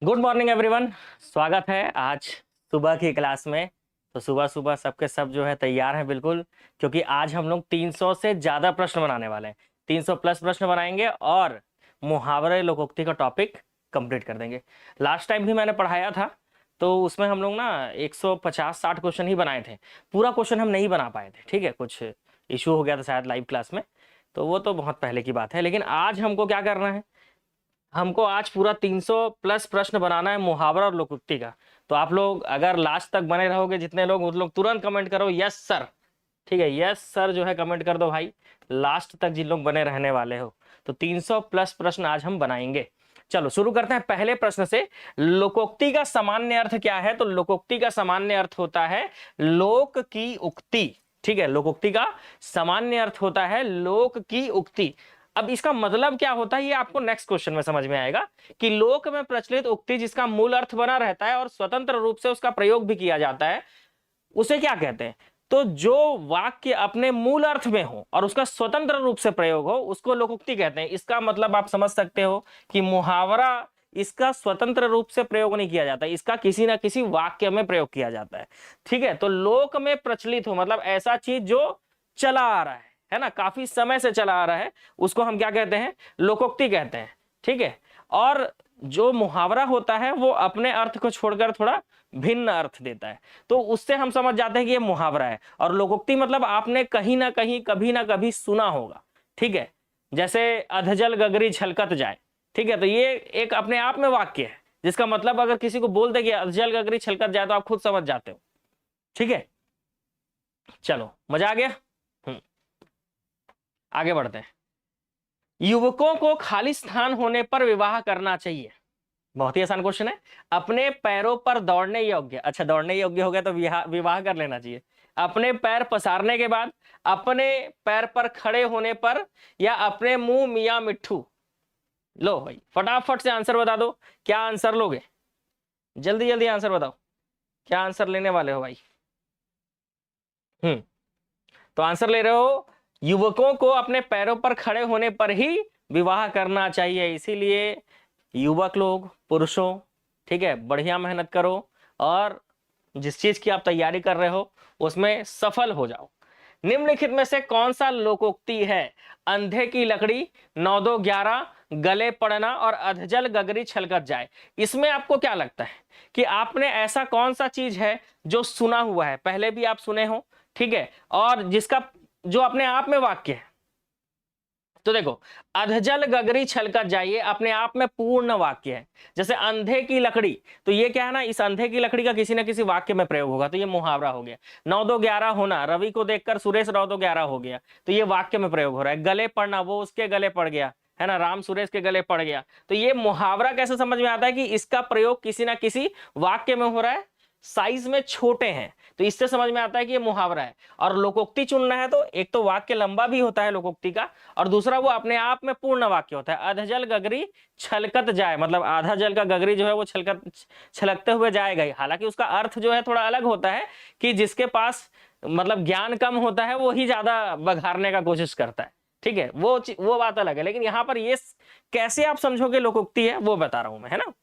Good morning everyone. स्वागत है आज सुबह की क्लास में। तो सुबह सुबह सबके सब जो है तैयार हैं बिल्कुल, क्योंकि आज हम लोग 300 से ज़्यादा प्रश्न बनाने वाले हैं। 300 प्लस प्रश्न बनाएंगे और मुहावरे लोकोक्ति का टॉपिक कंप्लीट कर देंगे। लास्ट टाइम भी मैंने पढ़ाया था तो उसमें हम लोग ना 150-60 क्वेश्चन ही बनाए थे। पूरा क्वेश्चन हम नहीं बना पाए थे, ठीक है, कुछ इशू हो गया था शायद लाइव क्लास में, तो वो तो बहुत पहले की बात है। लेकिन आज हमको क्या करना है, हमको आज पूरा 300 प्लस प्रश्न बनाना है मुहावरा और लोकोक्ति का। तो आप लोग अगर लास्ट तक बने रहोगे, जितने लोग उन लोग तुरंत कमेंट करो यस सर, ठीक है, यस सर जो है कमेंट कर दो भाई, लास्ट तक जिन लोग बने रहने वाले हो। तो 300 प्लस प्रश्न आज हम बनाएंगे। चलो शुरू करते हैं पहले प्रश्न से। लोकोक्ति का सामान्य अर्थ क्या है? तो लोकोक्ति का सामान्य अर्थ होता है लोक की उक्ति, ठीक है। लोकोक्ति का सामान्य अर्थ होता है लोक की उक्ति। अब इसका मतलब क्या होता है ये आपको नेक्स्ट क्वेश्चन में समझ में आएगा कि लोक में प्रचलित उक्ति जिसका मूल अर्थ बना रहता है और स्वतंत्र रूप से उसका प्रयोग भी किया जाता है, उसे क्या कहते हैं? तो जो वाक्य अपने मूल अर्थ में हो और उसका स्वतंत्र रूप से प्रयोग हो उसको लोकोक्ति कहते हैं। इसका मतलब आप समझ सकते हो कि मुहावरा इसका स्वतंत्र रूप से प्रयोग नहीं किया जाता, इसका किसी ना किसी वाक्य में प्रयोग किया जाता है, ठीक है। तो लोक में प्रचलित हो मतलब ऐसा चीज जो चला आ रहा है ना, काफी समय से चला आ रहा है, उसको हम क्या कहते हैं? लोकोक्ति कहते हैं, ठीक है। और जो मुहावरा होता है वो अपने अर्थ को छोड़कर थोड़ा भिन्न अर्थ देता है, तो उससे हम समझ जाते हैं कि ये मुहावरा है। और लोकोक्ति मतलब आपने कहीं ना कहीं कभी ना कभी सुना होगा, ठीक है। जैसे अधजल गगरी छलकत जाए, ठीक है, तो ये एक अपने आप में वाक्य है जिसका मतलब अगर किसी को बोल दे कि अधजल गगरी छलकत जाए तो आप खुद समझ जाते हो, ठीक है। चलो मजा आ गया। आगे बढ़ते हैं। युवकों को खाली स्थान होने पर विवाह करना चाहिए। बहुत ही आसान क्वेश्चन है। अपने पैरों पर दौड़ने योग्य, अच्छा दौड़ने योग्य हो गया तो विवाह कर लेना चाहिए। अपने पैर पसारने के बाद, अपने पैर पर खड़े होने पर, या अपने मुंह मियां मिट्ठू। लो भाई फटाफट से आंसर बता दो, क्या आंसर लोगे? जल्दी जल्दी आंसर बताओ, क्या आंसर लेने वाले हो भाई? तो आंसर ले रहे हो युवकों को अपने पैरों पर खड़े होने पर ही विवाह करना चाहिए। इसीलिए युवक लोग, पुरुषों, ठीक है, बढ़िया मेहनत करो और जिस चीज की आप तैयारी कर रहे हो उसमें सफल हो जाओ। निम्नलिखित में से कौन सा लोकोक्ति है? अंधे की लकड़ी, 9-2-11, गले पड़ना और अधजल गगरी छलकत जाए। इसमें आपको क्या लगता है कि आपने ऐसा कौन सा चीज है जो सुना हुआ है, पहले भी आप सुने हो, ठीक है, और जिसका जो अपने आप में वाक्य है? तो देखो, अधजल गगरी छलकत जाइए अपने आप में पूर्ण वाक्य है। जैसे अंधे की लकड़ी, तो ये क्या है ना, इस अंधे की लकड़ी का किसी ना किसी वाक्य में प्रयोग होगा, तो ये मुहावरा हो गया। 9-2-11 होना, रवि को देखकर सुरेश 9-2-11 हो गया, तो ये वाक्य में प्रयोग हो रहा है। गले पड़ना, वो उसके गले पड़ गया, है ना, राम सुरेश के गले पड़ गया, तो ये मुहावरा कैसे समझ में आता है कि इसका प्रयोग किसी ना किसी वाक्य में हो रहा है, साइज में छोटे हैं, तो इससे समझ में आता है कि ये मुहावरा है। और लोकोक्ति चुनना है तो एक तो वाक्य लंबा भी होता है लोकोक्ति का, और दूसरा वो अपने आप में पूर्ण वाक्य होता है। अधजल गगरी छलकत जाए, मतलब आधा जल का गगरी जो है वो छलकते हुए जाएगा ही। हालांकि उसका अर्थ जो है थोड़ा अलग होता है कि जिसके पास मतलब ज्ञान कम होता है वो ही ज्यादा बघारने का कोशिश करता है, ठीक है, वो बात अलग है। लेकिन यहाँ पर ये कैसे आप समझोगे लोकोक्ति है वो बता रहा हूं मैं, है ना।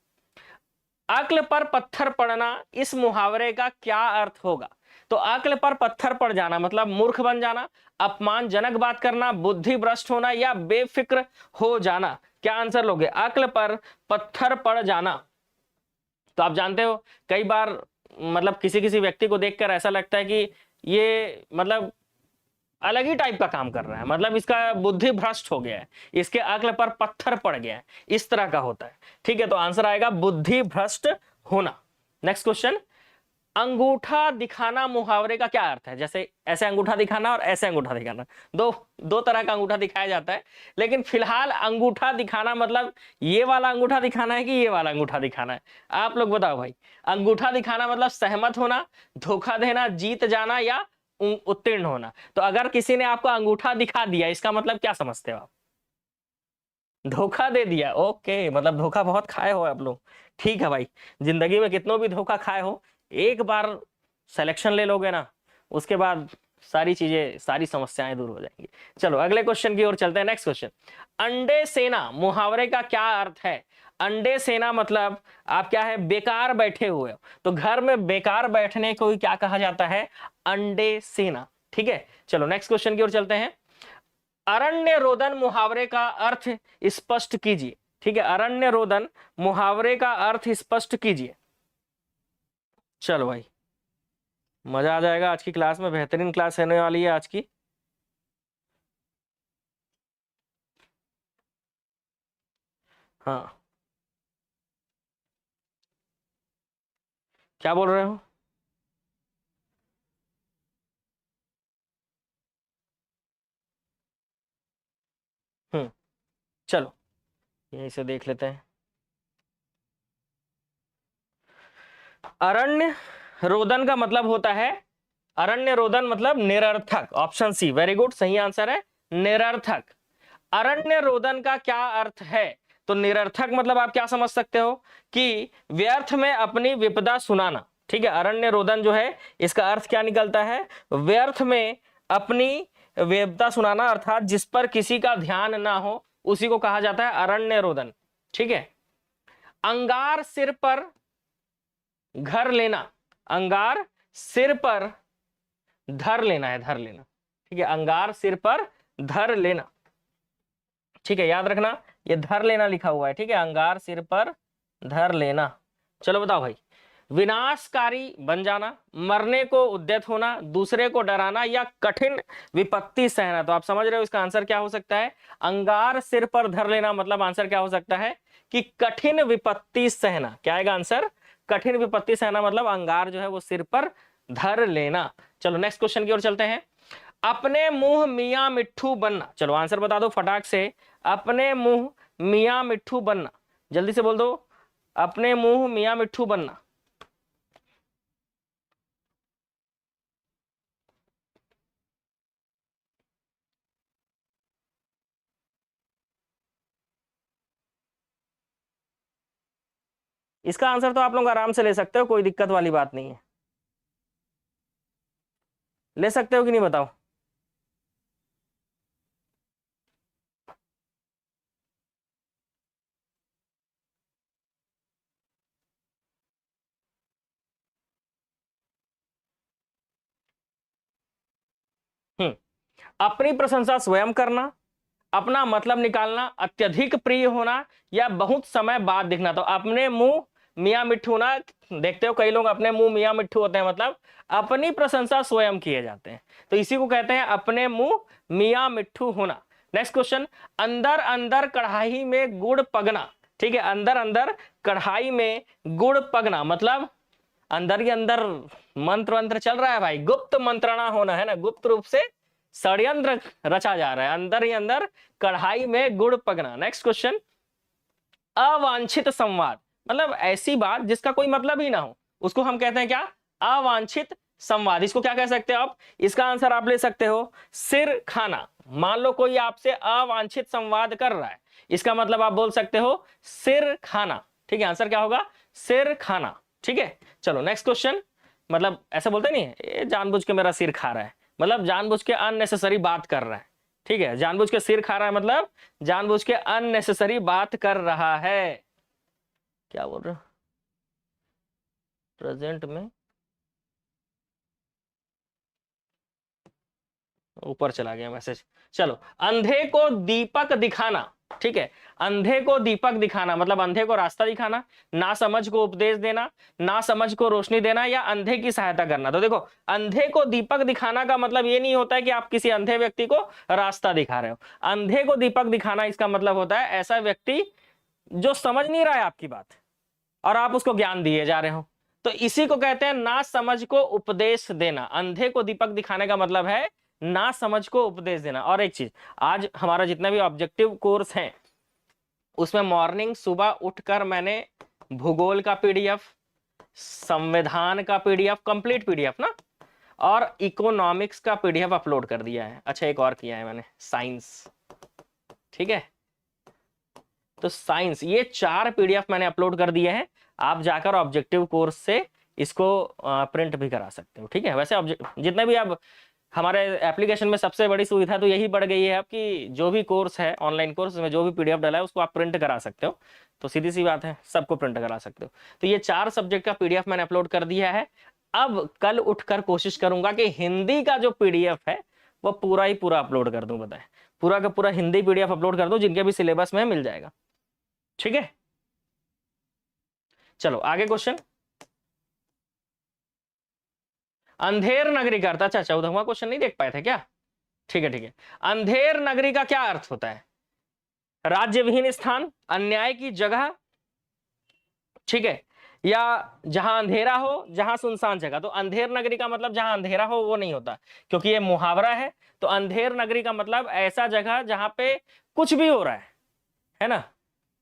अक्ल पर पत्थर पड़ना, इस मुहावरे का क्या अर्थ होगा? तो अक्ल पर पत्थर पड़ जाना मतलब मूर्ख बन जाना, अपमानजनक बात करना, बुद्धि भ्रष्ट होना, या बेफिक्र हो जाना। क्या आंसर लोगे? अक्ल पर पत्थर पड़ जाना। तो आप जानते हो कई बार मतलब किसी किसी व्यक्ति को देखकर ऐसा लगता है कि ये मतलब अलग ही टाइप का काम कर रहा है, मतलब इसका बुद्धि भ्रष्ट हो गया है, इसके अक्ल पर पत्थर पड़ गया है, इस तरह का होता है, ठीक है। तो आंसर आएगा बुद्धि भ्रष्ट होना। नेक्स्ट क्वेश्चन, अंगूठा दिखाना मुहावरे का क्या अर्थ है? जैसे ऐसे अंगूठा दिखाना और ऐसे अंगूठा दिखाना, दो दो तरह का अंगूठा दिखाया जाता है, लेकिन फिलहाल अंगूठा दिखाना मतलब ये वाला अंगूठा दिखाना है कि ये वाला अंगूठा दिखाना है? आप लोग बताओ भाई। अंगूठा दिखाना मतलब सहमत होना, धोखा देना, जीत जाना, या उत्तीर्ण होना। तो अगर किसी ने आपको अंगूठा दिखा दिया इसका मतलब क्या समझते हो आप? धोखा दे दिया, ओके, मतलब धोखा बहुत खाए हो आप लोग, ठीक है भाई। जिंदगी में कितनों भी धोखा खाए हो, एक बार सिलेक्शन ले लोगे ना, उसके बाद सारी चीजें, सारी समस्याएं दूर हो जाएंगी। चलो अगले क्वेश्चन की ओर चलते हैं। नेक्स्ट क्वेश्चन, अंडे सेना मुहावरे का क्या अर्थ है? अंडे सेना मतलब आप क्या है, बेकार बैठे हुए हो, तो घर में बेकार बैठने को ही क्या कहा जाता है, अंडे सेना। ठीक है, चलो नेक्स्ट क्वेश्चन की ओर चलते हैं। अरण्य रोदन मुहावरे का अर्थ स्पष्ट कीजिए। ठीक है, अरण्य रोदन मुहावरे का अर्थ स्पष्ट कीजिए। चलो भाई, मजा आ जाएगा आज की क्लास में, बेहतरीन क्लास रहने वाली है आज की। हाँ, क्या बोल रहे हो? चलो यहीं से देख लेते हैं। अरण्य रोदन का मतलब होता है, अरण्य रोदन मतलब निरर्थक। ऑप्शन सी, वेरी गुड, सही आंसर है, निरर्थक। अरण्य रोदन का क्या अर्थ है? तो निरर्थक मतलब आप क्या समझ सकते हो कि व्यर्थ में अपनी विपदा सुनाना। ठीक है, अरण्य रोदन जो है इसका अर्थ क्या निकलता है, व्यर्थ में अपनी विपदा सुनाना, अर्थात जिस पर किसी का ध्यान ना हो उसी को कहा जाता है अरण्य रोदन। ठीक है, अंगार सिर पर घर लेना, अंगार सिर पर धर लेना है, धर लेना। ठीक है, अंगार सिर पर धर लेना। ठीक है, याद रखना ये धर लेना लिखा हुआ है। ठीक है, अंगार सिर पर धर लेना। चलो बताओ भाई, विनाशकारी बन जाना, मरने को उद्यत होना, दूसरे को डराना, या कठिन विपत्ति सहना। तो आप समझ रहे हो इसका आंसर क्या हो सकता है, अंगार सिर पर धर लेना मतलब आंसर क्या हो सकता है कि कठिन विपत्ति सहना। क्या आएगा आंसर, कठिन विपत्ति सहना मतलब अंगार जो है वो सिर पर धर लेना। चलो नेक्स्ट क्वेश्चन की ओर चलते हैं। अपने मुंह मियां मिट्ठू बनना। चलो आंसर बता दो फटाक से, अपने मुंह मियां मिट्ठू बनना, जल्दी से बोल दो, अपने मुंह मियां मिट्ठू बनना। इसका आंसर तो आप लोग आराम से ले सकते हो, कोई दिक्कत वाली बात नहीं है। ले सकते हो कि नहीं बताओ? हम्म, अपनी प्रशंसा स्वयं करना, अपना मतलब निकालना, अत्यधिक प्रिय होना, या बहुत समय बाद दिखना। तो अपने मुंह मियां मिट्ठू ना, देखते हो कई लोग अपने मुंह मियां मिट्ठू होते हैं, मतलब अपनी प्रशंसा स्वयं किए जाते हैं, तो इसी को कहते हैं अपने मुंह मियां मिट्ठू होना। नेक्स्ट क्वेश्चन, अंदर अंदर कढ़ाई में गुड़ पगना। ठीक है, अंदर अंदर कढ़ाई में गुड़ पगना मतलब अंदर ही अंदर मंत्र वंत्र चल रहा है भाई, गुप्त मंत्रणा होना है ना, गुप्त रूप से षड्यंत्र रचा जा रहा है, अंदर ही अंदर कढ़ाई में गुड़ पगना। नेक्स्ट क्वेश्चन, अवांछित संवाद मतलब ऐसी बात जिसका कोई मतलब ही ना हो, उसको हम कहते हैं क्या, अवांछित संवाद। इसको क्या कह सकते हो आप, इसका आंसर आप ले सकते हो सिर खाना। मान लो कोई आपसे अवांछित संवाद कर रहा है, इसका मतलब आप बोल सकते हो सिर खाना। ठीक है, आंसर क्या होगा, सिर खाना। ठीक है, चलो नेक्स्ट क्वेश्चन, मतलब ऐसा बोलते नहीं है ये जानबूझ के मेरा सिर खा रहा है, मतलब जानबूझ के अननेसेसरी बात कर रहा है। ठीक है, जानबूझ के सिर खा रहा है मतलब जानबूझ के अननेसेसरी बात कर रहा है। क्या बोल रहे हो, प्रेजेंट में ऊपर चला गया मैसेज। चलो, अंधे को दीपक दिखाना। ठीक है, अंधे को दीपक दिखाना मतलब अंधे को रास्ता दिखाना, ना समझ को उपदेश देना, ना समझ को रोशनी देना, या अंधे की सहायता करना। तो देखो, अंधे को दीपक दिखाना का मतलब ये नहीं होता है कि आप किसी अंधे व्यक्ति को रास्ता दिखा रहे हो। अंधे को दीपक दिखाना इसका मतलब होता है ऐसा व्यक्ति जो समझ नहीं रहा है आपकी बात और आप उसको ज्ञान दिए जा रहे हो, तो इसी को कहते हैं ना समझ को उपदेश देना। अंधे को दीपक दिखाने का मतलब है ना समझ को उपदेश देना। और एक चीज, आज हमारा जितना भी ऑब्जेक्टिव कोर्स है उसमें मॉर्निंग सुबह उठकर मैंने भूगोल का पीडीएफ, संविधान का पीडीएफ, कंप्लीट पीडीएफ ना, और इकोनॉमिक्स का पीडीएफ अपलोड कर दिया है। अच्छा, एक और किया है मैंने, साइंस। ठीक है, तो साइंस, ये 4 पीडीएफ मैंने अपलोड कर दिए हैं, आप जाकर ऑब्जेक्टिव कोर्स से इसको प्रिंट भी करा सकते हो। ठीक है, वैसे जितने भी आप हमारे एप्लीकेशन में सबसे बड़ी सुविधा तो यही बढ़ गई है अब कि जो भी कोर्स है, ऑनलाइन कोर्स में जो भी पीडीएफ डाला है उसको आप प्रिंट करा सकते हो। तो सीधी सी बात है, सबको प्रिंट करा सकते हो। तो ये 4 सब्जेक्ट का पीडीएफ मैंने अपलोड कर दिया है। अब कल उठकर कोशिश करूंगा कि हिंदी का जो पीडीएफ है वो पूरा ही पूरा अपलोड कर दूं। बताएं, पूरा का पूरा हिंदी पीडीएफ अपलोड कर दूं, जिनके भी सिलेबस में मिल जाएगा। ठीक है, चलो आगे क्वेश्चन। अंधेर नगरी का अर्थ, अच्छा 14वां क्वेश्चन नहीं देख पाए थे क्या? ठीक है ठीक है। अंधेर नगरी का क्या अर्थ होता है? राज्य विहीन स्थान, अन्याय की जगह, ठीक है, या जहां अंधेरा हो, जहां सुनसान जगह। तो अंधेर नगरी का मतलब जहां अंधेरा हो वो नहीं होता, क्योंकि ये मुहावरा है। तो अंधेर नगरी का मतलब ऐसा जगह जहां पे कुछ भी हो रहा है ना,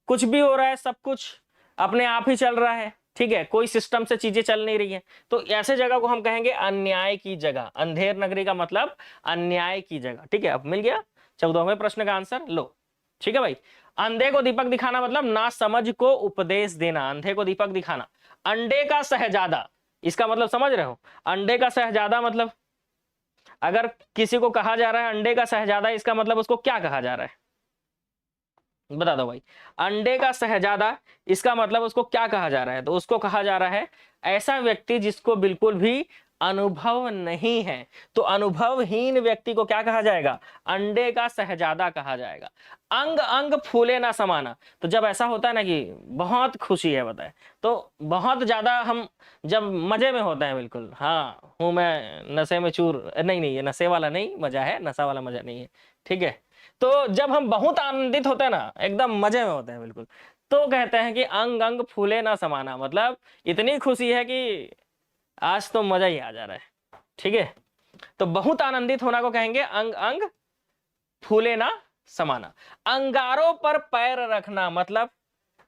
कुछ भी हो रहा है, सब कुछ अपने आप ही चल रहा है, ठीक है, कोई सिस्टम से चीजें चल नहीं रही है। तो ऐसे जगह को हम कहेंगे अन्याय की जगह। अंधेर नगरी का मतलब अन्याय की जगह। ठीक है, अब मिल गया 14वें प्रश्न का आंसर। लो ठीक है भाई। अंधे को दीपक दिखाना मतलब ना समझ को उपदेश देना। अंधे को दीपक दिखाना। अंडे का शहजादा, इसका मतलब समझ रहे हो? अंडे का शहजादा मतलब अगर किसी को कहा जा रहा है अंडे का शहजादा, इसका मतलब उसको क्या कहा जा रहा है? बता दो भाई। अंडे का शहजादा, इसका मतलब उसको क्या कहा जा रहा है? तो उसको कहा जा रहा है ऐसा व्यक्ति जिसको बिल्कुल भी अनुभव नहीं है। तो अनुभवहीन व्यक्ति को क्या कहा जाएगा? अंडे का शहजादा कहा जाएगा। अंग अंग फूले ना समाना, तो जब ऐसा होता है ना कि बहुत खुशी है, बताए, तो बहुत ज्यादा हम जब मजे में होते हैं, बिल्कुल हाँ हूं मैं नशे में चूर, नहीं नहीं ये नशे वाला नहीं मजा है, नशा वाला मजा नहीं है। ठीक है, तो जब हम बहुत आनंदित होते हैं ना, एकदम मजे में होते हैं बिल्कुल, तो कहते हैं कि अंग अंग फूले ना समाना, मतलब इतनी खुशी है कि आज तो मजा ही आ जा रहा है। ठीक है, तो बहुत आनंदित होना को कहेंगे अंग अंग फूले ना समाना। अंगारों पर पैर रखना मतलब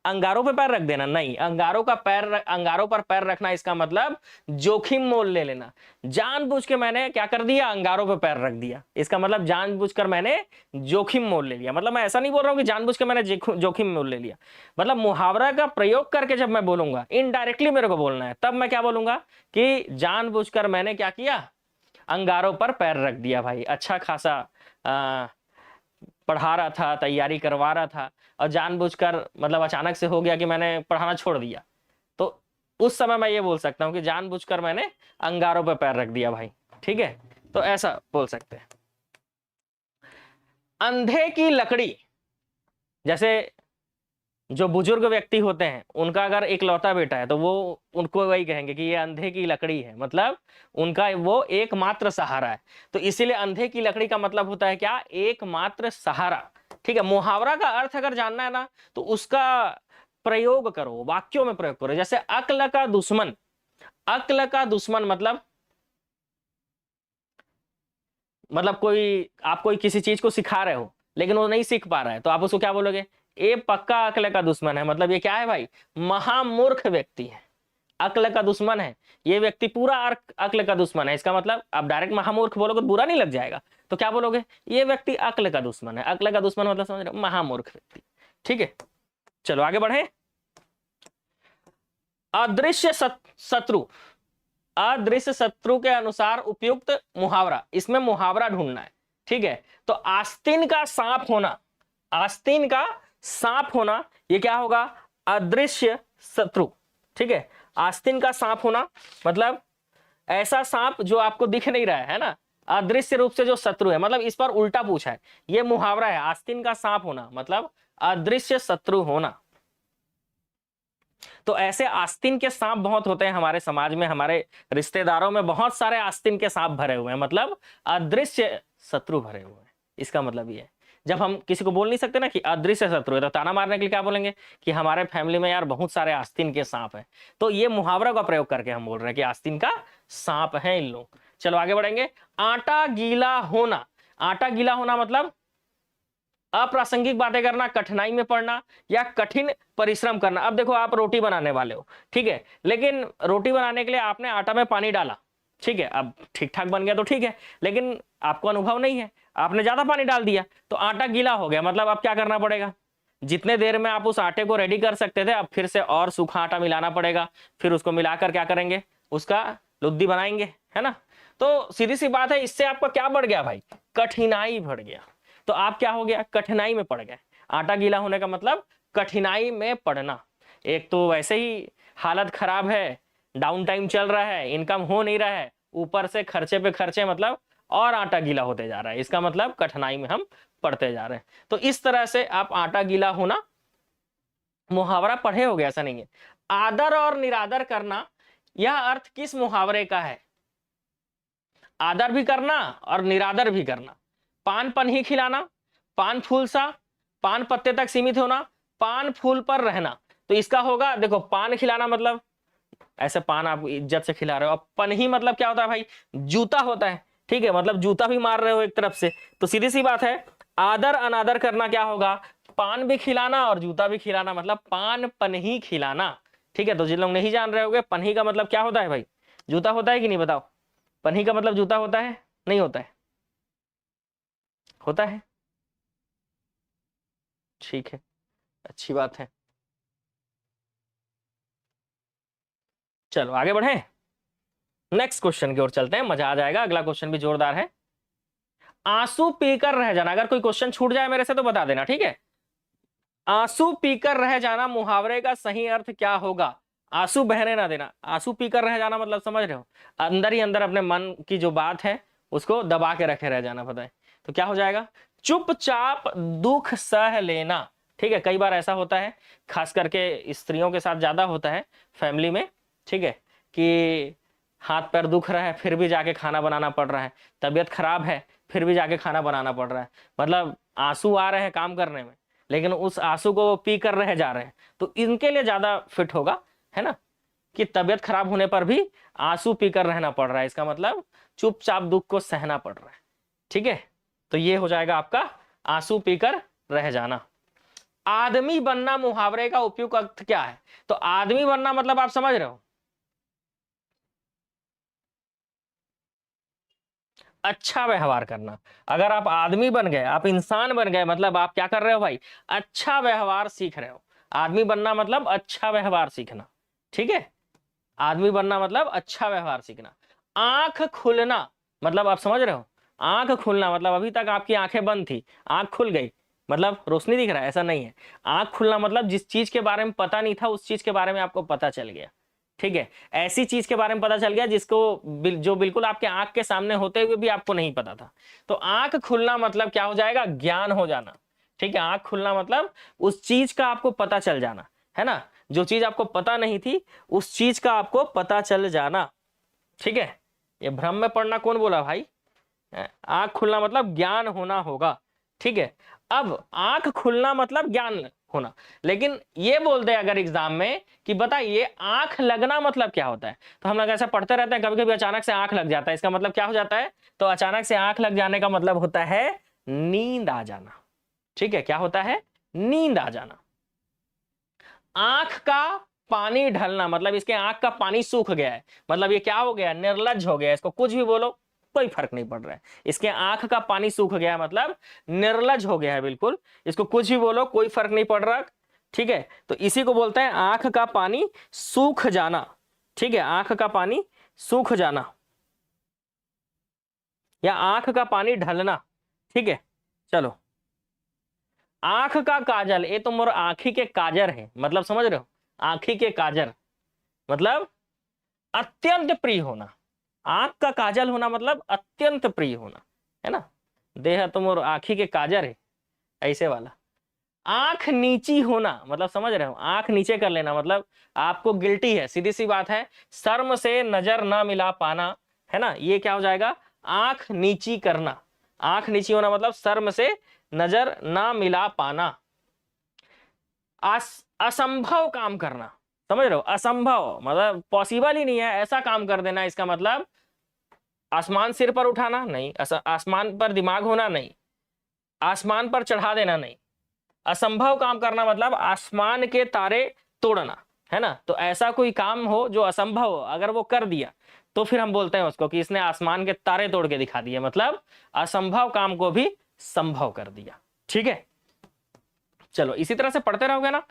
अंगारों पे पैर रख देना नहीं, अंगारों पर पैर रखना, इसका मतलब जोखिम मोल ले लेना। जानबूझ के मैंने क्या कर दिया? अंगारों पे पैर रख दिया, इसका मतलब जानबूझकर मैंने जोखिम मोल ले लिया। मतलब मैं ऐसा नहीं बोल रहा हूं कि जानबूझ के मैंने जोखिम मोल ले लिया, मतलब मुहावरा का प्रयोग करके जब मैं बोलूंगा, इनडायरेक्टली मेरे को बोलना है, तब मैं क्या बोलूंगा कि जानबूझकर मैंने क्या किया? अंगारों पर पैर रख दिया। भाई अच्छा खासा पढ़ा रहा था, तैयारी करवा रहा था, और जानबूझकर मतलब अचानक से हो गया कि मैंने पढ़ाना छोड़ दिया, तो उस समय मैं ये बोल सकता हूं कि जानबूझकर मैंने अंगारों पर पैर रख दिया भाई। ठीक है, तो ऐसा बोल सकते हैं। अंधे की लकड़ी, जैसे जो बुजुर्ग व्यक्ति होते हैं उनका अगर इकलौता बेटा है तो वो उनको वही कहेंगे कि ये अंधे की लकड़ी है, मतलब उनका वो एकमात्र सहारा है। तो इसीलिए अंधे की लकड़ी का मतलब होता है क्या? एकमात्र सहारा। ठीक है, मुहावरा का अर्थ अगर जानना है ना तो उसका प्रयोग करो, वाक्यों में प्रयोग करो। जैसे अक्ल का दुश्मन, अक्ल का दुश्मन मतलब कोई आप कोई किसी चीज को सिखा रहे हो लेकिन वो नहीं सीख पा रहा है, तो आप उसको क्या बोलोगे? ये पक्का अक्ल का दुश्मन है। मतलब ये क्या है भाई? महामूर्ख व्यक्ति है, अक्ल का दुश्मन है, ये व्यक्ति पूरा अक्ल का दुश्मन है। इसका मतलब आप डायरेक्ट महामूर्ख बोलोगे तो बुरा नहीं लग जाएगा, तो क्या बोलोगे? ये व्यक्ति अक्ल का दुश्मन है। अक्ल का दुश्मन मतलब समझ रहे हो? महामूर्ख व्यक्ति। ठीक है, चलो आगे बढ़े। अदृश्य शत्रु, अदृश्य शत्रु के अनुसार उपयुक्त मुहावरा, इसमें मुहावरा ढूंढना है। ठीक है, तो आस्तीन का सांप होना, आस्तीन का सांप होना, ये क्या होगा? अदृश्य शत्रु। ठीक है, आस्तीन का सांप होना मतलब ऐसा सांप जो आपको दिख नहीं रहा है ना, अदृश्य रूप से जो शत्रु है, मतलब इस पर उल्टा पूछा है, ये मुहावरा है। आस्तीन का सांप होना मतलब अदृश्य शत्रु होना। तो ऐसे आस्तीन के सांप बहुत होते हैं हमारे समाज में, हमारे रिश्तेदारों में बहुत सारे आस्तीन के सांप भरे हुए हैं, मतलब अदृश्य शत्रु भरे हुए हैं। इसका मतलब ये है, जब हम किसी को बोल नहीं सकते ना कि अदृश्य शत्रु है, तो ताना मारने के लिए क्या बोलेंगे कि हमारे फैमिली में यार बहुत सारे आस्तीन के सांप हैं। तो ये मुहावरा का प्रयोग करके हम बोल रहे हैं कि आस्तीन का सांप है इन लोग। चलो आगे बढ़ेंगे। आटा गीला होना, आटा गीला होना मतलब अप्रासंगिक बातें करना, कठिनाई में पड़ना, या कठिन परिश्रम करना। अब देखो आप रोटी बनाने वाले हो, ठीक है, लेकिन रोटी बनाने के लिए आपने आटा में पानी डाला, ठीक है, अब ठीक ठाक बन गया तो ठीक है, लेकिन आपको अनुभव नहीं है, आपने ज्यादा पानी डाल दिया तो आटा गीला हो गया। मतलब अब क्या करना पड़ेगा? जितने देर में आप उस आटे को रेडी कर सकते थे, अब फिर से और सूखा आटा मिलाना पड़ेगा, फिर उसको मिलाकर क्या करेंगे? उसका लुद्दी बनाएंगे, है ना। तो सीधी सी बात है, इससे आपका क्या बढ़ गया भाई, कठिनाई बढ़ गया। तो आप क्या हो गया, कठिनाई में पड़ गए। आटा गीला होने का मतलब कठिनाई में पड़ना। एक तो वैसे ही हालत खराब है, डाउन टाइम चल रहा है, इनकम हो नहीं रहा है, ऊपर से खर्चे पे खर्चे, मतलब और आटा गीला होते जा रहा है। इसका मतलब कठिनाई में हम पड़ते जा रहे हैं। तो इस तरह से आप आटा गीला होना मुहावरा पढ़े हो गया, ऐसा नहीं है। आदर और निरादर करना, यह अर्थ किस मुहावरे का है? आदर भी करना और निरादर भी करना। पान पन्ही खिलाना, पान फूल सा, पान पत्ते तक सीमित होना, पान फूल पर रहना। तो इसका होगा, देखो पान खिलाना मतलब ऐसे पान आप इज्जत से खिला रहे हो। अब पन्ही मतलब क्या होता है भाई, जूता होता है, ठीक है, मतलब जूता भी मार रहे हो एक तरफ से। तो सीधी सी बात है, आदर अनादर करना क्या होगा, पान भी खिलाना और जूता भी खिलाना, मतलब पान पन्ही खिलाना। ठीक है, तो जिन लोग नहीं जान रहे होगे, पन्ही का मतलब क्या होता है भाई, जूता होता है कि नहीं, बताओ। पन्ही का मतलब जूता होता है, नहीं होता है? होता है, ठीक है, अच्छी बात है। चलो आगे बढ़े, नेक्स्ट क्वेश्चन की ओर चलते हैं, मजा आ जाएगा। अगला क्वेश्चन भी जोरदार है। आंसू पीकर रह जाना, अगर कोई क्वेश्चन छूट जाए मेरे से तो बता देना, ठीक है। आंसू पीकर रह जाना मुहावरे का सही अर्थ क्या होगा? आंसू बहने ना देना। आंसू पीकर रह जाना मतलब समझ रहे हो, अंदर ही अंदर अपने मन की जो बात है उसको दबा के रखे रह जाना, पता है। तो क्या हो जाएगा, चुपचाप दुख सह लेना। ठीक है, कई बार ऐसा होता है, खास करके स्त्रियों के साथ ज्यादा होता है फैमिली में, ठीक है, कि हाथ पैर दुख रहा है फिर भी जाके खाना बनाना पड़ रहा है, तबीयत खराब है फिर भी जाके खाना बनाना पड़ रहा है। मतलब आंसू आ रहे हैं काम करने में, लेकिन उस आंसू को वो पी कर रह जा रहे हैं। तो इनके लिए ज्यादा फिट होगा, है ना, कि तबीयत खराब होने पर भी आंसू पीकर रहना पड़ रहा है, इसका मतलब चुपचाप दुख को सहना पड़ रहा है। ठीक है, तो ये हो जाएगा आपका आंसू पीकर रह जाना। आदमी बनना मुहावरे का उपयुक्त अर्थ क्या है? तो आदमी बनना मतलब आप समझ रहे हो, अच्छा व्यवहार करना। अगर आप आदमी बन गए, आप इंसान बन गए, मतलब आप क्या कर रहे हो भाई, अच्छा व्यवहार सीख रहे हो। आदमी बनना मतलब अच्छा व्यवहार सीखना, ठीक है। आदमी बनना मतलब अच्छा व्यवहार सीखना। आंख खुलना मतलब आप समझ रहे हो, आंख खुलना मतलब अभी तक आपकी आंखें बंद थी, आंख खुल गई, मतलब रोशनी दिख रहा है, ऐसा नहीं है। आंख खुलना मतलब जिस चीज के बारे में पता नहीं था उस चीज के बारे में आपको पता चल गया। ठीक है, ऐसी चीज के बारे में पता चल गया जिसको जो बिल्कुल आपके आंख के सामने होते हुए भी आपको नहीं पता था। तो आंख खुलना मतलब क्या हो जाएगा, ज्ञान हो जाना। ठीक है, आंख खुलना मतलब उस चीज का आपको पता चल जाना, है ना, जो चीज आपको पता नहीं थी उस चीज का आपको पता चल जाना। ठीक है, ये भ्रम में पड़ना कौन बोला भाई, आंख खुलना मतलब ज्ञान होना होगा। ठीक है, अब आंख खुलना मतलब ज्ञान होना, लेकिन ये बोल दे अगर एग्जाम में कि बताइए आंख लगना मतलब क्या होता है, तो हम लोग ऐसा पढ़ते रहते हैं, कभी कभी अचानक से आंख लग जाता है, इसका मतलब क्या हो जाता है, तो अचानक से आंख लग जाने का मतलब होता है नींद आ जाना। ठीक है, क्या होता है, नींद आ जाना। आंख का पानी ढलना मतलब इसके आंख का पानी सूख गया है, मतलब ये क्या हो गया, निर्लज्ज हो गया, इसको कुछ भी बोलो कोई फर्क नहीं पड़ रहा है। इसके आंख का पानी सूख गया मतलब निर्लज्ज हो गया है बिल्कुल, इसको कुछ भी बोलो कोई फर्क नहीं पड़ रहा। ठीक है, तो इसी को बोलते हैं आंख का पानी सूख जाना। ठीक है, आंख का पानी सूख जाना या आंख का पानी ढलना। ठीक है, चलो, आंख का काजल, ये तो मोर आंखी के काजर है, मतलब समझ रहे हो, आंखी के काजर मतलब अत्यंत प्रिय होना। आंख का काजल होना मतलब अत्यंत प्रिय होना, है ना, देह तो मोर आंखी के काजर है, ऐसे वाला। आंख नीची होना मतलब समझ रहे हो, आंख नीचे कर लेना मतलब आपको गिल्टी है, सीधी सी बात है, शर्म से नजर ना मिला पाना, है ना, ये क्या हो जाएगा, आंख नीची करना। आंख नीची होना मतलब शर्म से नजर ना मिला पाना। असंभव काम करना, समझ रहे हो, असंभव मतलब पॉसिबल ही नहीं है ऐसा काम कर देना, इसका मतलब आसमान सिर पर उठाना नहीं, आसमान पर दिमाग होना नहीं, आसमान पर चढ़ा देना नहीं। असंभव काम करना मतलब आसमान के तारे तोड़ना, है ना, तो ऐसा कोई काम हो जो असंभव हो, अगर वो कर दिया तो फिर हम बोलते हैं उसको कि इसने आसमान के तारे तोड़ के दिखा दिए, मतलब असंभव काम को भी संभव कर दिया। ठीक है, चलो इसी तरह से पढ़ते रहोगे ना,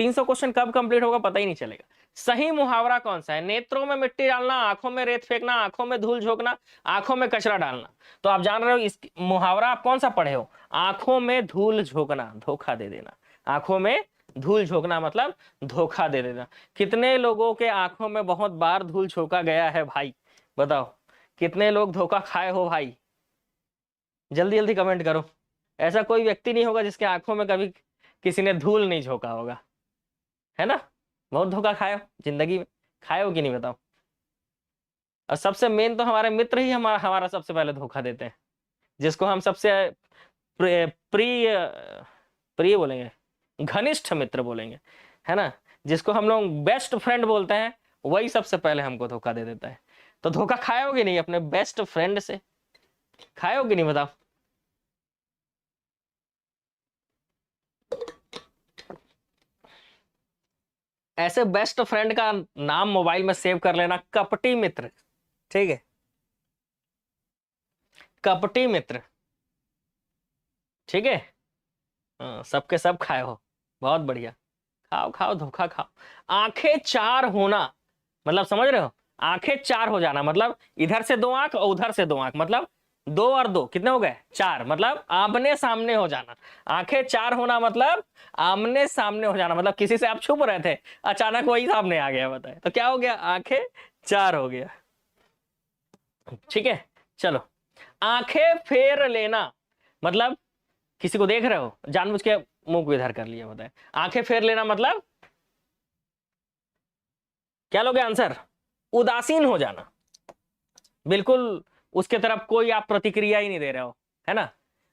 300 क्वेश्चन कब कंप्लीट होगा पता ही नहीं चलेगा। सही मुहावरा कौन सा है? नेत्रों में मिट्टी डालना, आंखों में रेत फेंकना, आंखों में धूल झोंकना, आंखों में कचरा डालना। तो आप जान रहे हो इस मुहावरा आप कौन सा पढ़े हो? आंखों में धूल झोंकना, धोखा दे देना। आंखों में धूल झोंकना मतलब धोखा दे देना। कितने लोगों के आंखों में बहुत बार धूल झोंका गया है भाई? बताओ कितने लोग धोखा खाए हो भाई? जल्दी जल्दी कमेंट करो। ऐसा कोई व्यक्ति नहीं होगा जिसके आंखों में कभी किसी ने धूल नहीं झोंका होगा, है ना? बहुत धोखा खाए हो जिंदगी में, खाए हो कि नहीं बताओ? और सबसे मेन तो हमारे मित्र ही हमारा हमारा सबसे पहले धोखा देते हैं, जिसको हम सबसे प्रिय प्रिय प्रिय बोलेंगे, घनिष्ठ मित्र बोलेंगे, है ना, जिसको हम लोग बेस्ट फ्रेंड बोलते हैं, वही सबसे पहले हमको धोखा दे देता है। तो धोखा खाओगे नहीं अपने बेस्ट फ्रेंड से? खाओगे नहीं बताओ? ऐसे बेस्ट फ्रेंड का नाम मोबाइल में सेव कर लेना, कपटी मित्र। ठीक है, कपटी मित्र। ठीक है, सबके सब खाए हो, बहुत बढ़िया। खाओ खाओ, धोखा खाओ। आंखें चार होना मतलब समझ रहे हो? आंखें चार हो जाना मतलब इधर से 2 आंख और उधर से 2 आंख, मतलब 2 और 2 कितने हो गए? 4, मतलब आमने सामने हो जाना। आंखें चार होना मतलब आमने सामने हो जाना, मतलब किसी से आप छुप रहे थे, अचानक वही सामने आ गया, बताए तो क्या हो गया? आंखें चार हो गया। ठीक है, चलो। आंखें फेर लेना मतलब किसी को देख रहे हो, जानबूझ के मुंह को इधर कर लिया, बताए। आंखें फेर लेना मतलब क्या लोगे आंसर? उदासीन हो जाना, बिल्कुल उसके तरफ कोई आप प्रतिक्रिया ही नहीं दे रहे हो, है ना?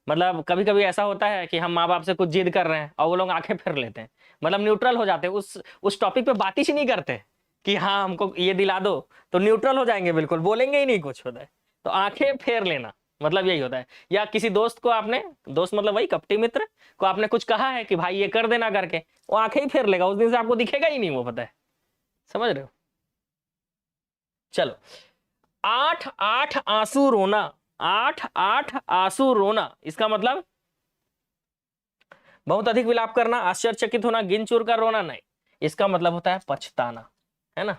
मतलब कभी कभी ऐसा होता है कि हम माँ बाप से कुछ जिद कर रहे हैं और वो लोग आंखें फेर लेते हैं, मतलब न्यूट्रल हो जाते हैं, उस टॉपिक पे बात ही नहीं करते कि हाँ हमको ये दिला दो, तो न्यूट्रल हो जाएंगे, बिल्कुल बोलेंगे ही नहीं कुछ, होता है। तो आंखें फेर लेना मतलब यही होता है। या किसी दोस्त को आपने, दोस्त मतलब वही कपटी मित्र को आपने कुछ कहा है कि भाई ये कर देना करके, वो आंखें ही फेर लेगा, उस दिन से आपको दिखेगा ही नहीं वो, पता है? समझ रहे हो? चलो। 8 8 आंसू रोना, 8 8 आंसू रोना, इसका मतलब बहुत अधिक विलाप करना, आश्चर्यचकित होना, गिन चूर कर रोना नहीं, इसका मतलब होता है पछताना, है ना?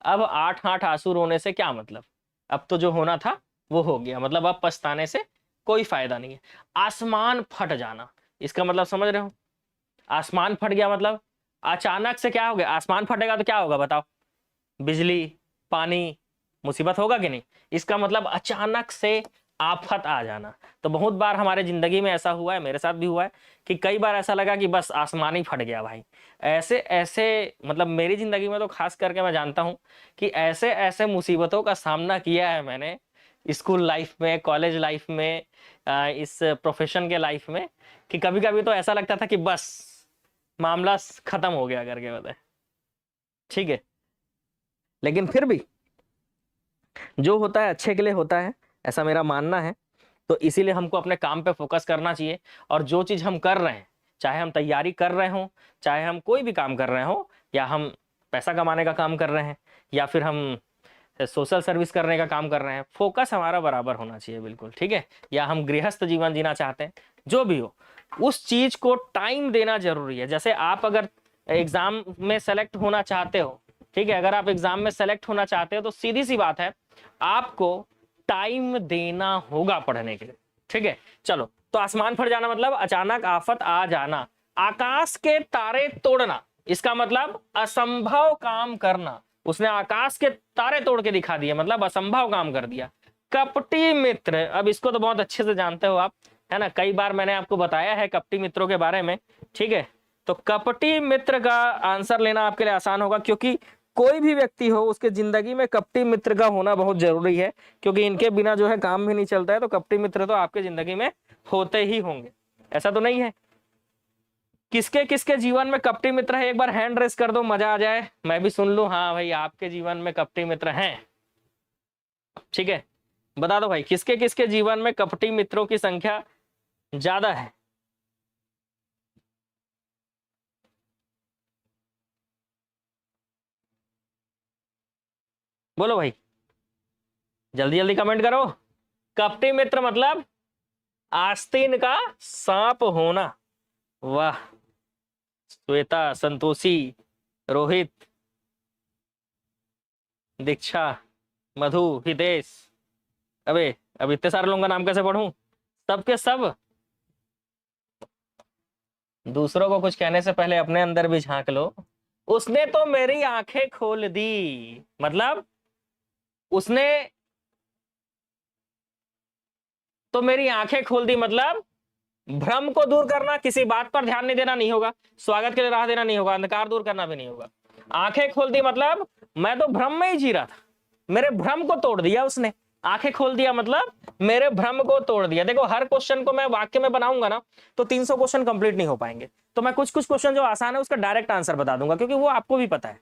अब 8 8 आंसू रोने से क्या मतलब? अब तो जो होना था वो हो गया, मतलब अब पछताने से कोई फायदा नहीं है। आसमान फट जाना, इसका मतलब समझ रहे हो? आसमान फट गया मतलब अचानक से क्या हो गया? आसमान फटेगा तो क्या होगा बताओ? बिजली, पानी, मुसीबत होगा कि नहीं? इसका मतलब अचानक से आफत आ जाना। तो बहुत बार हमारे जिंदगी में ऐसा हुआ है, मेरे साथ भी हुआ है कि कई बार ऐसा लगा कि बस आसमान ही फट गया भाई। ऐसे ऐसे मतलब मेरी जिंदगी में तो खास करके मैं जानता हूं कि ऐसे ऐसे मुसीबतों का सामना किया है मैंने, स्कूल लाइफ में, कॉलेज लाइफ में, इस प्रोफेशन के लाइफ में, कि कभी कभी तो ऐसा लगता था कि बस मामला खत्म हो गया करके, बताए। ठीक है, लेकिन फिर भी जो होता है अच्छे के लिए होता है, ऐसा मेरा मानना है। तो इसीलिए हमको अपने काम पे फोकस करना चाहिए, और जो चीज हम कर रहे हैं, चाहे हम तैयारी कर रहे हो, चाहे हम कोई भी काम कर रहे हो, या हम पैसा कमाने का काम कर रहे हैं, या फिर हम सोशल सर्विस करने का काम कर रहे हैं, फोकस हमारा बराबर होना चाहिए, बिल्कुल। ठीक है, या हम गृहस्थ जीवन जीना चाहते हैं, जो भी हो, उस चीज को टाइम देना जरूरी है। जैसे आप अगर एग्जाम में सेलेक्ट होना चाहते हो, ठीक है, अगर आप एग्जाम में सेलेक्ट होना चाहते हो तो सीधी सी बात है, आपको टाइम देना होगा पढ़ने के लिए। ठीक है, चलो। तो आसमान फट जाना मतलब अचानक आफत आ जाना। आकाश के तारे तोड़ना, इसका मतलब असंभव काम करना। उसने आकाश के तारे तोड़ के दिखा दिए, मतलब असंभव काम कर दिया। कपटी मित्र, अब इसको तो बहुत अच्छे से जानते हो आप, है ना? कई बार मैंने आपको बताया है कपटी मित्रों के बारे में। ठीक है, तो कपटी मित्र का आंसर लेना आपके लिए आसान होगा, क्योंकि कोई भी व्यक्ति हो उसके जिंदगी में कपटी मित्र का होना बहुत जरूरी है, क्योंकि इनके बिना जो है काम भी नहीं चलता है। तो कपटी मित्र तो आपके जिंदगी में होते ही होंगे, ऐसा तो नहीं है? किसके किसके जीवन में कपटी मित्र है, एक बार हैंड रेस कर दो, मजा आ जाए, मैं भी सुन लूं। हाँ भाई, आपके जीवन में कपटी मित्र हैं? ठीक है, बता दो भाई, किसके किसके जीवन में कपटी मित्रों की संख्या ज्यादा है? बोलो भाई, जल्दी जल्दी कमेंट करो। कपटी मित्र मतलब आस्तीन का सांप होना। वाह, श्वेता, संतोषी, रोहित, दीक्षा, मधु, हितेश। अबे अब इतने सारे लोगों का नाम कैसे पढ़ूं? सबके सब। दूसरों को कुछ कहने से पहले अपने अंदर भी झांक लो। उसने तो मेरी आंखें खोल दी, मतलब उसने तो मेरी आंखें खोल दी, मतलब भ्रम को दूर करना, किसी बात पर ध्यान नहीं देना नहीं होगा, स्वागत के लिए राह देना नहीं होगा, अंधकार दूर करना भी नहीं होगा। आंखें खोल दी मतलब मैं तो भ्रम में ही जी रहा था, मेरे भ्रम को तोड़ दिया उसने। आंखें खोल दिया मतलब मेरे भ्रम को तोड़ दिया। देखो हर क्वेश्चन को मैं वाक्य में बनाऊंगा ना तो 300 क्वेश्चन कंप्लीट नहीं हो पाएंगे, तो मैं कुछ कुछ क्वेश्चन जो आसान है उसका डायरेक्ट आंसर बता दूंगा, क्योंकि वो आपको भी पता है।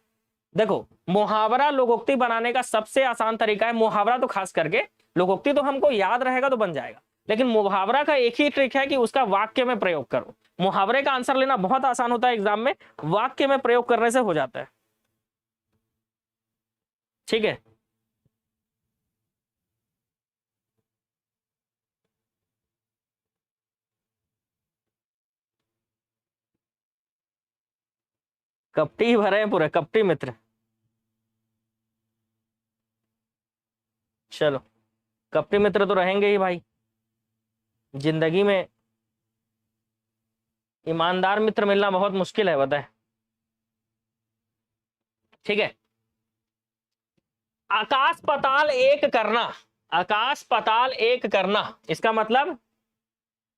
देखो मुहावरा लोकोक्ति बनाने का सबसे आसान तरीका है, मुहावरा तो खास करके, लोकोक्ति तो हमको याद रहेगा तो बन जाएगा, लेकिन मुहावरा का एक ही ट्रिक है कि उसका वाक्य में प्रयोग करो। मुहावरे का आंसर लेना बहुत आसान होता है एग्जाम में, वाक्य में प्रयोग करने से हो जाता है। ठीक है, कपटी भरे हैं पूरे, कपटी मित्र। चलो कपटी मित्र तो रहेंगे ही भाई, जिंदगी में ईमानदार मित्र मिलना बहुत मुश्किल है, बताए। ठीक है, आकाश पाताल एक करना, आकाश पाताल एक करना इसका मतलब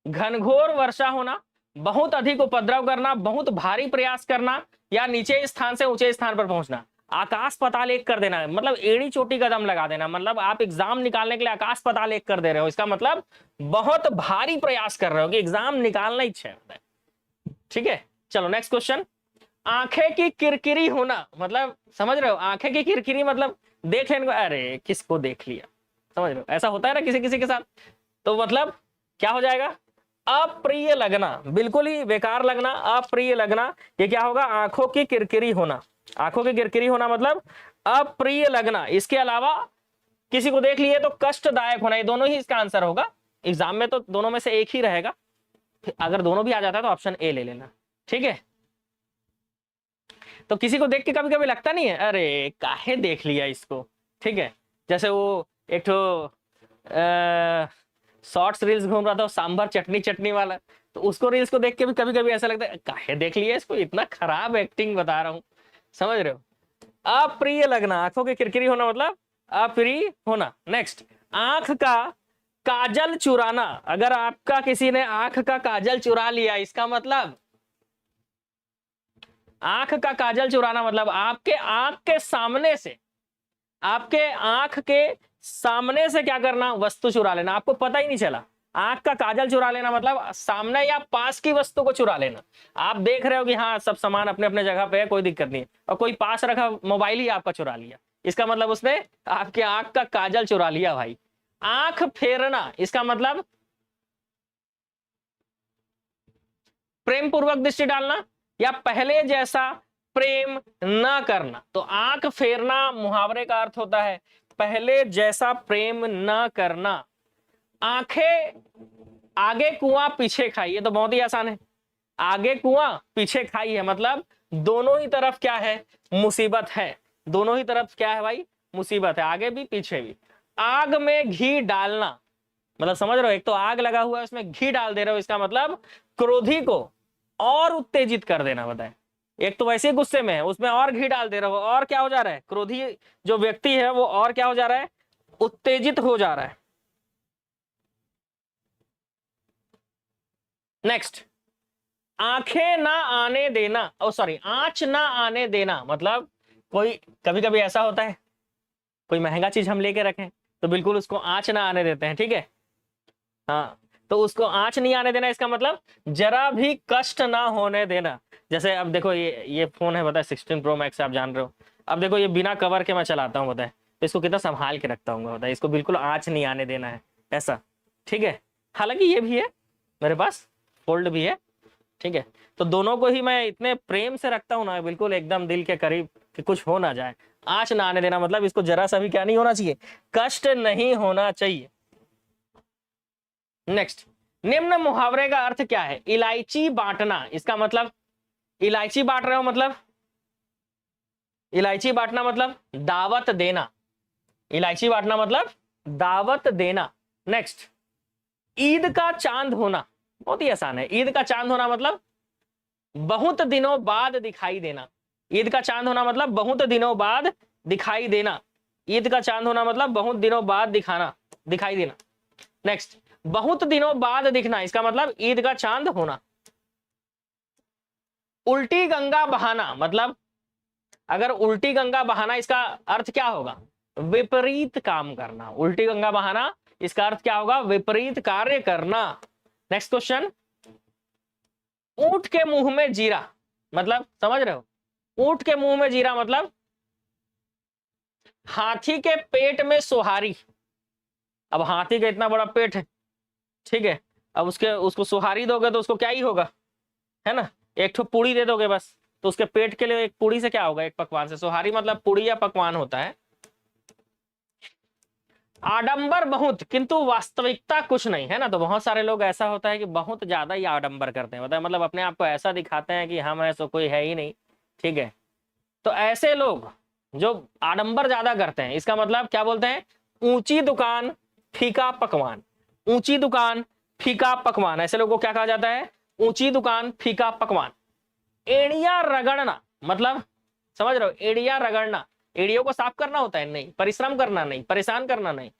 घनघोर वर्षा होना, बहुत अधिक उपद्रव करना, बहुत भारी प्रयास करना, या नीचे स्थान से ऊंचे स्थान पर पहुंचना। आकाश पाताल एक कर देना मतलब एड़ी चोटी का दम लगा देना, मतलब आप एग्जाम निकालने के लिए आकाश पाताल एक कर दे रहे हो, इसका मतलब बहुत भारी प्रयास कर रहे हो कि एग्जाम निकालना ही है। ठीक है, चलो नेक्स्ट क्वेश्चन। आंखें की किरकिरी होना, मतलब समझ रहे हो, आंखें की किरकिरी मतलब देख लेने को, अरे किसको देख लिया, समझ रहे हो, ऐसा होता है ना किसी किसी के साथ, तो मतलब क्या हो जाएगा, अप्रिय लगना, बिल्कुल ही बेकार लगना, अप्रिय लगना। ये क्या होगा, आंखों की किरकिरी होना। आंखों की किरकिरी होना मतलब अप्रिय लगना। इसके अलावा किसी को देख लिए तो कष्टदायक होना, ये दोनों ही इसका आंसर होगा। एग्जाम में तो दोनों में से एक ही रहेगा, अगर दोनों भी आ जाता है तो ऑप्शन ए ले लेना। ठीक है, तो किसी को देख के कभी कभी लगता नहीं है अरे काहे देख लिया इसको। ठीक है, जैसे वो एक तो शॉर्ट्स रील्स घूम रहा था सांभर चटनी चटनी वाला, तो उसको रील्स को देख के भी कभी कभी ऐसा लगता है काहे देख लिया इसको, इतना खराब एक्टिंग बता रहा हूं, समझ रहे हो। अप्रिय लगना, आंखों की किरकिरी होना मतलब अप्रिय होना। नेक्स्ट, आंख का काजल चुराना, अगर आपका किसी ने आंख का काजल चुरा लिया, इसका मतलब आंख का काजल चुराना मतलब आपके आंख के सामने से, आपके आंख के सामने से क्या करना, वस्तु चुरा लेना, आपको पता ही नहीं चला। आंख का काजल चुरा लेना मतलब सामने या पास की वस्तु को चुरा लेना। आप देख रहे हो कि हाँ सब सामान अपने अपने जगह पे है, कोई दिक्कत नहीं है, और कोई पास रखा मोबाइल ही आपका चुरा लिया, इसका मतलब उसने आपके आंख का काजल चुरा लिया भाई। आंख फेरना, इसका मतलब प्रेम पूर्वक दृष्टि डालना या पहले जैसा प्रेम न करना। तो आंख फेरना मुहावरे का अर्थ होता है पहले जैसा प्रेम न करना। आंखें आगे कुआं पीछे खाई, ये तो बहुत ही आसान है। आगे कुआं पीछे खाई है मतलब दोनों ही तरफ क्या है, मुसीबत है। दोनों ही तरफ क्या है भाई, मुसीबत है, आगे भी पीछे भी। आग में घी डालना मतलब समझ रहे हो, एक तो आग लगा हुआ है उसमें घी डाल दे रहे हो, इसका मतलब क्रोधी को और उत्तेजित कर देना। बताए, एक तो वैसे ही गुस्से में है उसमें और घी डाल दे रहे हो, और क्या हो जा रहा है, क्रोधी जो व्यक्ति है वो और क्या हो जा रहा है, उत्तेजित हो जा रहा है। नेक्स्ट, आंखें ना आने देना, ओ सॉरी आंच ना आने देना मतलब कोई कभी कभी ऐसा होता है कोई महंगा चीज हम लेके रखें तो बिल्कुल उसको आंच ना आने देते हैं। ठीक है, हाँ, तो उसको आंच नहीं आने देना, इसका मतलब जरा भी कष्ट ना होने देना। जैसे अब देखो ये फोन है बताए 16 प्रो मैक्स, आप जान रहे हो। अब देखो ये बिना कवर के मैं चलाता हूँ बताए, तो इसको कितना संभाल के रखता हूँ बताए, इसको बिल्कुल आंच नहीं आने देना है ऐसा। ठीक है, हालांकि ये भी है मेरे पास, फोल्ड भी है। ठीक है, तो दोनों को ही मैं इतने प्रेम से रखता हूँ ना, बिल्कुल एकदम दिल के करीब कि कुछ हो ना जाए। आंच ना आने देना मतलब इसको जरा सा भी क्या नहीं होना चाहिए, कष्ट नहीं होना चाहिए। नेक्स्ट, निम्न मुहावरे का अर्थ क्या है, इलायची बांटना, इसका मतलब इलायची बांट रहे हो मतलब, इलायची बांटना मतलब दावत देना, इलायची बांटना मतलब दावत देना। नेक्स्ट, ईद का चांद होना, बहुत ही आसान है। ईद का चांद होना मतलब बहुत दिनों बाद दिखाई देना। ईद का चांद होना मतलब बहुत दिनों बाद दिखाई देना। ईद का चांद होना मतलब बहुत दिनों बाद दिखाई देना। नेक्स्ट, बहुत दिनों बाद दिखना, इसका मतलब ईद का चांद होना। उल्टी गंगा बहाना मतलब, अगर उल्टी गंगा बहाना इसका अर्थ क्या होगा? विपरीत काम करना। उल्टी गंगा बहाना इसका अर्थ क्या होगा? विपरीत कार्य करना। नेक्स्ट क्वेश्चन, ऊंट के मुंह में जीरा मतलब, समझ रहे हो? ऊंट के मुंह में जीरा मतलब हाथी के पेट में सोहारी। अब हाथी का इतना बड़ा पेट है, ठीक है, अब उसको सोहारी दोगे तो उसको क्या ही होगा, है ना? एक ठो पूड़ी दे दोगे बस, तो उसके पेट के लिए एक पूड़ी से क्या होगा? एक पकवान से। सोहारी मतलब पूड़ी या पकवान होता है। आडंबर बहुत किंतु वास्तविकता कुछ नहीं, है ना? तो बहुत सारे लोग ऐसा होता है कि बहुत ज्यादा ही आडंबर करते हैं, मतलब अपने आप को ऐसा दिखाते हैं कि हम है सो कोई है ही नहीं, ठीक है? तो ऐसे लोग जो आडंबर ज्यादा करते हैं, इसका मतलब क्या बोलते हैं? ऊंची दुकान फीका पकवान। ऊंची दुकान फीका पकवान, ऐसे लोगों को क्या कहा जाता है? ऊंची दुकान फीका पकवान। एड़िया रगड़ना मतलब, समझ रहे हो? एड़िया रगड़ना, एड़ियों को साफ करना होता है, नहीं परिश्रम करना, नहीं परेशान करना, नहीं।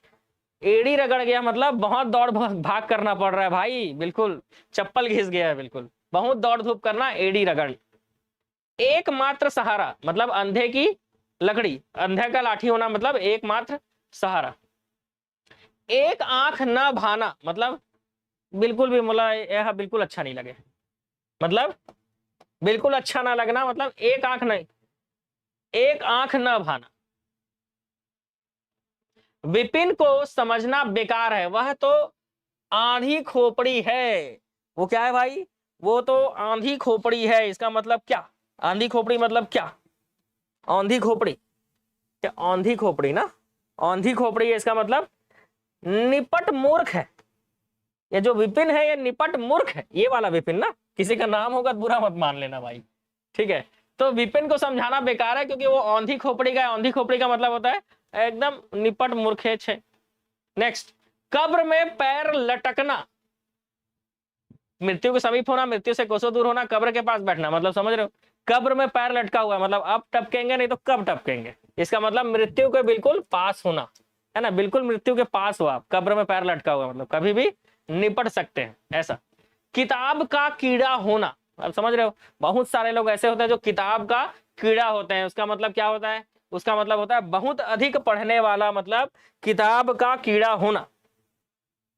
एड़ी रगड़ गया मतलब बहुत दौड़ भाग करना पड़ रहा है भाई, बिल्कुल चप्पल घिस गया है, बिल्कुल बहुत दौड़ धूप करना, एड़ी रगड़। एकमात्र सहारा मतलब अंधे की लकड़ी, अंधे का लाठी होना मतलब एकमात्र सहारा। एक आंख न भाना मतलब बिल्कुल भी, मतलब यह बिल्कुल अच्छा नहीं लगे, मतलब बिल्कुल अच्छा ना लगना, मतलब एक आंख नहीं, एक आंख न भाना। विपिन को समझना बेकार है, वह तो आंधी खोपड़ी है। वो क्या है भाई? वो तो आंधी खोपड़ी है। इसका मतलब क्या? आंधी खोपड़ी मतलब क्या? आंधी खोपड़ी, क्या आंधी खोपड़ी ना, आंधी खोपड़ी है, इसका मतलब निपट मूर्ख है। ये जो विपिन है ये निपट मूर्ख है, ये वाला विपिन ना, किसी का नाम होगा तो बुरा मत मान लेना भाई, ठीक है? तो विपिन को समझाना बेकार है क्योंकि वो आंधी खोपड़ी का है। आंधी खोपड़ी का मतलब होता है एकदम निपट मूर्ख है। नेक्स्ट, कब्र में पैर लटकना, मृत्यु के समीप होना, मृत्यु से कोसों दूर होना, कब्र के पास बैठना, मतलब समझ रहे हो? कब्र में पैर लटका हुआ है मतलब अब टपकेंगे नहीं तो कब टपकेंगे, इसका मतलब मृत्यु के बिल्कुल पास होना, है ना? बिल्कुल मृत्यु के पास हो आप, कब्र में पैर लटका हुआ मतलब कभी भी निपट सकते हैं, ऐसा। किताब का कीड़ा होना, अब समझ रहे हो? बहुत सारे लोग ऐसे होते हैं जो किताब का कीड़ा होते हैं, उसका मतलब क्या होता है? उसका मतलब होता है बहुत अधिक पढ़ने वाला, मतलब किताब का कीड़ा होना।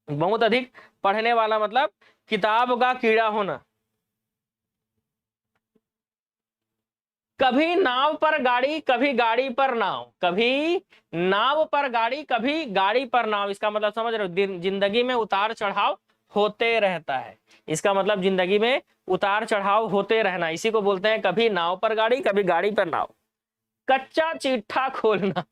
बहुत अधिक पढ़ने वाला मतलब किताब का कीड़ा होना। कभी नाव पर गाड़ी कभी गाड़ी पर नाव, कभी नाव पर गाड़ी कभी गाड़ी पर नाव, इसका मतलब समझ रहे हो? जिंदगी में उतार चढ़ाव होते रहता है, इसका मतलब जिंदगी में उतार चढ़ाव होते रहना, इसी को बोलते हैं कभी नाव पर गाड़ी कभी गाड़ी पर नाव। कच्चा चिट्ठा खोलना,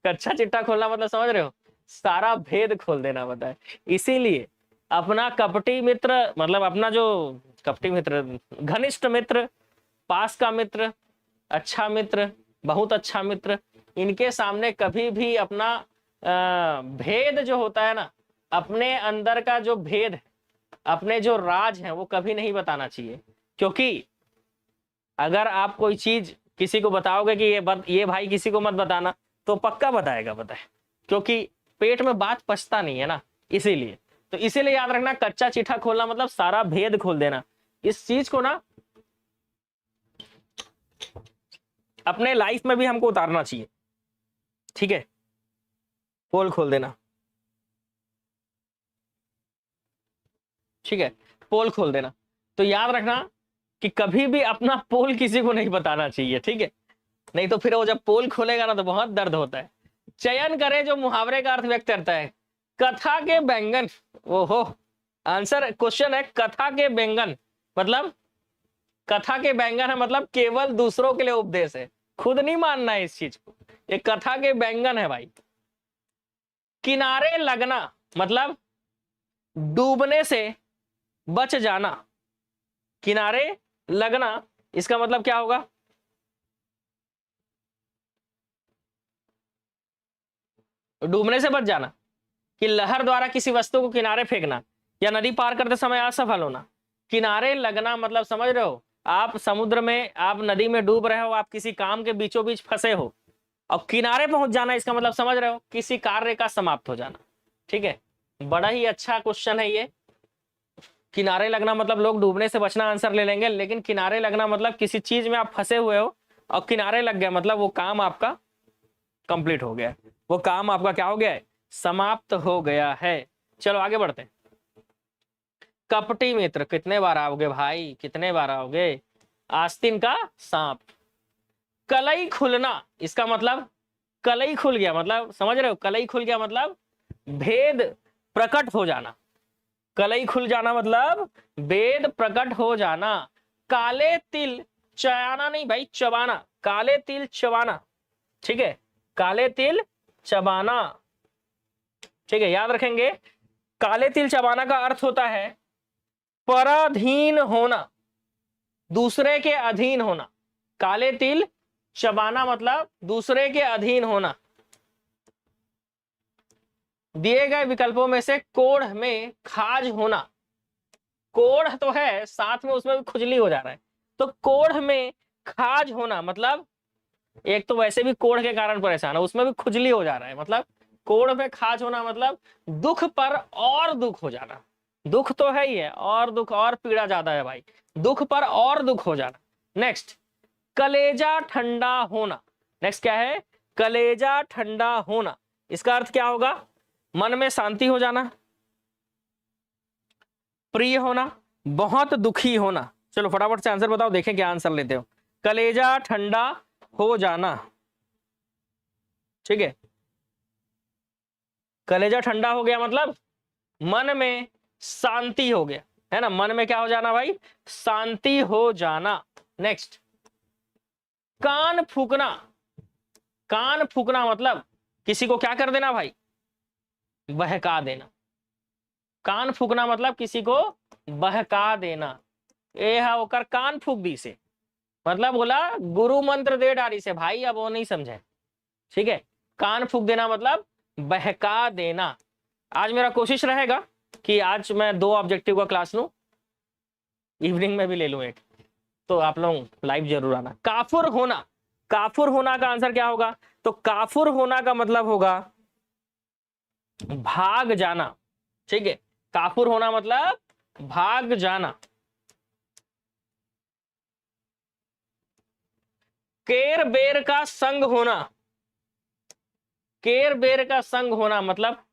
कच्चा चिट्ठा खोलना मतलब समझ रहे हो? सारा भेद खोल देना होता है। इसीलिए अपना कपटी मित्र, मतलब अपना जो कपटी मित्र, घनिष्ठ मित्र, पास का मित्र, अच्छा मित्र, बहुत अच्छा मित्र, इनके सामने कभी भी अपना भेद जो होता है ना, अपने अंदर का जो भेद है, अपने जो राज है, वो कभी नहीं बताना चाहिए। क्योंकि अगर आप कोई चीज किसी को बताओगे कि ये भाई किसी को मत बताना, तो पक्का बताएगा, बताए, क्योंकि पेट में बात पचता नहीं है ना, इसीलिए। तो इसीलिए याद रखना, कच्चा चिट्ठा खोलना मतलब सारा भेद खोल देना। इस चीज को ना अपने लाइफ में भी हमको उतारना चाहिए, ठीक है? पोल खोल देना, ठीक है? पोल खोल देना। तो याद रखना कि कभी भी अपना पोल किसी को नहीं बताना चाहिए, ठीक है? नहीं तो फिर वो जब पोल खोलेगा ना तो बहुत दर्द होता है। चयन करें जो मुहावरे का अर्थ व्यक्त करता है। कथा के बैंगन, ओहो, आंसर क्वेश्चन है कथा के बैंगन मतलब, कथा के बैंगन है मतलब केवल दूसरों के लिए उपदेश है, खुद नहीं मानना है इस चीज को, ये कथा के बैंगन है भाई। किनारे लगना मतलब डूबने से बच जाना, किनारे लगना इसका मतलब क्या होगा? डूबने से बच जाना, कि लहर द्वारा किसी वस्तु को किनारे फेंकना, या नदी पार करते समय असफल होना। किनारे लगना मतलब समझ रहे हो, आप समुद्र में, आप नदी में डूब रहे हो, आप किसी काम के बीचों बीच फंसे हो और किनारे पहुंच जाना, इसका मतलब समझ रहे हो किसी कार्य का समाप्त हो जाना। ठीक है, बड़ा ही अच्छा क्वेश्चन है ये। किनारे लगना मतलब लोग डूबने से बचना आंसर ले लेंगे, लेकिन किनारे लगना मतलब किसी चीज में आप फंसे हुए हो और किनारे लग गया, मतलब वो काम आपका कंप्लीट हो गया, वो काम आपका क्या हो गया है? समाप्त हो गया है। चलो आगे बढ़ते हैं। कपटी मित्र, कितने बार आओगे भाई, कितने बार आओगे? आस्तीन का सांप। कलई खुलना, इसका मतलब कलई खुल गया, मतलब समझ रहे हो, कलई खुल गया मतलब भेद प्रकट हो जाना। कलई खुल जाना मतलब भेद प्रकट हो जाना। काले तिल चयाना नहीं भाई, चबाना, काले तिल चबाना। ठीक है, काले तिल चबाना। ठीक है, याद रखेंगे। काले तिल चबाना का अर्थ होता है पराधीन होना, दूसरे के अधीन होना। काले तिल चबाना मतलब दूसरे के अधीन होना। दिए गए विकल्पों में से कोढ़ में खाज होना। कोढ़ तो है, साथ में उसमें भी खुजली हो जा रहा है, तो कोढ़ में खाज होना मतलब एक तो वैसे भी कोढ़ के कारण परेशान है, उसमें भी खुजली हो जा रहा है, मतलब कोढ़ में खाज होना मतलब दुख पर और दुख हो जाना। दुख तो है ही है, और दुख और पीड़ा ज्यादा है भाई, दुख पर और दुख हो जाना। नेक्स्ट, कलेजा ठंडा होना। नेक्स्ट क्या है? कलेजा ठंडा होना। इसका अर्थ क्या होगा? मन में शांति हो जाना, प्रिय होना, बहुत दुखी होना। चलो फटाफट से आंसर बताओ, देखें क्या आंसर लेते हो। कलेजा ठंडा हो जाना। ठीक है, कलेजा ठंडा हो गया मतलब मन में शांति हो गया, है ना, मन में क्या हो जाना भाई? शांति हो जाना। नेक्स्ट, कान फूकना। कान फूकना मतलब किसी को क्या कर देना भाई? बहका देना। कान फूकना मतलब किसी को बहका देना। ए हा ओकर कान फूक दी से, मतलब बोला गुरु मंत्र दे डारी से भाई, अब वो नहीं समझे। ठीक है, कान फूक देना मतलब बहका देना। आज मेरा कोशिश रहेगा कि आज मैं 2 ऑब्जेक्टिव का क्लास लूं, इवनिंग में भी ले लूं एक, तो आप लोग लाइव जरूर आना। काफुर होना, काफुर होना का आंसर क्या होगा? तो काफुर होना का मतलब होगा भाग जाना। ठीक है, काफुर होना मतलब भाग जाना। केर बेर का संग होना। केर बेर का संग होना मतलब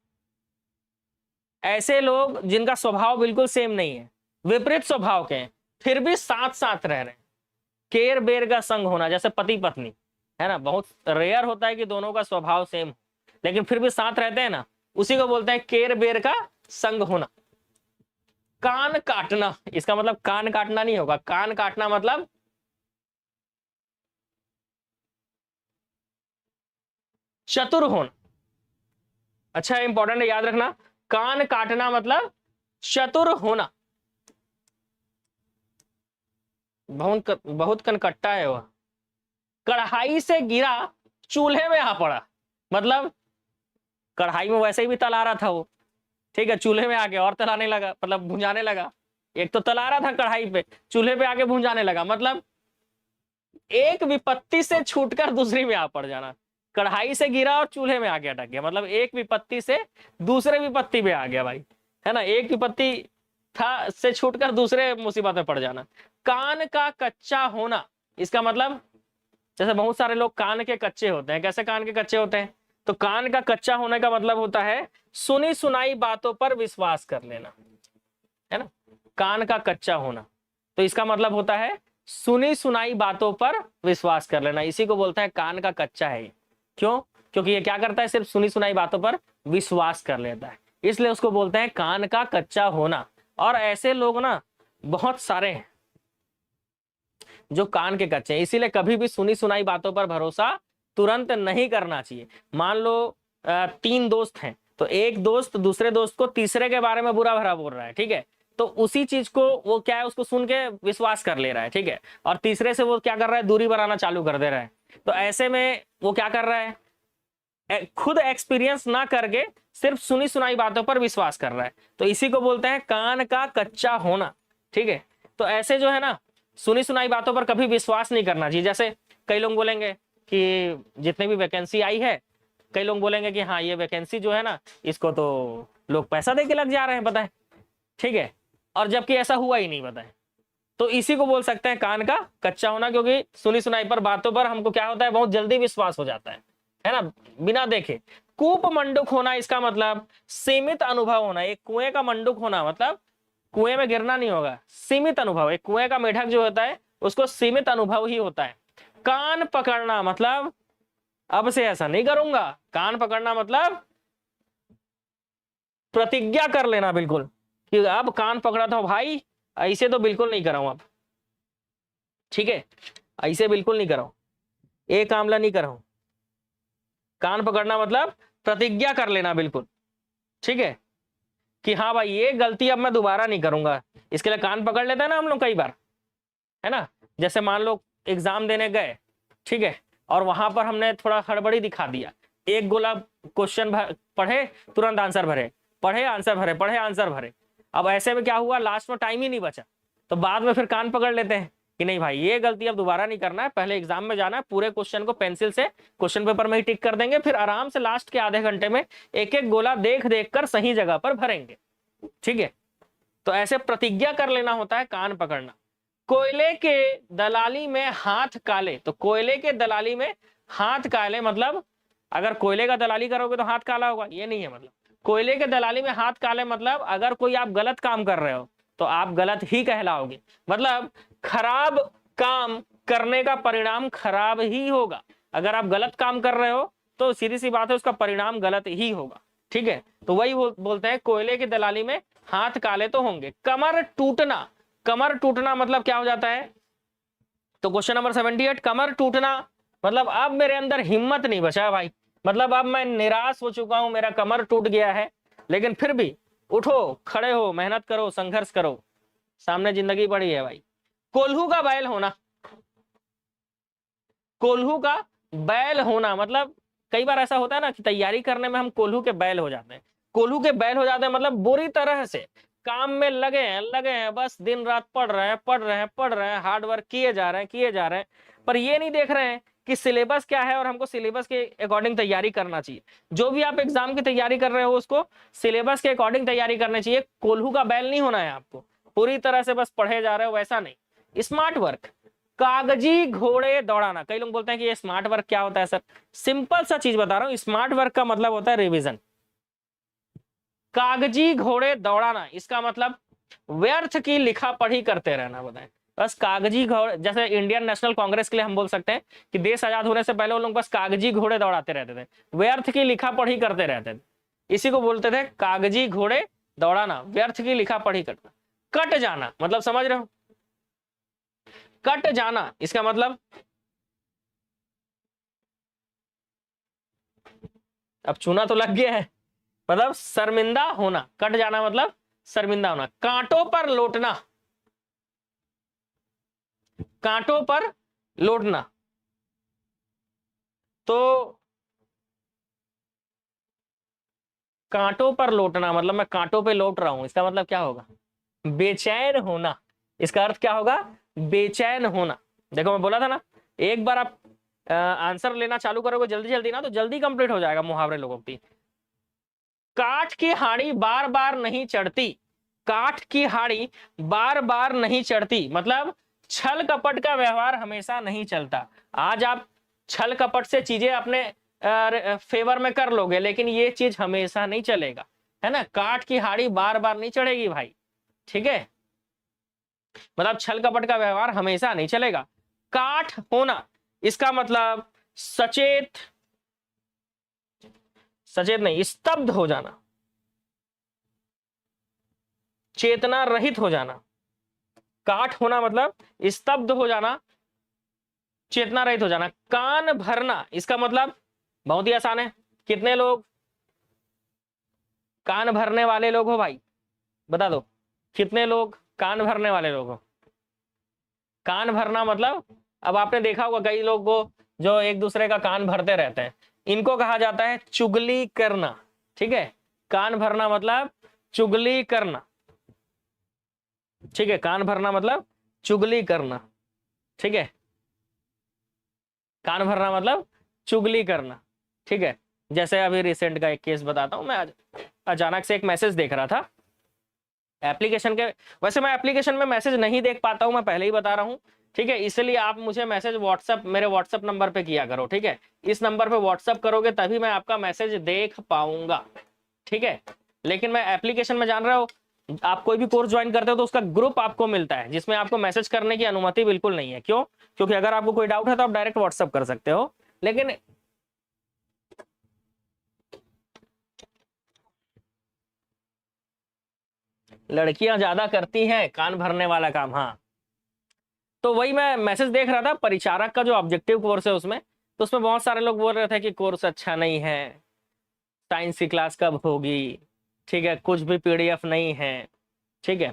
ऐसे लोग जिनका स्वभाव बिल्कुल सेम नहीं है, विपरीत स्वभाव के हैं, फिर भी साथ साथ रह रहे हैं। केर बेर का संग होना, जैसे पति पत्नी है ना, बहुत रेयर होता है कि दोनों का स्वभाव सेम हो, लेकिन फिर भी साथ रहते हैं ना, उसी को बोलते हैं केर बेर का संग होना। कान काटना, इसका मतलब कान काटना नहीं होगा, कान काटना मतलब चतुर होना। अच्छा, इंपॉर्टेंट है, याद रखना, कान काटना मतलब चतुर होना। बहुत कनकट्टा है वह। कढ़ाई से गिरा चूल्हे में आ पड़ा, मतलब कढ़ाई में वैसे ही भी तला रहा था वो, ठीक है, चूल्हे में आके और तलाने लगा, मतलब भुंजाने लगा। एक तो तला रहा था कढ़ाई पे, चूल्हे पे आके भुंजाने लगा, मतलब एक विपत्ति से छूटकर दूसरी में आ पड़ जाना। कढ़ाई से गिरा और चूल्हे में आके अटक गया, मतलब एक विपत्ति से दूसरे विपत्ति में आ गया भाई, है ना, एक विपत्ति था से छूटकर दूसरे मुसीबत में पड़ जाना। कान का कच्चा होना, इसका मतलब जैसे बहुत सारे लोग कान के कच्चे होते हैं। कैसे कान के कच्चे होते हैं? तो कान का कच्चा होने का मतलब होता है सुनी सुनाई बातों पर विश्वास कर लेना, है ना, कान का कच्चा होना। तो इसका मतलब होता है सुनी सुनाई बातों पर विश्वास कर लेना, इसी को बोलते हैं कान का कच्चा है। क्यों? क्योंकि ये क्या करता है? सिर्फ सुनी सुनाई बातों पर विश्वास कर लेता है, इसलिए उसको बोलते हैं कान का कच्चा होना। और ऐसे लोग ना बहुत सारे हैं जो कान के कच्चे हैं, इसीलिए कभी भी सुनी सुनाई बातों पर भरोसा तुरंत नहीं करना चाहिए। मान लो 3 दोस्त हैं, तो एक दोस्त दूसरे दोस्त को तीसरे के बारे में बुरा भला बोल रहा है, ठीक है, तो उसी चीज को वो क्या है, उसको सुन के विश्वास कर ले रहा है, ठीक है। और तीसरे से वो क्या कर रहा है, दूरी बनाना चालू कर दे रहा है। तो ऐसे में वो क्या कर रहा है, खुद एक्सपीरियंस ना करके सिर्फ सुनी सुनाई बातों पर विश्वास कर रहा है। तो इसी को बोलते हैं कान का कच्चा होना, ठीक है। तो ऐसे जो है ना, सुनी सुनाई बातों पर कभी विश्वास नहीं करना चाहिए। जैसे कई लोग बोलेंगे कि जितने भी वैकेंसी आई है, कई लोग बोलेंगे कि हाँ ये वैकेंसी जो है ना, इसको तो लोग पैसा दे के लग जा रहे हैं, बताए, ठीक है। और जबकि ऐसा हुआ ही नहीं, बताए। तो इसी को बोल सकते हैं कान का कच्चा होना, क्योंकि सुनी सुनाई पर बातों पर हमको क्या होता है, बहुत जल्दी विश्वास हो जाता है ना, बिना देखे। कूप मंडूक होना, इसका मतलब सीमित अनुभव होना। एक कुएं का मंडूक होना मतलब कुएं में गिरना नहीं होगा, सीमित अनुभव। एक कुएं का मेढक जो होता है उसको सीमित अनुभव ही होता है। कान पकड़ना मतलब अब से ऐसा नहीं करूंगा। कान पकड़ना मतलब प्रतिज्ञा कर लेना बिल्कुल कि अब कान पकड़ा था भाई, ऐसे तो बिल्कुल नहीं कराऊं अब, ठीक है, ऐसे बिल्कुल नहीं कराऊं, एक आमला नहीं कराऊं। कान पकड़ना मतलब प्रतिज्ञा कर लेना बिल्कुल, ठीक है, कि हाँ भाई ये गलती अब मैं दोबारा नहीं करूंगा। इसके लिए कान पकड़ लेते हैं ना हम लोग कई बार, है ना। जैसे मान लो एग्जाम देने गए, ठीक है, और वहां पर हमने थोड़ा हड़बड़ी दिखा दिया, एक गोला क्वेश्चन पढ़े, तुरंत आंसर भरे, पढ़े आंसर भरे, पढ़े आंसर भरे। अब ऐसे में क्या हुआ, लास्ट में टाइम ही नहीं बचा, तो बाद में फिर कान पकड़ लेते हैं कि नहीं भाई ये गलती अब दोबारा नहीं करना है, पहले एग्जाम में जाना है, पूरे क्वेश्चन को पेंसिल से क्वेश्चन पेपर में ही टिक कर देंगे, फिर आराम से लास्ट के आधे घंटे में एक एक गोला देख देख कर सही जगह पर भरेंगे, ठीक है। तो ऐसे प्रतिज्ञा कर लेना होता है कान पकड़ना। कोयले के दलाली में हाथ काले, तो कोयले के दलाली में हाथ काले मतलब अगर कोयले का दलाली करोगे तो हाथ काला होगा, ये नहीं है मतलब। कोयले के दलाली में हाथ काले मतलब अगर कोई आप गलत काम कर रहे हो तो आप गलत ही कहलाओगे, मतलब खराब काम करने का परिणाम खराब ही होगा। अगर आप गलत काम कर रहे हो तो सीधी सी बात है उसका परिणाम गलत ही होगा, ठीक है। तो वही बोलते हैं कोयले की दलाली में हाथ काले तो होंगे। कमर टूटना, कमर टूटना मतलब क्या हो जाता है, तो क्वेश्चन नंबर 78, कमर टूटना मतलब अब मेरे अंदर हिम्मत नहीं बचा भाई, मतलब अब मैं निराश हो चुका हूं, मेरा कमर टूट गया है, लेकिन फिर भी उठो, खड़े हो, मेहनत करो, संघर्ष करो, सामने जिंदगी पड़ी है भाई। कोल्हू का बैल होना, कोल्हू का बैल होना मतलब कई बार ऐसा होता है ना कि तैयारी करने में हम कोल्हू के बैल हो जाते हैं। कोल्हू के बैल हो जाते हैं मतलब बुरी तरह से काम में लगे हैं, बस दिन रात पढ़ रहे हैं, पढ़ रहे हैं, पढ़ रहे हैं, हार्ड वर्क किए जा रहे हैं, किए जा रहे हैं, पर ये नहीं देख रहे हैं कि सिलेबस क्या है और हमको सिलेबस के अकॉर्डिंग तैयारी करना चाहिए। जो भी आप एग्जाम की तैयारी कर रहे हो उसको सिलेबस के अकॉर्डिंग तैयारी करनी चाहिए। कोल्हू का बैल नहीं होना है आपको, पूरी तरह से बस पढ़े जा रहे हो वैसा नहीं। स्मार्ट वर्क, कागजी घोड़े दौड़ाना। कई लोग बोलते हैं कि ये स्मार्ट वर्क क्या होता है सर, सिंपल सा चीज बता रहा हूं, स्मार्ट वर्क का मतलब होता है रिवीजन। कागजी घोड़े दौड़ाना इसका मतलब व्यर्थ की लिखा पढ़ी करते रहना, बताएं। बस कागजी घोड़े, जैसे इंडियन नेशनल कांग्रेस के लिए हम बोल सकते हैं कि देश आजाद होने से पहले वो लोग बस कागजी घोड़े दौड़ाते रहते थे, व्यर्थ की लिखा पढ़ी करते रहते थे, इसी को बोलते थे कागजी घोड़े दौड़ाना, व्यर्थ की लिखा पढ़ी करना। कट जाना मतलब समझ रहे हो, कट जाना इसका मतलब अब चूना तो लग गया है, मतलब शर्मिंदा होना। कट जाना मतलब शर्मिंदा होना। कांटों पर लौटना, कांटों पर लौटना तो कांटों पर लौटना मतलब मैं कांटों पे लौट रहा हूं, इसका मतलब क्या होगा, बेचैन होना। इसका अर्थ क्या होगा, बेचैन होना। देखो मैं बोला था ना, एक बार आप आंसर लेना चालू करोगे जल्दी जल्दी ना तो जल्दी कंप्लीट हो जाएगा मुहावरे लोगों की। काठ की हाड़ी बार बार नहीं चढ़ती, काठ की हाड़ी बार बार नहीं चढ़ती मतलब छल कपट का व्यवहार हमेशा नहीं चलता। आज आप छल कपट से चीजें अपने फेवर में कर लोगे लेकिन ये चीज हमेशा नहीं चलेगा, है ना। काठ की हाड़ी बार बार नहीं चढ़ेगी भाई, ठीक है, मतलब छल कपट का व्यवहार हमेशा नहीं चलेगा। काठ होना इसका मतलब सचेत, सचेत नहीं, स्तब्ध हो जाना, चेतना रहित हो जाना। काठ होना मतलब स्तब्ध हो जाना, चेतना रहित हो जाना। कान भरना इसका मतलब बहुत ही आसान है, कितने लोग कान भरने वाले लोग हो भाई, बता दो। कितने लोग? कान भरने वाले लोग हो। कान भरना मतलब, अब आपने देखा होगा कई लोग को जो एक दूसरे का कान भरते रहते हैं, इनको कहा जाता है चुगली करना। ठीक है, कान भरना मतलब चुगली करना। ठीक है, कान भरना मतलब चुगली करना। ठीक है, कान भरना मतलब चुगली करना। ठीक है, जैसे अभी रिसेंट का एक केस बताता हूं मैं। आज अचानक से एक मैसेज देख रहा था एप्लीकेशन के। वैसे मैं एप्लीकेशन में मैसेज नहीं देख पाता हूं, मैं पहले ही बता रहा हूं। ठीक है, इसलिए आप मुझे मैसेज व्हाट्सएप, मेरे व्हाट्सएप नंबर पे किया करो। ठीक है, इस नंबर पे व्हाट्सएप करोगे तभी मैं आपका मैसेज देख पाऊंगा। ठीक है, लेकिन मैं एप्लीकेशन में, जान रहे हो, आप कोई भी कोर्स ज्वाइन करते हो तो उसका ग्रुप आपको मिलता है जिसमें आपको मैसेज करने की अनुमति बिल्कुल नहीं है। क्यों? क्योंकि अगर आपको कोई डाउट है तो आप डायरेक्ट व्हाट्सएप कर सकते हो, लेकिन लड़कियां ज्यादा करती हैं कान भरने वाला काम। हाँ, तो वही मैं मैसेज देख रहा था, परिचारक का जो ऑब्जेक्टिव कोर्स है उसमें, तो उसमें बहुत सारे लोग बोल रहे थे कि कोर्स अच्छा नहीं है, साइंस की क्लास कब होगी, ठीक है, कुछ भी पीडीएफ नहीं है। ठीक है,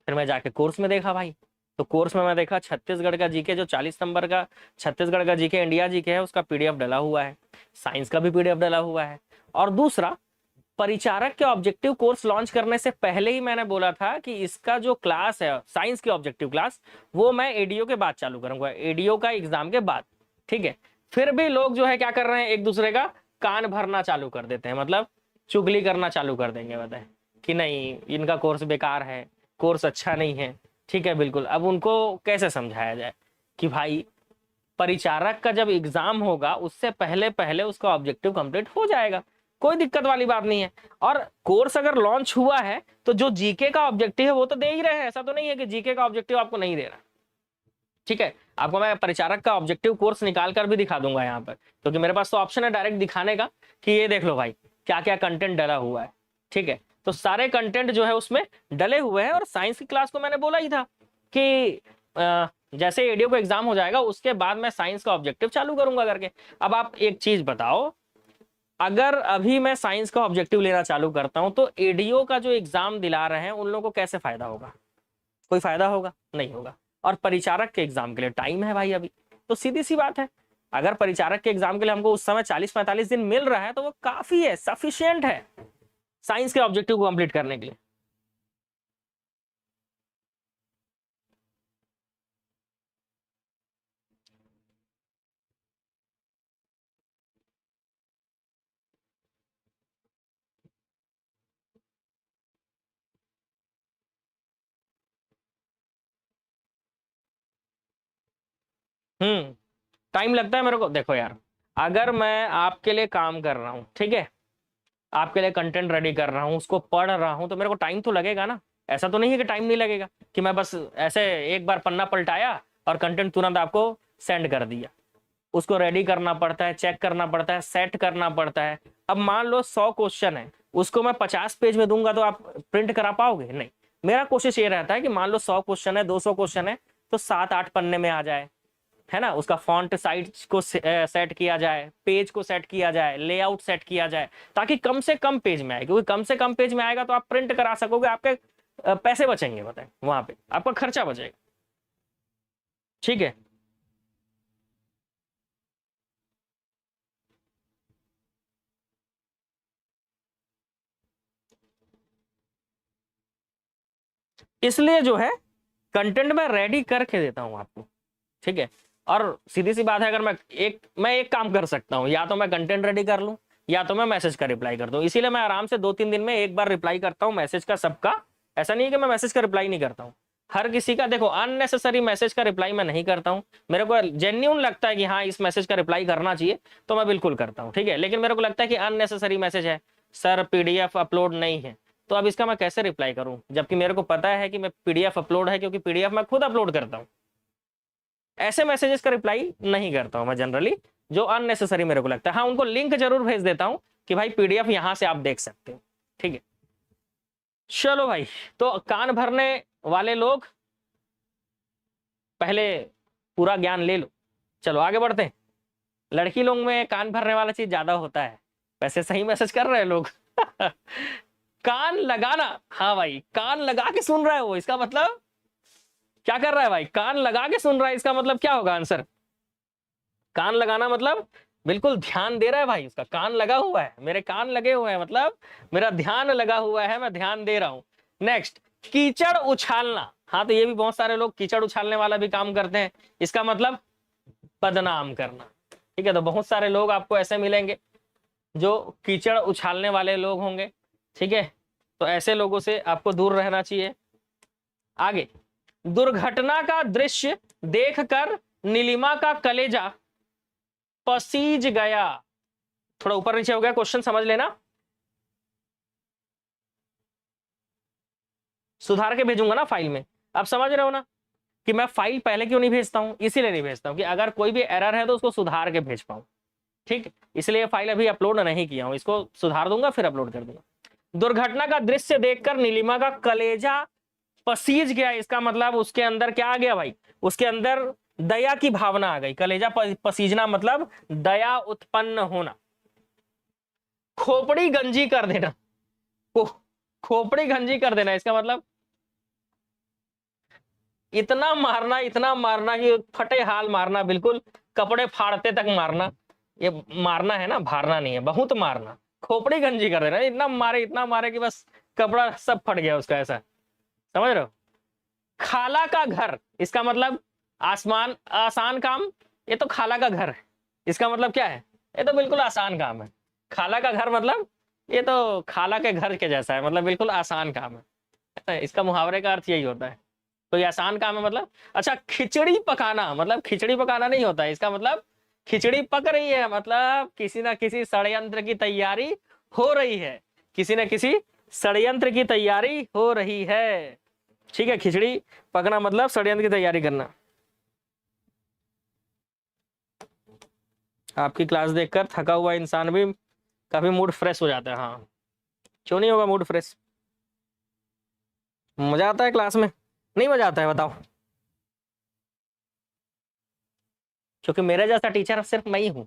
फिर मैं जाके कोर्स में देखा भाई, तो कोर्स में मैं देखा छत्तीसगढ़ का जीके जो 40 नंबर का, छत्तीसगढ़ का जीके इंडिया जीके है, उसका पीडीएफ डला हुआ है, साइंस का भी पीडीएफ डला हुआ है। और दूसरा, परिचारक के ऑब्जेक्टिव कोर्स लॉन्च करने से पहले ही मैंने बोला था कि इसका जो क्लास है साइंस की ऑब्जेक्टिव क्लास, वो मैं एडीओ के बाद चालू करूंगा, एडीओ का एग्जाम के बाद। ठीक है, फिर भी लोग जो है क्या कर रहे हैं, एक दूसरे का कान भरना चालू कर देते हैं, मतलब चुगली करना चालू कर देंगे, बताएं कि नहीं इनका कोर्स बेकार है, कोर्स अच्छा नहीं है। ठीक है, बिल्कुल। अब उनको कैसे समझाया जाए कि भाई परिचारक का जब एग्जाम होगा उससे पहले पहले उसका ऑब्जेक्टिव कंप्लीट हो जाएगा, कोई दिक्कत वाली बात नहीं है। और कोर्स अगर लॉन्च हुआ है तो जो जीके का ऑब्जेक्टिव है वो तो दे ही रहे हैं, ऐसा तो नहीं है कि जीके का ऑब्जेक्टिव आपको नहीं दे रहा। ठीक है, आपको मैं परिचारक का ऑब्जेक्टिव कोर्स निकाल कर भी दिखा दूंगा यहाँ पर, क्योंकि मेरे पास तो ऑप्शन है डायरेक्ट दिखाने का कि ये देख लो भाई क्या क्या कंटेंट डला हुआ है। ठीक है, तो सारे कंटेंट जो है उसमें डले हुए हैं। और साइंस की क्लास को मैंने बोला ही था कि जैसे एडीओ का एग्जाम हो जाएगा उसके बाद मैं साइंस का ऑब्जेक्टिव चालू करूंगा करके। अब आप एक चीज बताओ, अगर अभी मैं साइंस का ऑब्जेक्टिव लेना चालू करता हूं तो एडीओ का जो एग्जाम दिला रहे हैं उन लोगों को कैसे फायदा होगा? कोई फायदा होगा? नहीं होगा। और परिचारक के एग्जाम के लिए टाइम है भाई अभी, तो सीधी सी बात है, अगर परिचारक के एग्जाम के लिए हमको उस समय 40-45 दिन मिल रहा है तो वो काफी है, सफिशियंट है साइंस के ऑब्जेक्टिव को कंप्लीट करने के लिए। टाइम लगता है मेरे को। देखो यार, अगर मैं आपके लिए काम कर रहा हूं, ठीक है, आपके लिए कंटेंट रेडी कर रहा हूं, उसको पढ़ रहा हूं, तो मेरे को टाइम तो लगेगा ना। ऐसा तो नहीं है कि टाइम नहीं लगेगा, कि मैं बस ऐसे एक बार पन्ना पलटाया और कंटेंट तुरंत आपको सेंड कर दिया। उसको रेडी करना पड़ता है, चेक करना पड़ता है, सेट करना पड़ता है। अब मान लो 100 क्वेश्चन है, उसको मैं 50 पेज में दूंगा तो आप प्रिंट करा पाओगे? नहीं। मेरा कोशिश ये रहता है कि मान लो 100 क्वेश्चन है, 200 क्वेश्चन है, तो 7-8 पन्ने में आ जाए, है ना। उसका फॉन्ट साइज को सेट किया जाए, पेज को सेट किया जाए, लेआउट सेट किया जाए, ताकि कम से कम पेज में आए, क्योंकि कम से कम पेज में आएगा तो आप प्रिंट करा सकोगे, आपके पैसे बचेंगे, बताएं, वहां पे आपका खर्चा बचेगा। ठीक है, इसलिए जो है कंटेंट मैं रेडी करके देता हूं आपको। ठीक है, और सीधी सी बात है, अगर मैं एक काम कर सकता हूं, या तो मैं कंटेंट रेडी कर लूं या तो मैं मैसेज का रिप्लाई कर दूं। इसीलिए मैं आराम से 2-3 दिन में एक बार रिप्लाई करता हूं मैसेज का सबका। ऐसा नहीं है कि मैं मैसेज का रिप्लाई नहीं करता हूं हर किसी का। देखो, अननेसेसरी मैसेज का रिप्लाई मैं नहीं करता हूं। मेरे को जेन्यून लगता है कि हाँ इस मैसेज का रिप्लाई करना चाहिए तो मैं बिल्कुल करता हूं। ठीक है, लेकिन मेरे को लगता है कि अननेसेसरी मैसेज है, सर पीडीएफ अपलोड नहीं है, तो अब इसका मैं कैसे रिप्लाई करूं, जबकि मेरे को पता है कि मैं पीडीएफ अपलोड है, क्योंकि पीडीएफ मैं खुद अपलोड करता हूं। ऐसे मैसेजेस का रिप्लाई नहीं करता हूं मैं जनरली, जो अननेसेसरी मेरे को लगता है। हाँ, उनको लिंक जरूर भेज देता हूं कि भाई पीडीएफ यहां से आप देख सकते हो। ठीक है, चलो भाई, तो कान भरने वाले लोग पहले पूरा ज्ञान ले लो। चलो आगे बढ़ते हैं। लड़की लोग में कान भरने वाला चीज ज्यादा होता है, वैसे सही मैसेज कर रहे हैं लोग। कान लगाना, हाँ भाई कान लगा के सुन रहा है वो, इसका मतलब क्या कर रहा है भाई, कान लगा के सुन रहा है, इसका मतलब क्या होगा आंसर। कान लगाना मतलब बिल्कुल ध्यान दे रहा है भाई, उसका कान लगा हुआ है, मेरे कान लगे हुए हैं, मतलब मेरा ध्यान लगा हुआ है, मैं ध्यान दे रहा हूं। नेक्स्ट, कीचड़ उछालना, हाँ तो ये भी बहुत सारे लोग कीचड़ उछालने वाला भी काम करते हैं, इसका मतलब बदनाम करना। ठीक है, तो बहुत सारे लोग आपको ऐसे मिलेंगे जो कीचड़ उछालने वाले लोग होंगे। ठीक है, तो ऐसे लोगों से आपको दूर रहना चाहिए। आगे, दुर्घटना का दृश्य देखकर नीलिमा का कलेजा पसीज गया। थोड़ा ऊपर नीचे हो गया क्वेश्चन, समझ लेना, सुधार के भेजूंगा ना फाइल में। अब समझ रहे हो ना कि मैं फाइल पहले क्यों नहीं भेजता हूं, इसीलिए नहीं भेजता हूं कि अगर कोई भी एरर है तो उसको सुधार के भेज पाऊं। ठीक, इसलिए फाइल अभी अपलोड नहीं किया हूं, इसको सुधार दूंगा फिर अपलोड कर दूंगा। दुर्घटना का दृश्य देखकर नीलिमा का कलेजा पसीज गया, इसका मतलब उसके अंदर क्या आ गया भाई, उसके अंदर दया की भावना आ गई। कलेजा पसीजना मतलब दया उत्पन्न होना। खोपड़ी गंजी कर देना, खोपड़ी गंजी कर देना, इसका मतलब इतना मारना कि फटे हाल मारना, बिल्कुल कपड़े फाड़ते तक मारना। ये मारना है ना, भारना नहीं है, बहुत मारना। खोपड़ी गंजी कर देना, इतना मारे कि बस कपड़ा सब फट गया उसका, ऐसा समझ रहे हो। खाला का घर, इसका मतलब आसमान, आसान काम, ये तो खाला का घर है, इसका मतलब क्या है, ये तो बिल्कुल आसान काम है। खाला का घर मतलब ये तो खाला के घर के जैसा है, मतलब बिल्कुल आसान काम है, इसका मुहावरे का अर्थ यही होता है। तो ये आसान काम है मतलब। अच्छा, खिचड़ी पकाना मतलब खिचड़ी पकाना नहीं होता है, इसका मतलब खिचड़ी पक रही है, मतलब किसी ना किसी षड्यंत्र की तैयारी हो रही है, किसी न किसी षड्यंत्र की तैयारी हो रही है। ठीक है, खिचड़ी पकना मतलब षड्यंत्र की तैयारी करना। आपकी क्लास देखकर थका हुआ इंसान भी काफी मूड फ्रेश हो जाता है। हाँ, क्यों नहीं होगा मूड फ्रेश, मजा आता है क्लास में, नहीं मजा आता है बताओ। क्योंकि मेरे जैसा टीचर सिर्फ मैं ही हूं।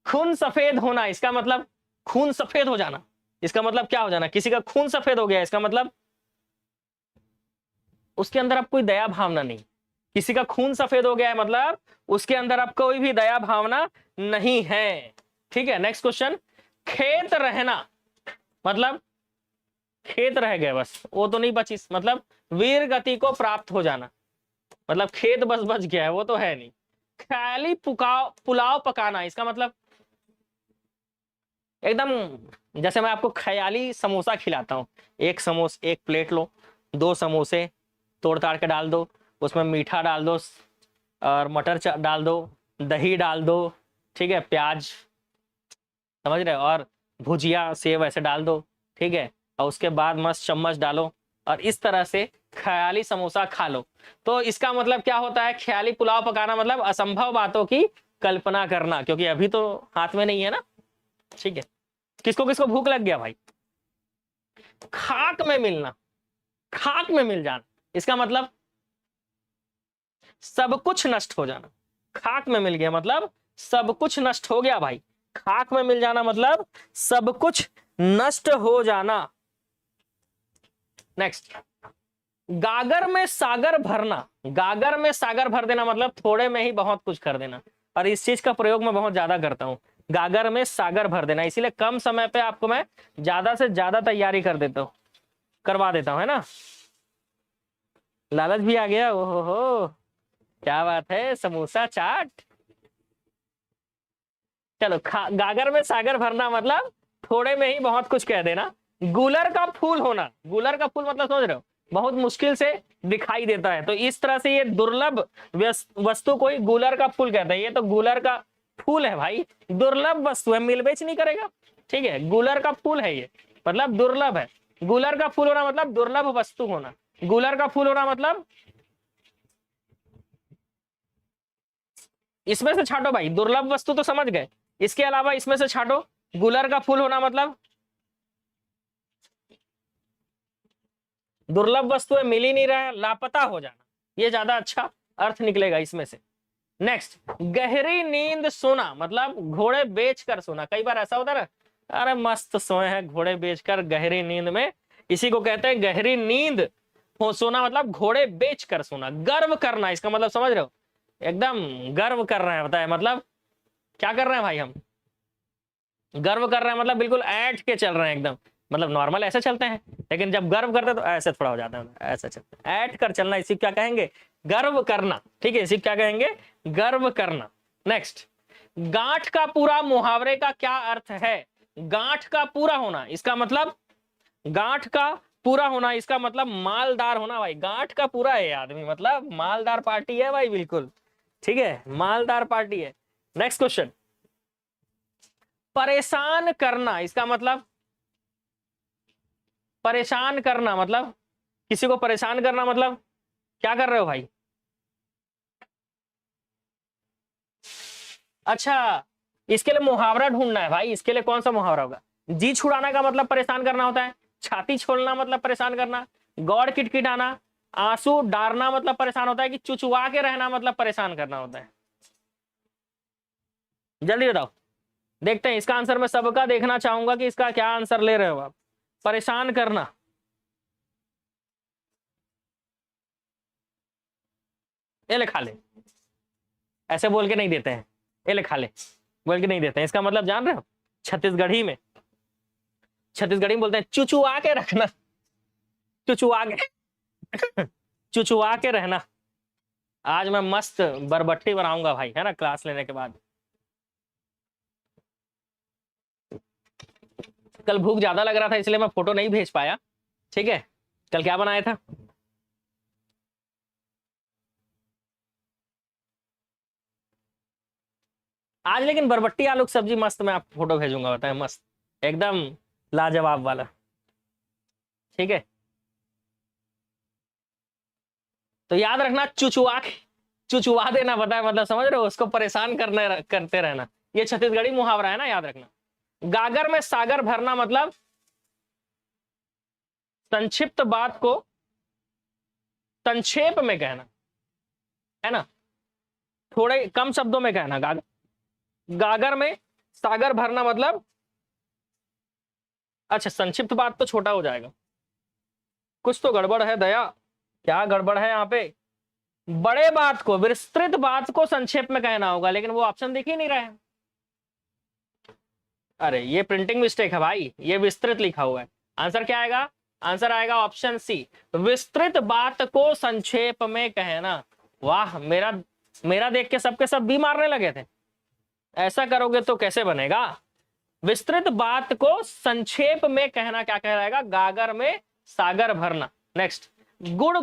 खून सफेद होना, इसका मतलब खून सफेद हो जाना, इसका मतलब क्या हो जाना, किसी का खून सफेद हो गया, इसका मतलब उसके अंदर अब कोई दया भावना नहीं। किसी का खून सफेद हो गया है मतलब उसके अंदर अब कोई भी दया भावना नहीं है। ठीक है, नेक्स्ट क्वेश्चन, खेत रहना मतलब खेत रह गए बस, वो तो नहीं बची, मतलब वीर गति को प्राप्त हो जाना, मतलब खेत बस बच गया है, वो तो है नहीं। ख्याली पुलाव पकाना, इसका मतलब एकदम जैसे मैं आपको ख्याली समोसा खिलाता हूँ, एक प्लेट लो, 2 समोसे तोड़ ताड़ के डाल दो, उसमें मीठा डाल दो और मटर डाल दो, दही डाल दो, ठीक है, प्याज, समझ रहे हो, और भुजिया सेव ऐसे डाल दो। ठीक है, और उसके बाद मस्त चम्मच डालो और इस तरह से ख्याली समोसा खा लो। तो इसका मतलब क्या होता है, ख्याली पुलाव पकाना मतलब असंभव बातों की कल्पना करना, क्योंकि अभी तो हाथ में नहीं है ना। ठीक है, किसको किसको भूख लग गया भाई। खाक में मिलना, खाक में मिल जाना, इसका मतलब सब कुछ नष्ट हो जाना। खाक में मिल गया मतलब सब कुछ नष्ट हो गया भाई। खाक में मिल जाना मतलब सब कुछ नष्ट हो जाना। नेक्स्ट, गागर में सागर भरना, गागर में सागर भर देना मतलब थोड़े में ही बहुत कुछ कर देना, और इस चीज का प्रयोग मैं बहुत ज्यादा करता हूं, गागर में सागर भर देना, इसीलिए कम समय पे आपको मैं ज्यादा से ज्यादा तैयारी करवा देता हूं, है ना। लालच भी आ गया, ओहो हो, क्या बात है, समोसा चाट। चलो, गागर में सागर भरना मतलब थोड़े में ही बहुत कुछ कह देना। गूलर का फूल होना, गूलर का फूल मतलब समझ रहे हो, बहुत मुश्किल से दिखाई देता है, तो इस तरह से ये दुर्लभ वस्तु को ही गूलर का फूल कहते हैं। ये तो गूलर का फूल है भाई, दुर्लभ वस्तु है, मिल बेच नहीं करेगा। ठीक है, गूलर का फूल है ये, मतलब दुर्लभ है। गूलर का फूल होना मतलब दुर्लभ वस्तु होना, गूलर का फूल होना मतलब इसमें से छाटो भाई, दुर्लभ वस्तु तो समझ गए, इसके अलावा इसमें से छाटो। गुलर का फूल होना मतलब दुर्लभ वस्तु है, मिल ही नहीं रहा है, लापता हो जाना, ये ज्यादा अच्छा अर्थ निकलेगा इसमें से। नेक्स्ट, गहरी नींद सोना मतलब घोड़े बेच कर सोना। कई बार ऐसा होता है ना, अरे मस्त सोए हैं घोड़े बेचकर गहरी नींद में, इसी को कहते हैं गहरी नींद। हो सोना मतलब घोड़े बेचकर सोना, गर्व करना इसका मतलब समझ रहे हो, एकदम गर्व कर रहे हैं, बताए मतलब क्या कर रहे हैं भाई हम, गर्व कर रहे हैं मतलब बिल्कुल ऐठ के चल रहे हैं एकदम, मतलब नॉर्मल ऐसे चलते हैं, लेकिन जब गर्व करते हैं तो ऐसे थोड़ा हो जाता है, ऐसे चलते हैं, ऐठ कर चलना, इसी क्या कहेंगे, गर्व करना। ठीक है, इसी क्या कहेंगे, गर्व करना। नेक्स्ट, गांठ का पूरा मुहावरे का क्या अर्थ है, गांठ का पूरा होना इसका मतलब, गांठ का पूरा होना इसका मतलब मालदार होना भाई, गांठ का पूरा है आदमी मतलब मालदार पार्टी है भाई, बिल्कुल ठीक है, मालदार पार्टी है। नेक्स्ट क्वेश्चन, परेशान करना इसका मतलब, परेशान करना मतलब, किसी को परेशान करना मतलब क्या कर रहे हो भाई, अच्छा इसके लिए मुहावरा ढूंढना है भाई, इसके लिए कौन सा मुहावरा होगा, जी छुड़ाना का मतलब परेशान करना होता है, छाती छोड़ना मतलब परेशान करना, गौड़ किटकिटाना, आंसू डारना मतलब परेशान होता है, कि चुचुआ के रहना मतलब परेशान करना होता है, जल्दी बताओ। देखते हैं इसका आंसर, मैं सबका देखना चाहूंगा कि इसका क्या आंसर ले रहे हो आप, परेशान करना, ये ले खा ले, ऐसे बोल के नहीं देते हैं, ये ले खा ले बोल के नहीं देते हैं, इसका मतलब जान रहे हो, छत्तीसगढ़ी में, छत्तीसगढ़ी में बोलते हैं चुचुआ के रखना, चुचुआ के चुचुआ के रहना। आज मैं मस्त बरबट्टी बनाऊंगा भाई, है ना, क्लास लेने के बाद। कल भूख ज्यादा लग रहा था इसलिए मैं फोटो नहीं भेज पाया, ठीक है, कल क्या बनाया था, आज लेकिन बरबट्टी आलू की सब्जी मस्त, मैं आपको फोटो भेजूंगा, बताए मस्त एकदम लाजवाब वाला, ठीक है। तो याद रखना चुचुआ देना, बताए मतलब समझ रहे हो, उसको परेशान करते रहना, ये छत्तीसगढ़ी मुहावरा है ना, याद रखना। गागर में सागर भरना मतलब संक्षिप्त बात को संक्षेप में कहना, है ना, थोड़े कम शब्दों में कहना। गागर में सागर भरना मतलब, अच्छा संक्षिप्त बात तो छोटा हो जाएगा, कुछ तो गड़बड़ है दया, क्या गड़बड़ है यहाँ पे, बड़े बात को विस्तृत बात को संक्षेप में कहना होगा, लेकिन वो ऑप्शन दिख ही नहीं रहा है, अरे ये प्रिंटिंग मिस्टेक है भाई, ये विस्तृत लिखा हुआ है, आंसर क्या आएगा, आंसर आएगा ऑप्शन सी, विस्तृत बात को संक्षेप में कहना। वाह, मेरा मेरा देख के सबके सब बी मारने लगे थे, ऐसा करोगे तो कैसे बनेगा, विस्तृत बात को संक्षेप में कहना क्या कहलाएगा, गागर में सागर भरना। नेक्स्ट, गुड़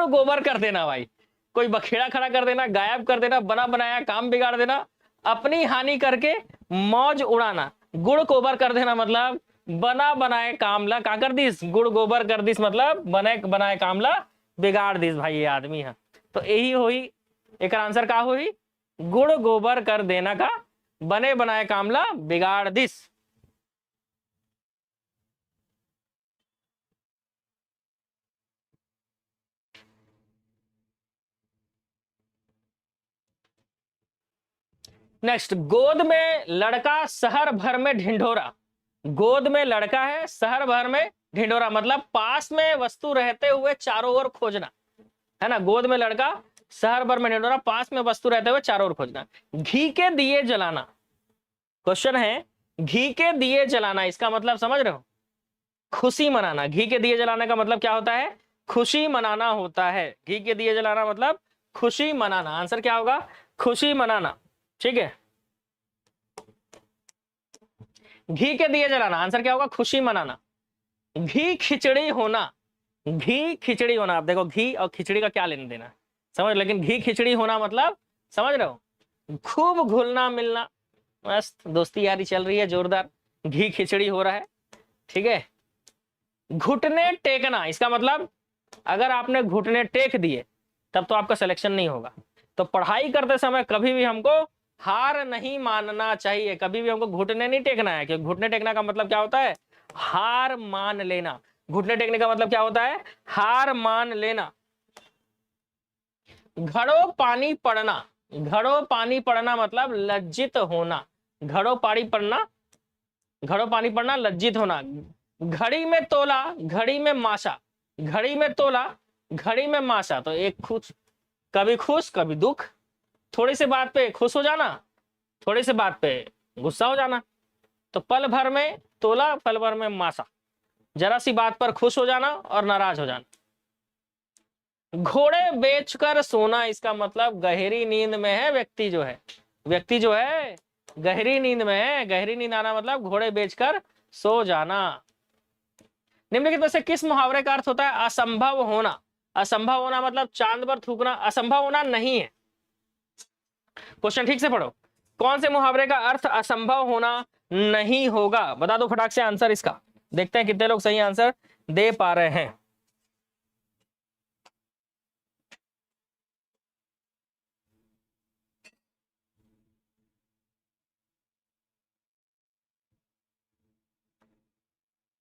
गोबर कर देना भाई, कोई बखेड़ा खड़ा कर देना, गायब कर देना, बना बनाया काम बिगाड़ देना, अपनी हानि करके मौज उड़ाना, गुड़ गोबर कर देना मतलब बना बनाए कामला का कर दिस, गुड़ गोबर कर दिस मतलब बने बनाए कामला बिगाड़ दिस, भाई ये आदमी है, तो यही हुई, एक आंसर का हुई, गुड़ गोबर कर देना का बने बनाए कामला बिगाड़ दिस। नेक्स्ट, गोद में लड़का शहर भर में ढिंढोरा, गोद में लड़का है शहर भर में ढिंढोरा मतलब पास में वस्तु रहते हुए चारों ओर खोजना, है ना, गोद में लड़का शहर भर में ढिंढोरा, पास में वस्तु रहते हुए चारों ओर खोजना। घी के दिए जलाना, क्वेश्चन है घी के दिए जलाना इसका मतलब समझ रहे हो, खुशी मनाना, घी के दिए जलाने का मतलब क्या होता है, खुशी मनाना होता है, घी के दिए जलाना मतलब खुशी मनाना, आंसर क्या होगा, खुशी मनाना, ठीक है, घी के दिए जलाना, आंसर क्या होगा, खुशी मनाना। घी खिचड़ी होना, घी खिचड़ी होना, आप देखो घी और खिचड़ी का क्या लेना देना समझ, लेकिन घी खिचड़ी होना मतलब समझ रहे हो, खूब घुलना मिलना, मस्त दोस्ती यारी चल रही है जोरदार, घी खिचड़ी हो रहा है, ठीक है। घुटने टेकना, इसका मतलब अगर आपने घुटने टेक दिए तब तो आपका सिलेक्शन नहीं होगा, तो पढ़ाई करते समय कभी भी हमको हार नहीं मानना चाहिए, कभी भी हमको घुटने नहीं टेकना है, क्योंकि घुटने टेकना का मतलब क्या होता है, हार मान लेना, घुटने टेकने का मतलब क्या होता है, हार मान लेना। घड़ों पानी पड़ना, घड़ों पानी पड़ना मतलब लज्जित होना, घड़ों पानी पड़ना घड़ो पानी पड़ना, लज्जित होना। घड़ी में तोला, घड़ी में माशा, घड़ी में तोला, घड़ी में माशा। तो एक खुश कभी दुख, थोड़ी सी बात पे खुश हो जाना, थोड़ी सी बात पे गुस्सा हो जाना। तो पल भर में तोला, पल भर में माशा, जरा सी बात पर खुश हो जाना और नाराज हो जाना। घोड़े बेचकर सोना, इसका मतलब गहरी नींद में है व्यक्ति जो है, व्यक्ति जो है गहरी नींद में है। गहरी नींद आना मतलब घोड़े बेचकर सो जाना। निम्नलिखित में से किस मुहावरे का अर्थ होता है असंभव होना? असंभव होना मतलब चांद पर थूकना, असंभव होना नहीं है। क्वेश्चन ठीक से पढ़ो। कौन से मुहावरे का अर्थ असंभव होना नहीं होगा? बता दो फटाक से आंसर इसका। देखते हैं कितने लोग सही आंसर दे पा रहे हैं।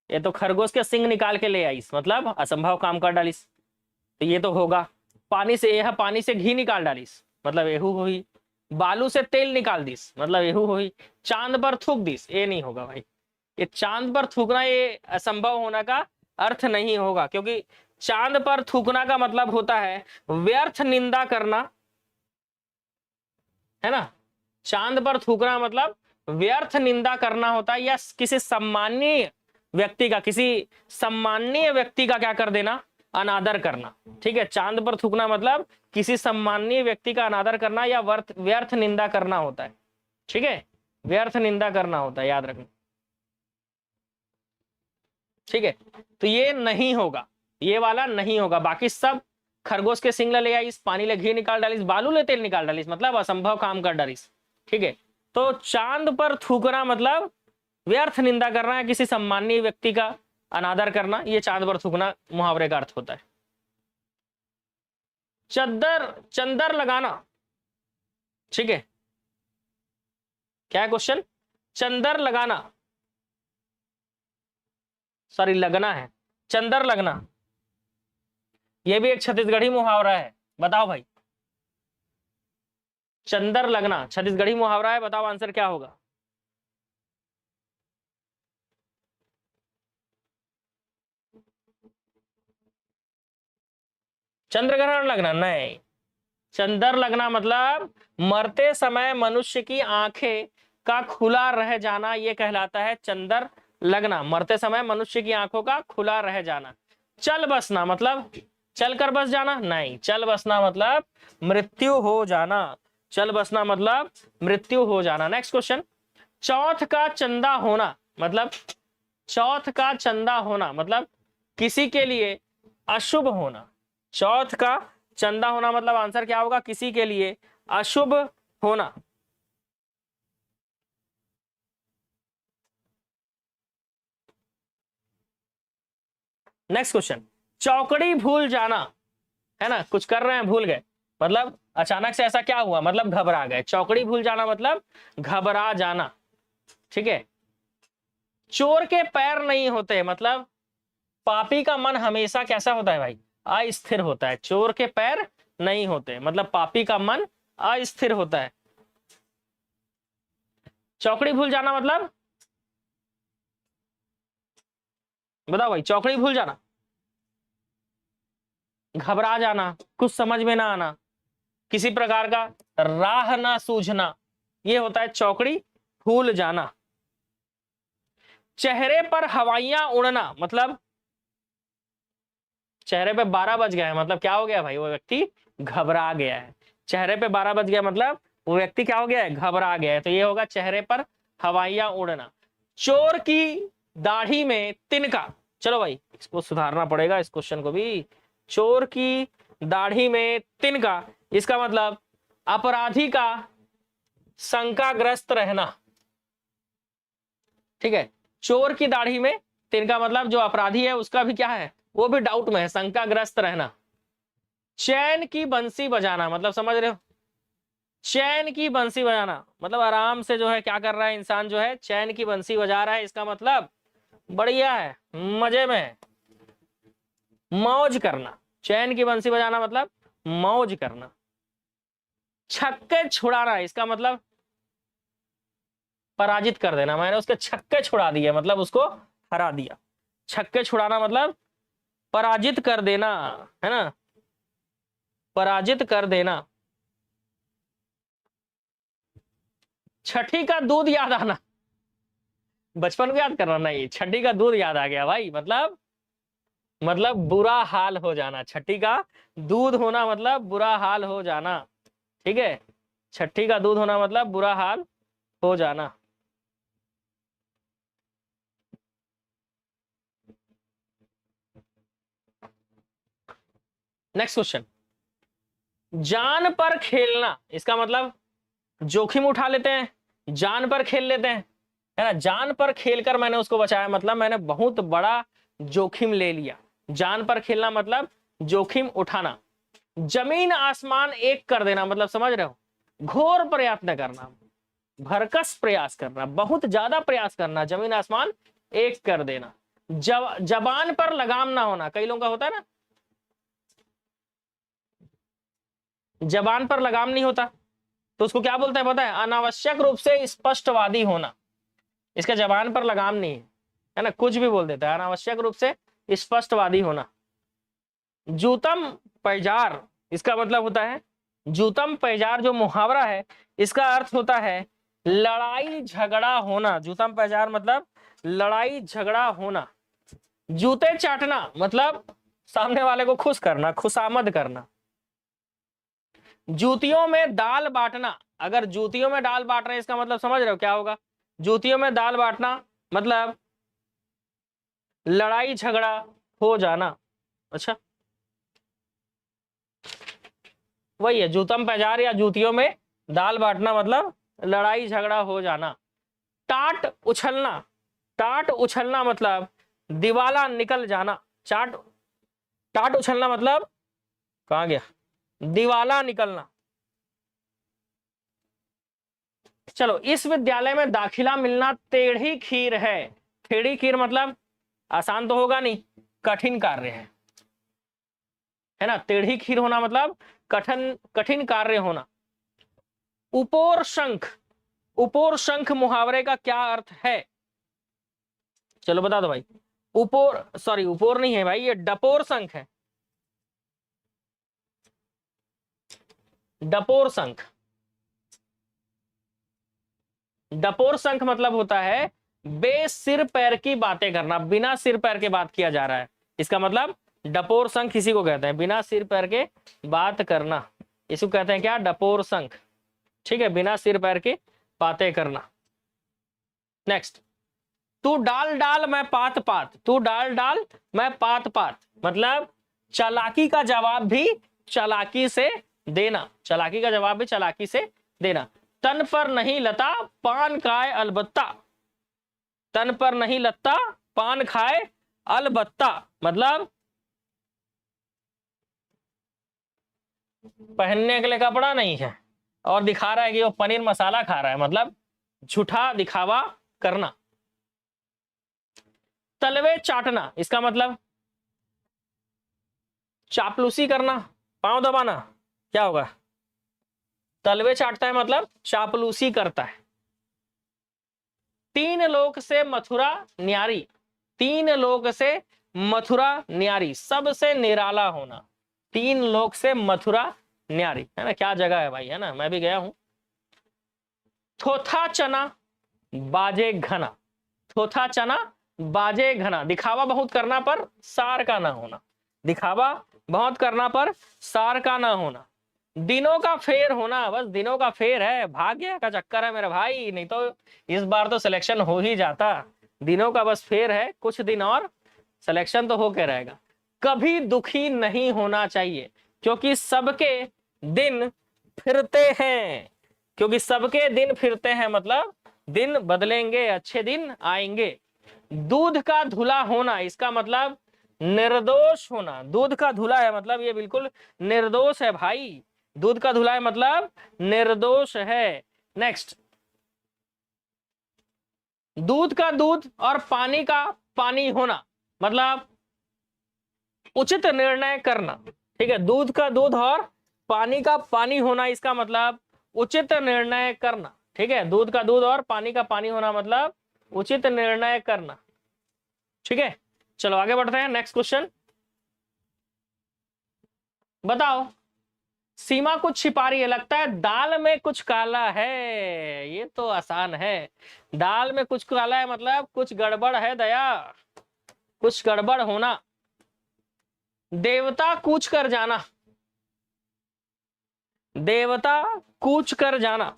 ये तो खरगोश के सिंग निकाल के ले आईस, मतलब असंभव काम कर डालिस, तो ये तो होगा। पानी से, यह पानी से घी निकाल डालिस, मतलब एहू हुई। बालू से तेल निकाल दिस, मतलब एहू हुई। चांद पर थूक दिस, ये नहीं होगा भाई। ये चांद पर थूकना ये असंभव होना का अर्थ नहीं होगा, क्योंकि चांद पर थूकना का मतलब होता है व्यर्थ निंदा करना, है ना। चांद पर थूकना मतलब व्यर्थ निंदा करना होता है, या किसी सम्मानीय व्यक्ति का, किसी सम्मानीय व्यक्ति का क्या कर देना, अनादर करना। ठीक है, चांद पर थूकना मतलब किसी सम्मानीय व्यक्ति का अनादर करना या व्यर्थ निंदा करना होता है। ठीक है, व्यर्थ निंदा करना होता है, याद रखना। ठीक है, तो ये नहीं होगा, ये वाला नहीं होगा। बाकी सब खरगोश के सिंग ले आईस, पानी ले घी निकाल डालिस, बालू ले तेल निकाल डालिस, मतलब असंभव काम कर डालिस। ठीक है, तो चांद पर थूकना मतलब व्यर्थ निंदा करना है, किसी सम्मानीय व्यक्ति का अनादर करना, ये चांद पर थूकना मुहावरे का अर्थ होता है। चंदर लगाना, ठीक है, क्या है क्वेश्चन? चंदर लगाना, सॉरी लगना है, चंदर लगना, ये भी एक छत्तीसगढ़ी मुहावरा है। बताओ भाई, चंदर लगना छत्तीसगढ़ी मुहावरा है, बताओ आंसर क्या होगा? चंद्रग्रहण लगना नहीं। चंदर लगना मतलब मरते समय मनुष्य की आंखें का खुला रह जाना, ये कहलाता है चंदर लगना। मरते समय मनुष्य की आंखों का खुला रह जाना। चल बसना मतलब चल कर बस जाना नहीं, चल बसना मतलब मृत्यु हो जाना। चल बसना मतलब मृत्यु हो जाना। नेक्स्ट क्वेश्चन, चौथ का चंदा होना मतलब, चौथ का चंदा होना मतलब किसी के लिए अशुभ होना। चौथ का चंदा होना मतलब आंसर क्या होगा? किसी के लिए अशुभ होना। नेक्स्ट क्वेश्चन, चौकड़ी भूल जाना, है ना, कुछ कर रहे हैं भूल गए, मतलब अचानक से ऐसा क्या हुआ, मतलब घबरा गए। चौकड़ी भूल जाना मतलब घबरा जाना। ठीक है, चोर के पैर नहीं होते मतलब पापी का मन हमेशा कैसा होता है भाई? अस्थिर होता है। चोर के पैर नहीं होते मतलब पापी का मन अस्थिर होता है। चौकड़ी भूल जाना मतलब बताओ भाई, चौकड़ी भूल जाना, घबरा जाना, कुछ समझ में ना आना, किसी प्रकार का राह ना सूझना, ये होता है चौकड़ी भूल जाना। चेहरे पर हवाइयां उड़ना मतलब चेहरे पे 12 बज गया है, मतलब क्या हो गया भाई? वो व्यक्ति घबरा गया है। चेहरे पे 12 बज गया मतलब वो व्यक्ति क्या हो गया है? घबरा गया है। तो ये होगा चेहरे पर हवाइयां उड़ना। चोर की दाढ़ी में तिनका, चलो भाई इसको सुधारना पड़ेगा, इस क्वेश्चन को भी। चोर की दाढ़ी में तिनका, इसका मतलब अपराधी का शंकाग्रस्त रहना। ठीक है, चोर की दाढ़ी में तिनका मतलब जो अपराधी है उसका भी क्या है? वो भी डाउट में है, शंकाग्रस्त रहना। चैन की बंसी बजाना मतलब समझ रहे हो? चैन की बंसी बजाना मतलब आराम से जो है क्या कर रहा है इंसान, जो है चैन की बंसी बजा रहा है, इसका मतलब बढ़िया है, मजे में है, मौज करना। चैन की बंसी बजाना मतलब मौज करना। छक्के छुड़ाना, इसका मतलब पराजित कर देना, मैंने उसके छक्के छुड़ा दिए मतलब उसको हरा दिया। छक्के छुड़ाना मतलब पराजित कर देना, है ना, पराजित कर देना। छठी का दूध याद आना, बचपन को याद करना नहीं, छठी का दूध याद आ गया भाई, मतलब बुरा हाल हो जाना। छठी का दूध होना मतलब बुरा हाल हो जाना, ठीक है, छठी का दूध होना मतलब बुरा हाल हो जाना। नेक्स्ट क्वेश्चन, जान पर खेलना, इसका मतलब जोखिम उठा लेते हैं, जान पर खेल लेते हैं, है ना, जान पर खेलकर मैंने उसको बचाया मतलब मैंने बहुत बड़ा जोखिम ले लिया। जान पर खेलना मतलब जोखिम उठाना। जमीन आसमान एक कर देना मतलब समझ रहे हो, घोर प्रयत्न करना, भरकस प्रयास करना, बहुत ज्यादा प्रयास करना, जमीन आसमान एक कर देना। जबान पर लगाम ना होना, कई लोगों का होता है ना, जबान पर लगाम नहीं होता तो उसको क्या बोलते हैं पता है, अनावश्यक रूप से स्पष्टवादी होना। इसका जबान पर लगाम नहीं है ना, कुछ भी बोल देता है, अनावश्यक रूप से स्पष्टवादी होना। जूतम पैजार, इसका मतलब होता है, जूतम पैजार जो मुहावरा है इसका अर्थ होता है लड़ाई झगड़ा होना। जूतम पैजार मतलब लड़ाई झगड़ा होना। जूते चाटना मतलब सामने वाले को खुश करना, खुशामद करना। जूतियों में दाल बांटना, अगर जूतियों में दाल बांट रहे हैं इसका मतलब समझ रहे हो क्या होगा, जूतियों में दाल बांटना मतलब लड़ाई झगड़ा हो जाना। अच्छा, वही है, जूतम पैजार या जूतियों में दाल बांटना मतलब लड़ाई झगड़ा हो जाना। टाट उछलना, टाट उछलना मतलब दिवाला निकल जाना। टाट उछलना मतलब कहां गया, दिवाला निकलना। चलो, इस विद्यालय में दाखिला मिलना टेढ़ी खीर है। टेढ़ी खीर मतलब आसान तो होगा नहीं, कठिन कार्य है ना, टेढ़ी खीर होना मतलब कठिन कार्य होना। उपोर शंख, उपोर शंख मुहावरे का क्या अर्थ है, चलो बता दो भाई। उपोर, सॉरी उपोर नहीं है भाई, ये डपोर शंख है, डपोर शंख। डपोर शंख मतलब होता है बे सिर पैर की बातें करना, बिना सिर पैर के बात किया जा रहा है, इसका मतलब डपोर शंख इसी को कहते हैं, बिना सिर पैर के बात करना, इसको कहते हैं क्या, डपोर शंख, ठीक है, बिना सिर पैर के बातें करना। नेक्स्ट, तू डाल डाल मैं पात पात, तू डाल डाल मैं पात पात मतलब चालाकी का जवाब भी चालाकी से देना, चालाकी का जवाब भी चालाकी से देना। तन पर नहीं लता पान खाए अलबत्ता, तन पर नहीं लता पान खाए अलबत्ता मतलब पहनने के लिए कपड़ा नहीं है और दिखा रहा है कि वो पनीर मसाला खा रहा है, मतलब झूठा दिखावा करना। तलवे चाटना, इसका मतलब चापलूसी करना, पांव दबाना, क्या होगा, तलवे चाटता है मतलब चापलूसी करता है। तीन लोक से मथुरा न्यारी, तीन लोक से मथुरा न्यारी, सबसे निराला होना। तीन लोक से मथुरा न्यारी, है ना, क्या जगह है भाई, है ना, मैं भी गया हूं। थोथा चना बाजे घना, थोथा चना बाजे घना, दिखावा बहुत करना पर सार का ना होना, दिखावा बहुत करना पर सार का ना होना। दिनों का फेर होना, बस दिनों का फेर है, भाग्य का चक्कर है मेरे भाई, नहीं तो इस बार तो सिलेक्शन हो ही जाता। दिनों का बस फेर है, कुछ दिन और सिलेक्शन तो होके रहेगा। कभी दुखी नहीं होना चाहिए क्योंकि सबके दिन फिरते हैं, क्योंकि सबके दिन फिरते हैं मतलब दिन बदलेंगे, अच्छे दिन आएंगे। दूध का धुला होना, इसका मतलब निर्दोष होना, दूध का धुला है मतलब ये बिल्कुल निर्दोष है भाई, दूध का धुला है मतलब निर्दोष है। नेक्स्ट, दूध का दूध और पानी का पानी होना मतलब उचित निर्णय करना, ठीक है, दूध का दूध और पानी का पानी होना, इसका मतलब उचित निर्णय करना। ठीक है, दूध का दूध और पानी का पानी होना मतलब उचित निर्णय करना। ठीक है, चलो आगे बढ़ते हैं। नेक्स्ट क्वेश्चन बताओ। सीमा कुछ छिपा रही है, लगता है दाल में कुछ काला है। ये तो आसान है, दाल में कुछ काला है मतलब कुछ गड़बड़ है दया, कुछ गड़बड़ होना। देवता कूच कर जाना, देवता कूच कर जाना।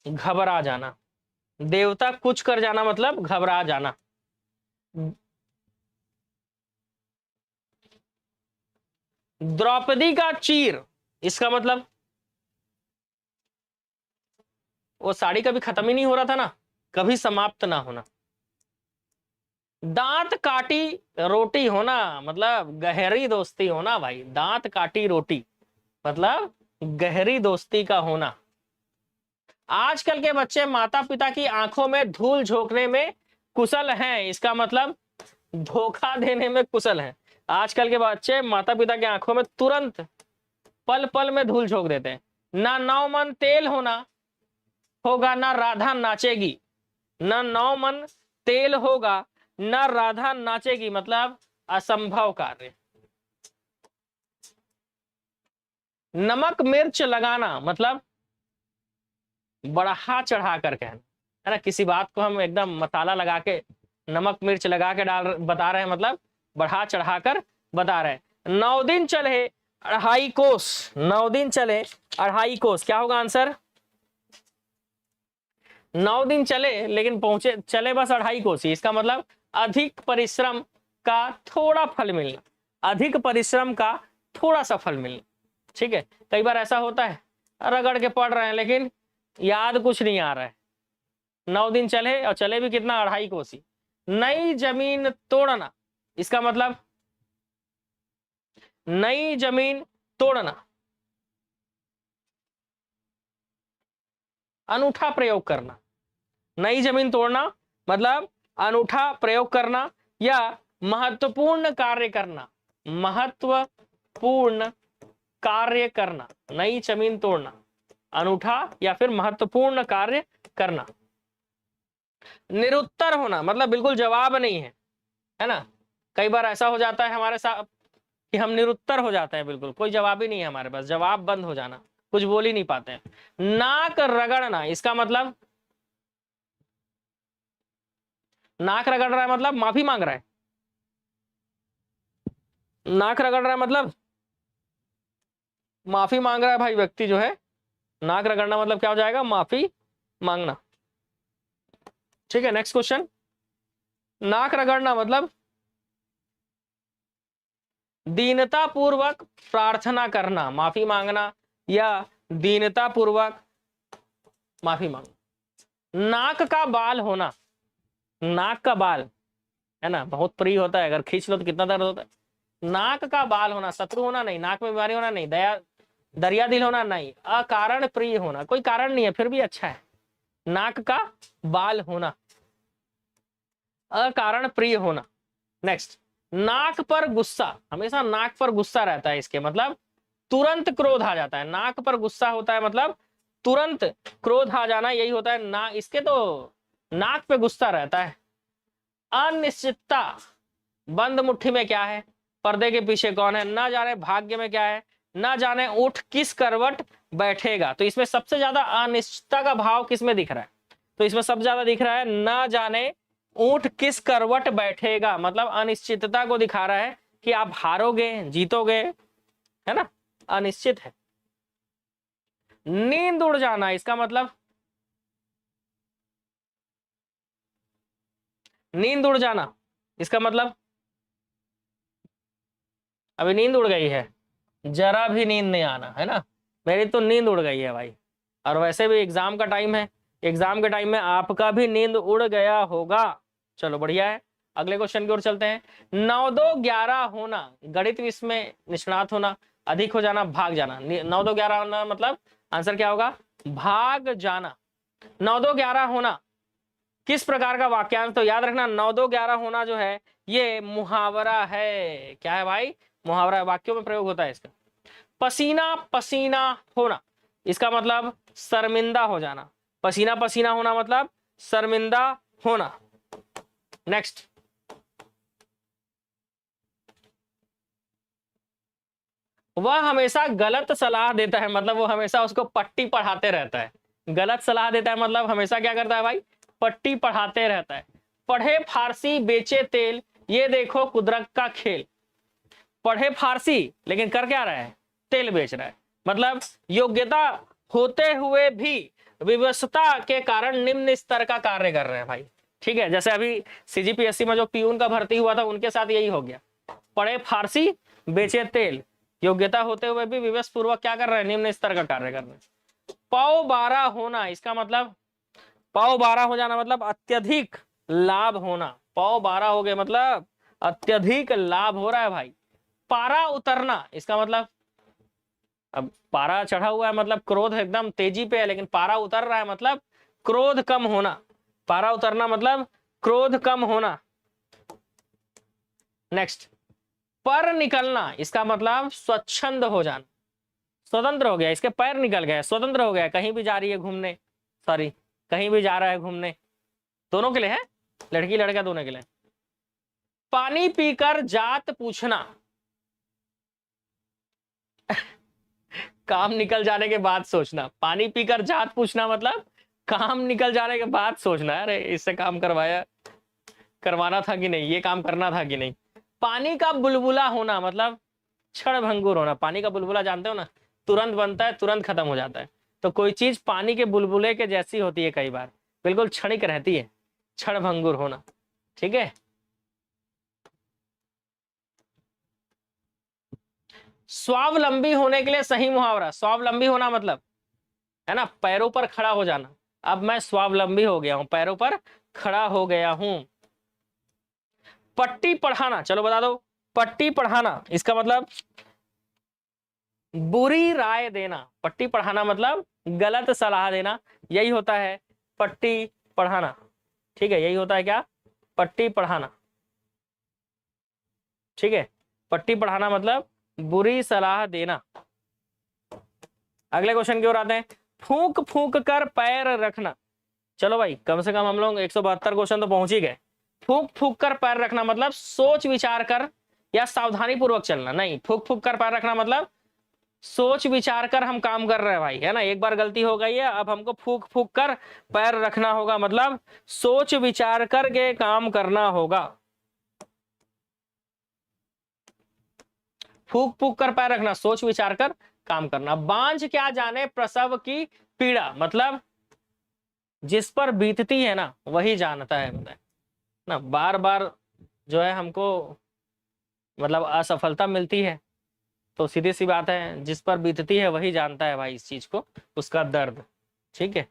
घबरा जाना, देवता कुछ कर जाना मतलब घबरा जाना। द्रौपदी का चीर, इसका मतलब वो साड़ी कभी खत्म ही नहीं हो रहा था ना, कभी समाप्त ना होना। दांत काटी रोटी होना मतलब गहरी दोस्ती होना भाई, दांत काटी रोटी मतलब गहरी दोस्ती का होना। आजकल के बच्चे माता पिता की आंखों में धूल झोंकने में कुशल हैं, इसका मतलब धोखा देने में कुशल हैं। आजकल के बच्चे माता पिता की आंखों में तुरंत पल पल में धूल झोंक देते हैं। ना नौ मन तेल होना होगा ना राधा नाचेगी, ना नौ मन तेल होगा ना राधा नाचेगी मतलब असंभव कार्य। नमक मिर्च लगाना मतलब बढ़ा चढ़ा कर कहना, है ना, किसी बात को हम एकदम मसाला लगा के नमक मिर्च लगा के बता रहे हैं मतलब बढ़ा चढ़ा कर बता रहे हैं। 9 दिन चले 2.5 कोस, 9 दिन चले 2.5 कोस, क्या होगा आंसर? 9 दिन चले लेकिन पहुंचे चले बस 2.5 कोस ही, इसका मतलब अधिक परिश्रम का थोड़ा फल मिलना, अधिक परिश्रम का थोड़ा सा फल मिलना। ठीक है, कई बार ऐसा होता है रगड़ के पढ़ रहे हैं लेकिन याद कुछ नहीं आ रहा है। 9 दिन चले और चले भी कितना, 2.5 कोसी। नई जमीन तोड़ना, इसका मतलब नई जमीन तोड़ना, अनूठा प्रयोग करना। नई जमीन तोड़ना मतलब अनूठा प्रयोग करना या महत्वपूर्ण कार्य करना, महत्वपूर्ण कार्य करना। नई जमीन तोड़ना, अनूठा या फिर महत्वपूर्ण कार्य करना। निरुत्तर होना मतलब बिल्कुल जवाब नहीं है ना, कई बार ऐसा हो जाता है हमारे साथ कि हम निरुत्तर हो जाते हैं, बिल्कुल कोई जवाब ही नहीं है हमारे पास, जवाब बंद हो जाना, कुछ बोल ही नहीं पाते हैं। नाक रगड़ना, इसका मतलब नाक रगड़ रहा है मतलब माफी मांग रहा है, नाक रगड़ रहा है मतलब माफी मांग रहा है भाई व्यक्ति जो है। नाक रगड़ना मतलब क्या हो जाएगा, माफी मांगना। ठीक है, नेक्स्ट क्वेश्चन। नाक रगड़ना मतलब दीनता पूर्वक प्रार्थना करना, माफी मांगना या दीनता पूर्वक माफी मांगना। नाक का बाल होना, नाक का बाल है ना बहुत प्रिय होता है, अगर खींच लो तो कितना दर्द होता है। नाक का बाल होना, शत्रु होना नहीं, नाक में बीमारी होना नहीं, दया दरिया दिल होना नहीं, अकारण प्रिय होना, कोई कारण नहीं है फिर भी अच्छा है। नाक का बाल होना, अकारण प्रिय होना। नेक्स्ट, नाक पर गुस्सा, हमेशा नाक पर गुस्सा रहता है, इसके मतलब तुरंत क्रोध आ जाता है। नाक पर गुस्सा होता है मतलब तुरंत क्रोध आ जाना, यही होता है ना, इसके तो नाक पे गुस्सा रहता है। अनिश्चितता, बंद मुट्ठी में क्या है, पर्दे के पीछे कौन है, ना जाने भाग्य में क्या है, ना जाने ऊंट किस करवट बैठेगा। तो इसमें सबसे ज्यादा अनिश्चितता का भाव किस में दिख रहा है, तो इसमें सबसे ज्यादा दिख रहा है ना जाने ऊंट किस करवट बैठेगा, मतलब अनिश्चितता को दिखा रहा है कि आप हारोगे जीतोगे, है ना, अनिश्चित है। नींद उड़ जाना, इसका मतलब नींद उड़ जाना, इसका मतलब अभी नींद उड़ गई है, जरा भी नींद नहीं आना, है ना, मेरी तो नींद उड़ गई है भाई। और वैसे भी एग्जाम का टाइम है, एग्जाम के टाइम में आपका भी नींद उड़ गया होगा। चलो बढ़िया है, अगले क्वेश्चन की ओर चलते हैं। 9 2 11 होना, गणित में निष्णात होना, अधिक हो जाना, भाग जाना। 9 2 11 होना मतलब आंसर क्या होगा, भाग जाना। 9 2 11 होना किस प्रकार का वाक्यांश, तो याद रखना 9 2 11 होना जो है ये मुहावरा है। क्या है भाई, मुहावरा है, वाक्यों में प्रयोग होता है इसका। पसीना पसीना होना, इसका मतलब शर्मिंदा हो जाना। पसीना पसीना होना मतलब शर्मिंदा होना। नेक्स्ट, वह हमेशा गलत सलाह देता है, मतलब वो हमेशा उसको पट्टी पढ़ाते रहता है। गलत सलाह देता है मतलब हमेशा क्या करता है भाई, पट्टी पढ़ाते रहता है। पढ़े फारसी बेचे तेल, ये देखो कुदरत का खेल। पढ़े फारसी लेकिन कर क्या रहा है, तेल बेच रहा है। मतलब योग्यता होते हुए भी विवशता के कारण निम्न स्तर का कार्य कर रहे हैं भाई। ठीक है, जैसे अभी सीजीपीएससी में जो पियून का भर्ती हुआ था उनके साथ यही हो गया। पढ़े फारसी बेचे तेल, योग्यता होते हुए भी विवश पूर्वक क्या कर रहे हैं, निम्न स्तर का कार्य कर रहे हैं। पाव 12 होना, इसका मतलब पाव 12 हो जाना मतलब अत्यधिक लाभ होना। पाव 12 हो गए मतलब अत्यधिक लाभ हो रहा है भाई। पारा उतरना, इसका मतलब अब पारा चढ़ा हुआ है मतलब क्रोध एकदम तेजी पे है, लेकिन पारा उतर रहा है मतलब क्रोध कम होना। पारा उतरना मतलब क्रोध कम होना। नेक्स्ट, पर निकलना, इसका मतलब स्वच्छंद हो जाना, स्वतंत्र हो गया, इसके पैर निकल गए, स्वतंत्र हो गया, कहीं भी जा रही है घूमने, सॉरी कहीं भी जा रहा है घूमने। दोनों के लिए है, लड़की लड़का दोनों के लिए। पानी पीकर जात पूछना, काम निकल जाने के बाद सोचना। पानी पीकर जात पूछना मतलब काम निकल जाने के बाद सोचना, अरे इससे काम करवाना था कि नहीं, ये काम करना था कि नहीं। पानी का बुलबुला होना मतलब क्षण भंगुर होना। पानी का बुलबुला जानते हो ना, तुरंत बनता है तुरंत खत्म हो जाता है। तो कोई चीज पानी के बुलबुले के जैसी होती है, कई बार बिल्कुल क्षणिक रहती है, क्षण भंगुर होना। ठीक है, स्वावलंबी होने के लिए सही मुहावरा। स्वावलंबी होना मतलब है ना, पैरों पर खड़ा हो जाना। अब मैं स्वावलंबी हो गया हूं, पैरों पर खड़ा हो गया हूं। पट्टी पढ़ाना, चलो बता दो। पट्टी पढ़ाना इसका मतलब बुरी राय देना। पट्टी पढ़ाना मतलब गलत सलाह देना, यही होता है पट्टी पढ़ाना। ठीक है, यही होता है क्या, पट्टी पढ़ाना। ठीक है, पट्टी पढ़ाना मतलब बुरी सलाह देना। अगले क्वेश्चन की ओर आते हैं। फूंक फूंक कर पैर रखना, चलो भाई कम से कम हम लोग 172 क्वेश्चन तो पहुंच ही गए। फूंक फूंक कर पैर रखना मतलब सोच विचार कर या सावधानी पूर्वक चलना। नहीं, फूंक फूंक कर पैर रखना मतलब सोच विचार कर हम काम कर रहे हैं भाई, है ना। एक बार गलती हो गई है, अब हमको फूंक फूंक कर पैर रखना होगा, मतलब सोच विचार करके काम करना होगा। फूंक फूंक कर पैर रखना, सोच विचार कर काम करना। बांझ क्या जाने प्रसव की पीड़ा, मतलब जिस पर बीतती है ना वही जानता है, मतलब ना। बार बार जो है हमको मतलब असफलता मिलती है, तो सीधी सी बात है जिस पर बीतती है वही जानता है भाई इस चीज को, उसका दर्द। ठीक है,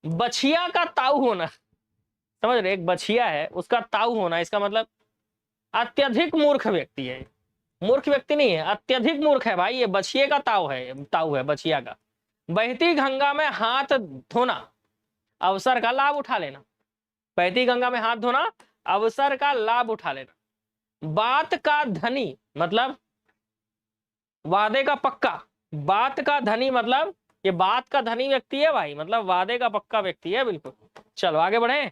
बछिया का ताऊ होना, समझ रहे, एक बछिया है उसका ताऊ होना, इसका मतलब अत्यधिक मूर्ख व्यक्ति है। मूर्ख व्यक्ति नहीं है, अत्यधिक मूर्ख है भाई, ये बछिए का ताऊ है बछिया का। बहती गंगा में हाथ धोना, अवसर का लाभ उठा लेना। बहती गंगा में हाथ धोना, अवसर का लाभ उठा लेना। बात का धनी मतलब वादे का पक्का। बात का धनी मतलब ये बात का धनी व्यक्ति है भाई, मतलब वादे का पक्का व्यक्ति है बिल्कुल। चलो आगे बढ़े।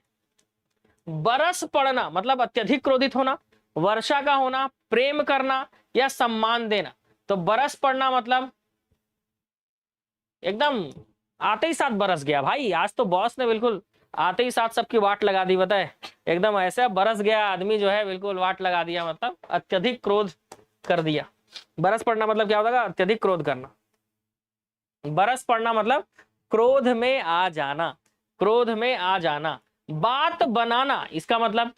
बरस पड़ना मतलब अत्यधिक क्रोधित होना। वर्षा का होना, प्रेम करना या सम्मान देना। तो बरस पड़ना मतलब एकदम आते ही साथ बरस गया भाई, आज तो बॉस ने बिल्कुल आते ही साथ सबकी वाट लगा दी, बताए एकदम ऐसे बरस गया आदमी जो है, बिल्कुल वाट लगा दिया, मतलब अत्यधिक क्रोध कर दिया। बरस पड़ना मतलब क्या होगा, अत्यधिक क्रोध करना। बरस पड़ना मतलब क्रोध में आ जाना, क्रोध में आ जाना। बात बनाना, इसका मतलब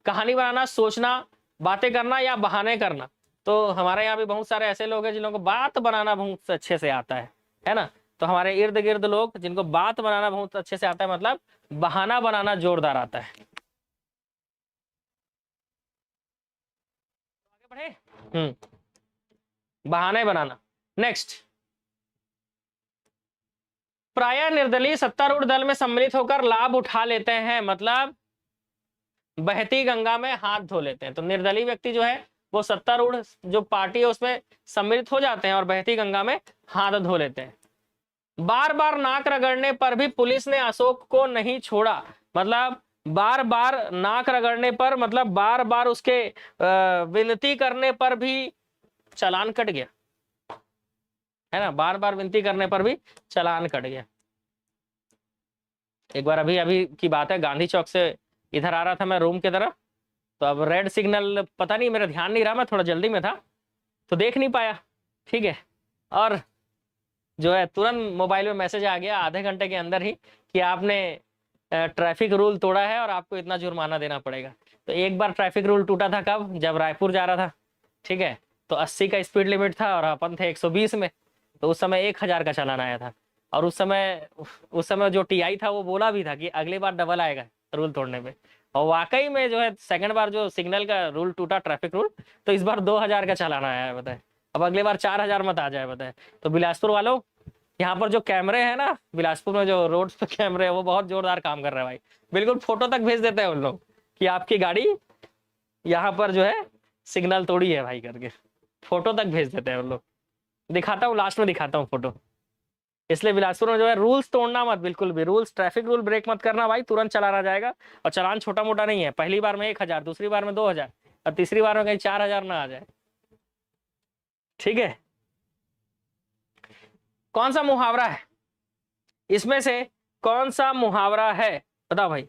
कहानी बनाना, सोचना, बातें करना या बहाने करना। तो हमारे यहाँ भी बहुत सारे ऐसे लोग हैं जिन लोगों को बात बनाना बहुत अच्छे से आता है ना। तो हमारे इर्द गिर्द लोग जिनको बात बनाना बहुत अच्छे से आता है, मतलब बहाना बनाना जोरदार आता है। आगे बढ़े। बहाने बनाना। नेक्स्ट, प्राय निर्दलीय सत्तारूढ़ दल में सम्मिलित होकर लाभ उठा लेते हैं, मतलब बहती गंगा में हाथ धो लेते हैं। तो निर्दलीय व्यक्ति जो है वो सत्तारूढ़ जो पार्टी है उसमें सम्मिलित हो जाते हैं और बहती गंगा में हाथ धो लेते हैं। बार बार नाक रगड़ने पर भी पुलिस ने अशोक को नहीं छोड़ा। मतलब बार बार नाक रगड़ने पर मतलब बार बार उसके विनती करने पर भी चालान कट गया, है ना, बार बार विनती करने पर भी चालान कट गया। एक बार अभी अभी की बात है, गांधी चौक से इधर आ रहा था मैं रूम की तरफ, तो अब रेड सिग्नल पता नहीं, मेरा ध्यान नहीं रहा, मैं थोड़ा जल्दी में था तो देख नहीं पाया, ठीक है। और जो है तुरंत मोबाइल में मैसेज आ गया आधे घंटे के अंदर ही कि आपने ट्रैफिक रूल तोड़ा है और आपको इतना जुर्माना देना पड़ेगा। तो एक बार ट्रैफिक रूल टूटा था कब, जब रायपुर जा रहा था, ठीक है, तो 80 का स्पीड लिमिट था और अपन थे 120 में, तो उस समय 1000 का चालान आया था। और उस समय जो टीआई था वो बोला भी था कि अगली बार डबल आएगा रूल तोड़ने पे, और वाकई में जो है सेकंड बार जो सिग्नल का रूल टूटा, ट्रैफिक रूल, तो इस बार 2000 का चालान आया है, बताए। अब अगली बार 4000 मत आ जाए, बताए। तो बिलासपुर वालों, यहाँ पर जो कैमरे हैं ना, बिलासपुर में जो रोड पे कैमरे है वो बहुत जोरदार काम कर रहे हैं भाई। बिल्कुल फोटो तक भेज देते हैं उन लोग कि आपकी गाड़ी यहाँ पर जो है सिग्नल तोड़ी है भाई करके, फोटो तक भेज देते हैं उन लोग। दिखाता हूँ, लास्ट में दिखाता हूँ फोटो। इसलिए बिलासपुर में जो है रूल्स तोड़ना मत, बिल्कुल भी रूल्स, ट्रैफिक रूल ब्रेक मत करना भाई, तुरंत चलाना जाएगा। और चालान छोटा मोटा नहीं है, पहली बार में 1000, दूसरी बार में 2000 और तीसरी बार में कहीं 4000 ना आ जाए, ठीक है। कौन सा मुहावरा है इसमें से, कौन सा मुहावरा है, बताओ भाई।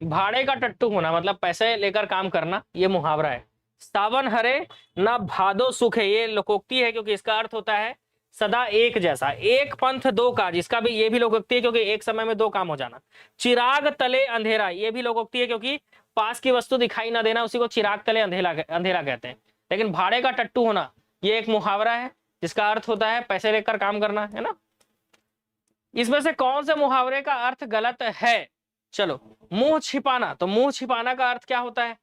भाड़े का टट्टू होना मतलब पैसे लेकर काम करना, ये मुहावरा है। सावन हरे ना भादो सुख है, ये लोकोक्ति है, क्योंकि इसका अर्थ होता है सदा एक जैसा, एक पंथ दो काज, इसका भी ये भी लोकोक्ति है क्योंकि एक समय में दो काम हो जाना। चिराग तले अंधेरा, ये भी लोकोक्ति है क्योंकि पास की वस्तु दिखाई ना देना, उसी को चिराग तले अंधेरा अंधेरा कहते हैं। लेकिन भाड़े का टट्टू होना ये एक मुहावरा है जिसका अर्थ होता है पैसे लेकर काम करना, है ना। इसमें से कौन से मुहावरे का अर्थ गलत है, चलो। मुंह छिपाना, तो मुंह छिपाना का अर्थ क्या होता है,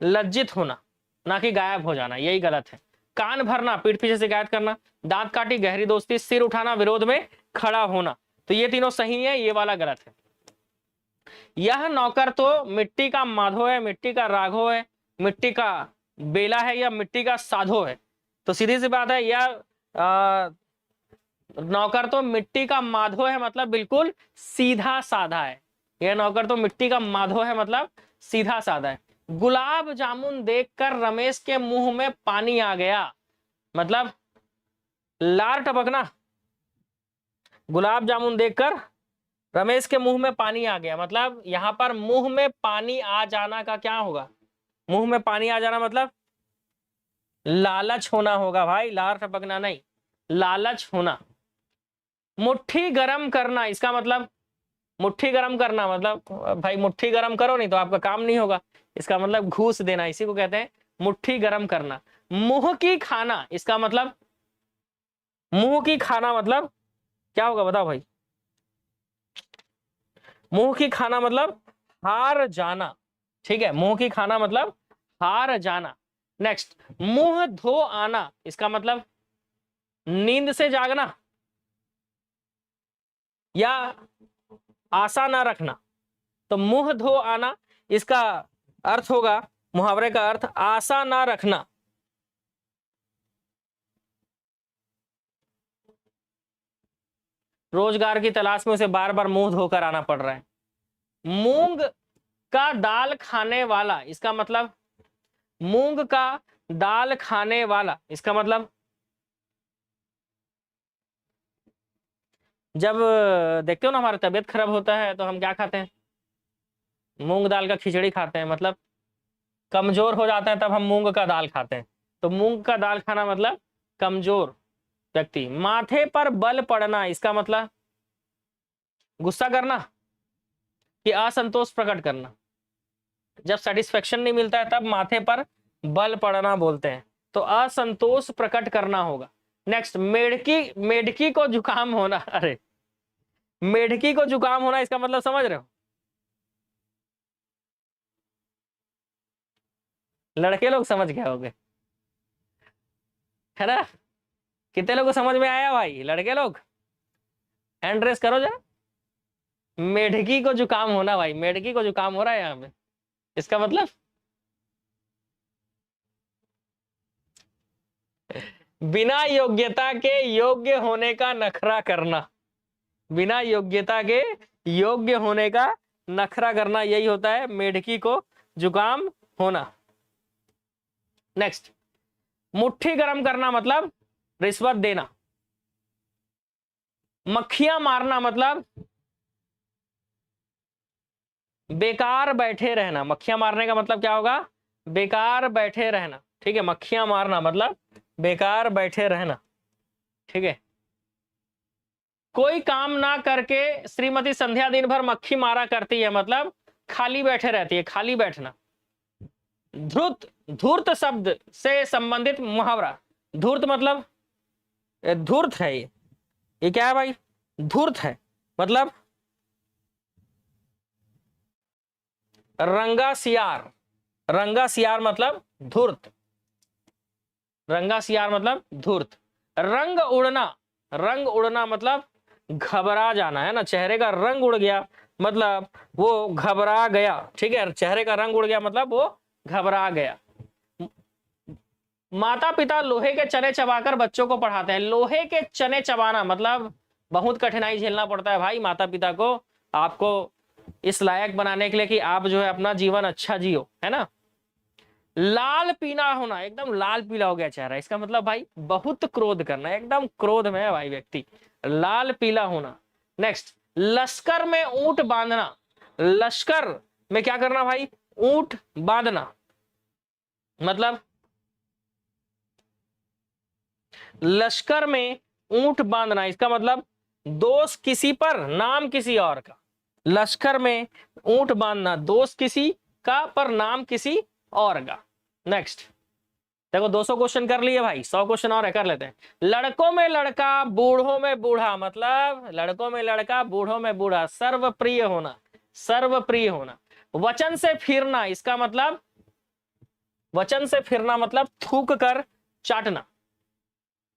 लज्जित होना, ना कि गायब हो जाना, यही गलत है। कान भरना, पीठ पीछे शिकायत करना। दांत काटी, गहरी दोस्ती। सिर उठाना, विरोध में खड़ा होना, तो ये तीनों सही है, ये वाला गलत है। यह नौकर तो मिट्टी का माधो है, मिट्टी का राघो है, मिट्टी का बेला है या मिट्टी का साधो है। तो सीधी सी बात है, यह नौकर तो मिट्टी का माधो है मतलब बिल्कुल सीधा साधा है। यह नौकर तो मिट्टी का माधो है मतलब सीधा साधा है। गुलाब जामुन देखकर रमेश के मुंह में पानी आ गया, मतलब लार टपकना। गुलाब जामुन देखकर रमेश के मुंह में पानी आ गया, मतलब यहां पर मुंह में पानी आ जाना का क्या होगा, मुंह में पानी आ जाना मतलब लालच होना होगा भाई, लार टपकना नहीं, लालच होना। मुट्ठी गरम करना, इसका मतलब मुट्ठी गरम करना मतलब भाई मुट्ठी गरम करो नहीं तो आपका काम नहीं होगा, इसका मतलब घूस देना, इसी को कहते हैं मुट्ठी गरम करना। मुंह की खाना, इसका मतलब मुंह की खाना मतलब क्या होगा बताओ भाई। मुंह की खाना मतलब हार जाना, ठीक है, मुंह की खाना मतलब हार जाना। नेक्स्ट, मुंह धो आना, इसका मतलब नींद से जागना या आशा ना रखना। तो मुंह धो आना, इसका अर्थ होगा, मुहावरे का अर्थ आशा ना रखना। रोजगार की तलाश में उसे बार बार मुंह धोकर आना पड़ रहा है। मूंग का दाल खाने वाला, इसका मतलब मूंग का दाल खाने वाला, इसका मतलब जब देखते हो ना हमारा तबीयत खराब होता है तो हम क्या खाते हैं, मूंग दाल का खिचड़ी खाते हैं, मतलब कमजोर हो जाता है तब हम मूंग का दाल खाते हैं। तो मूंग का दाल खाना मतलब कमजोर व्यक्ति। माथे पर बल पड़ना, इसका मतलब गुस्सा करना कि असंतोष प्रकट करना। जब सेटिस्फेक्शन नहीं मिलता है तब माथे पर बल पड़ना बोलते हैं, तो असंतोष प्रकट करना होगा। नेक्स्ट, मेढकी, मेढकी को जुकाम होना, अरे मेढकी को जुकाम होना, इसका मतलब समझ रहे हो, लड़के लोग समझ गए होंगे, है ना? कितने लोगों को समझ में आया भाई? लड़के लोग हैंड रेस करो जरा। मेढकी को जुकाम होना भाई, मेढकी को जुकाम हो रहा है यहाँ पे, इसका मतलब बिना योग्यता के योग्य होने का नखरा करना, बिना योग्यता के योग्य होने का नखरा करना, यही होता है मेढकी को जुकाम होना। नेक्स्ट, मुट्ठी गर्म करना मतलब रिश्वत देना। मक्खियां मारना मतलब बेकार बैठे रहना। मक्खियां मारने का मतलब क्या होगा? बेकार बैठे रहना, ठीक है? मक्खियां मारना मतलब बेकार बैठे रहना, ठीक है? कोई काम ना करके श्रीमती संध्या दिन भर मक्खी मारा करती है मतलब खाली बैठे रहती है, खाली बैठना। धूर्त, धूर्त शब्द से संबंधित मुहावरा। धूर्त मतलब धूर्त है, ये क्या है भाई? धूर्त है मतलब रंगा सियार। रंगा सियार मतलब धूर्त, रंगा सियार मतलब धूर्त। रंग उड़ना, रंग उड़ना मतलब घबरा जाना, है ना? चेहरे का रंग उड़ गया मतलब वो घबरा गया, ठीक है? चेहरे का रंग उड़ गया मतलब वो घबरा गया। माता पिता लोहे के चने चबाकर बच्चों को पढ़ाते हैं। लोहे के चने चबाना मतलब बहुत कठिनाई झेलना पड़ता है भाई माता पिता को, आपको इस लायक बनाने के लिए कि आप जो है अपना जीवन अच्छा जियो, है ना? लाल पीला होना, एकदम लाल पीला हो गया चेहरा, इसका मतलब भाई बहुत क्रोध करना, एकदम क्रोध में है भाई व्यक्ति, लाल पीला होना। नेक्स्ट, लश्कर में ऊंट बांधना। लश्कर में क्या करना भाई? ऊंट बांधना मतलब लश्कर में ऊंट बांधना, इसका मतलब दोष किसी पर नाम किसी और का। लश्कर में ऊंट बांधना, दोष किसी का पर नाम किसी और का। नेक्स्ट, देखो 200 क्वेश्चन कर लिए भाई, 100 क्वेश्चन और है, कर लेते हैं। लड़कों में लड़का बूढ़ों में बूढ़ा मतलब लड़कों में लड़का बूढ़ों में बूढ़ा। सर्वप्रिय होना, सर्वप्रिय होना। वचन से फिरना, इसका मतलब वचन से फिरना मतलब थूक कर चाटना।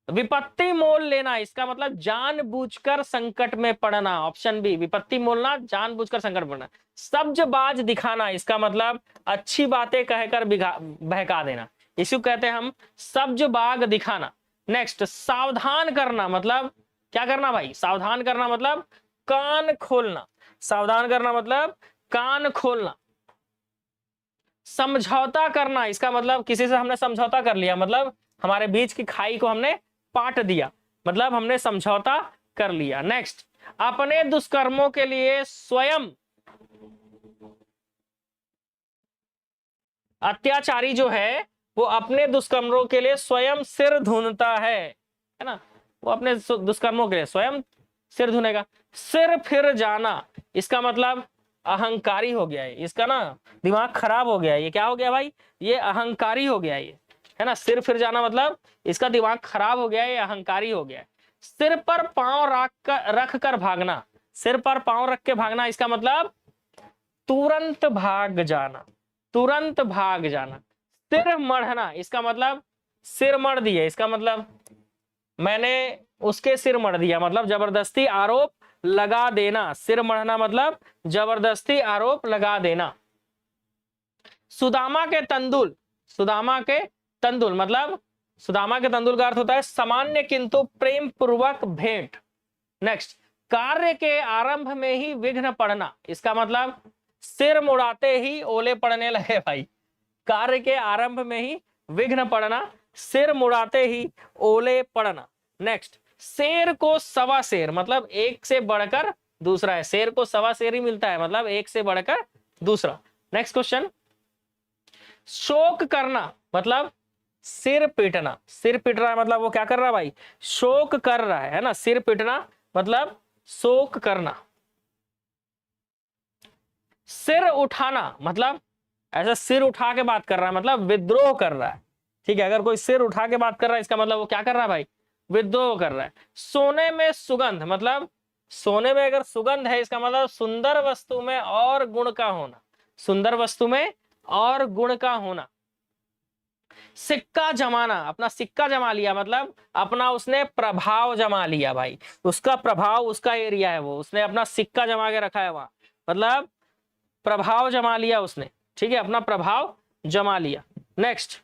विपत्ति मोल लेना, इसका मतलब जानबूझकर संकट में पड़ना। ऑप्शन बी, विपत्ति मोलना, जानबूझकर संकट में पड़ना। सब्जबाज दिखाना, इसका मतलब अच्छी बातें कहकर बहका देना, इसको कहते हैं हम सब्जबाग दिखाना। नेक्स्ट, सावधान करना मतलब क्या करना भाई? सावधान करना मतलब कान खोलना, सावधान करना मतलब कान खोलना। समझौता करना, इसका मतलब किसी से हमने समझौता कर लिया, मतलब हमारे बीच की खाई को हमने पाट दिया, मतलब हमने समझौता कर लिया। नेक्स्ट, अपने दुष्कर्मों के लिए स्वयं, अत्याचारी जो है वो अपने दुष्कर्मों के लिए स्वयं सिर धुनता है ना? वो अपने दुष्कर्मों के लिए स्वयं सिर धुनेगा। सिर फिर जाना, इसका मतलब अहंकारी हो गया है, इसका ना दिमाग खराब हो गया है। ये क्या हो गया भाई? ये अहंकारी हो गया है, है ना? सिर फिर जाना मतलब इसका दिमाग खराब हो गया है, अहंकारी हो गया है। सिर पर पांव रख कर भागना, सिर पर पांव रख के भागना, इसका मतलब तुरंत भाग जाना, तुरंत भाग जाना। सिर मढ़ना, इसका मतलब सिर मढ़ दिया, इसका मतलब मैंने उसके सिर मढ़ दिया, मतलब जबरदस्ती आरोप लगा देना। सिर मढ़ना मतलब जबरदस्ती आरोप लगा देना। सुदामा के तंदुल, सुदामा के तंदुल मतलब सुदामा के तंदुल का अर्थ होता है सामान्य किंतु प्रेम पूर्वक भेंट। नेक्स्ट, कार्य के आरंभ में ही विघ्न पड़ना, इसका मतलब सिर मुड़ाते ही ओले पड़ने लगे भाई। कार्य के आरंभ में ही विघ्न पड़ना, सिर मुड़ाते ही ओले पड़ना। नेक्स्ट, शेर को सवा शेर मतलब एक से बढ़कर दूसरा है, शेर को सवा शेर ही मिलता है मतलब एक से बढ़कर दूसरा। नेक्स्ट क्वेश्चन, शोक करना मतलब सिर पीटना, सिर पीट रहा है मतलब वो क्या कर रहा है भाई? शोक कर रहा है ना? सिर पीटना मतलब शोक करना। सिर उठाना मतलब ऐसा सिर उठा के बात कर रहा है, मतलब विद्रोह कर रहा है, ठीक है? अगर कोई सिर उठा के बात कर रहा है इसका मतलब वो क्या कर रहा है भाई? विद्रोह कर रहा है। सोने में सुगंध मतलब सोने में अगर सुगंध है इसका मतलब सुंदर वस्तु में और गुण का होना, सुंदर वस्तु में और गुण का होना। सिक्का जमाना, अपना सिक्का जमा लिया मतलब अपना उसने प्रभाव जमा लिया भाई, उसका प्रभाव, उसका एरिया है वो, उसने अपना सिक्का जमा के रखा है वहां, मतलब प्रभाव जमा लिया उसने, ठीक है, अपना प्रभाव जमा लिया। नेक्स्ट,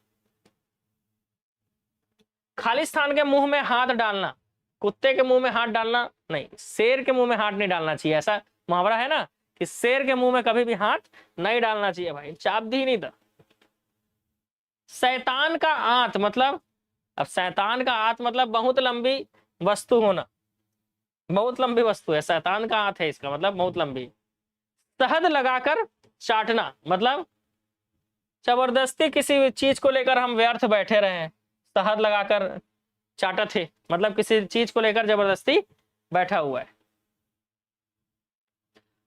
खाली स्थान के मुंह में हाथ डालना, कुत्ते के मुंह में हाथ डालना नहीं, शेर के मुंह में हाथ नहीं डालना चाहिए, ऐसा मुहावरा है ना कि शेर के मुंह में कभी भी हाथ नहीं डालना चाहिए भाई, चाप दी नहीं था। शैतान का आंत मतलब, अब शैतान का आंत मतलब बहुत लंबी वस्तु होना, बहुत लंबी वस्तु है, शैतान का आंत है इसका मतलब बहुत लंबी। शहद लगाकर चाटना मतलब जबरदस्ती किसी चीज को लेकर हम व्यर्थ बैठे रहे हैं, शहद लगाकर चाटा थे मतलब किसी चीज को लेकर जबरदस्ती बैठा हुआ है।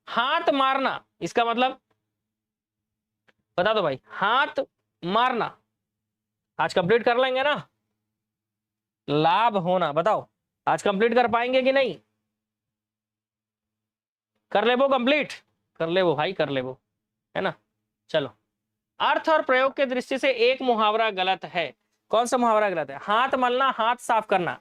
हाथ मारना, इसका मतलब बता दो भाई, हाथ मारना आज कंप्लीट कर लेंगे ना, लाभ होना, बताओ आज कंप्लीट कर पाएंगे कि नहीं, कर ले वो कंप्लीट, कर ले वो भाई, कर ले वो, है ना। चलो, अर्थ और प्रयोग के दृष्टि से एक मुहावरा गलत है, कौन सा मुहावरा गलत है? हाथ मलना, हाथ साफ करना,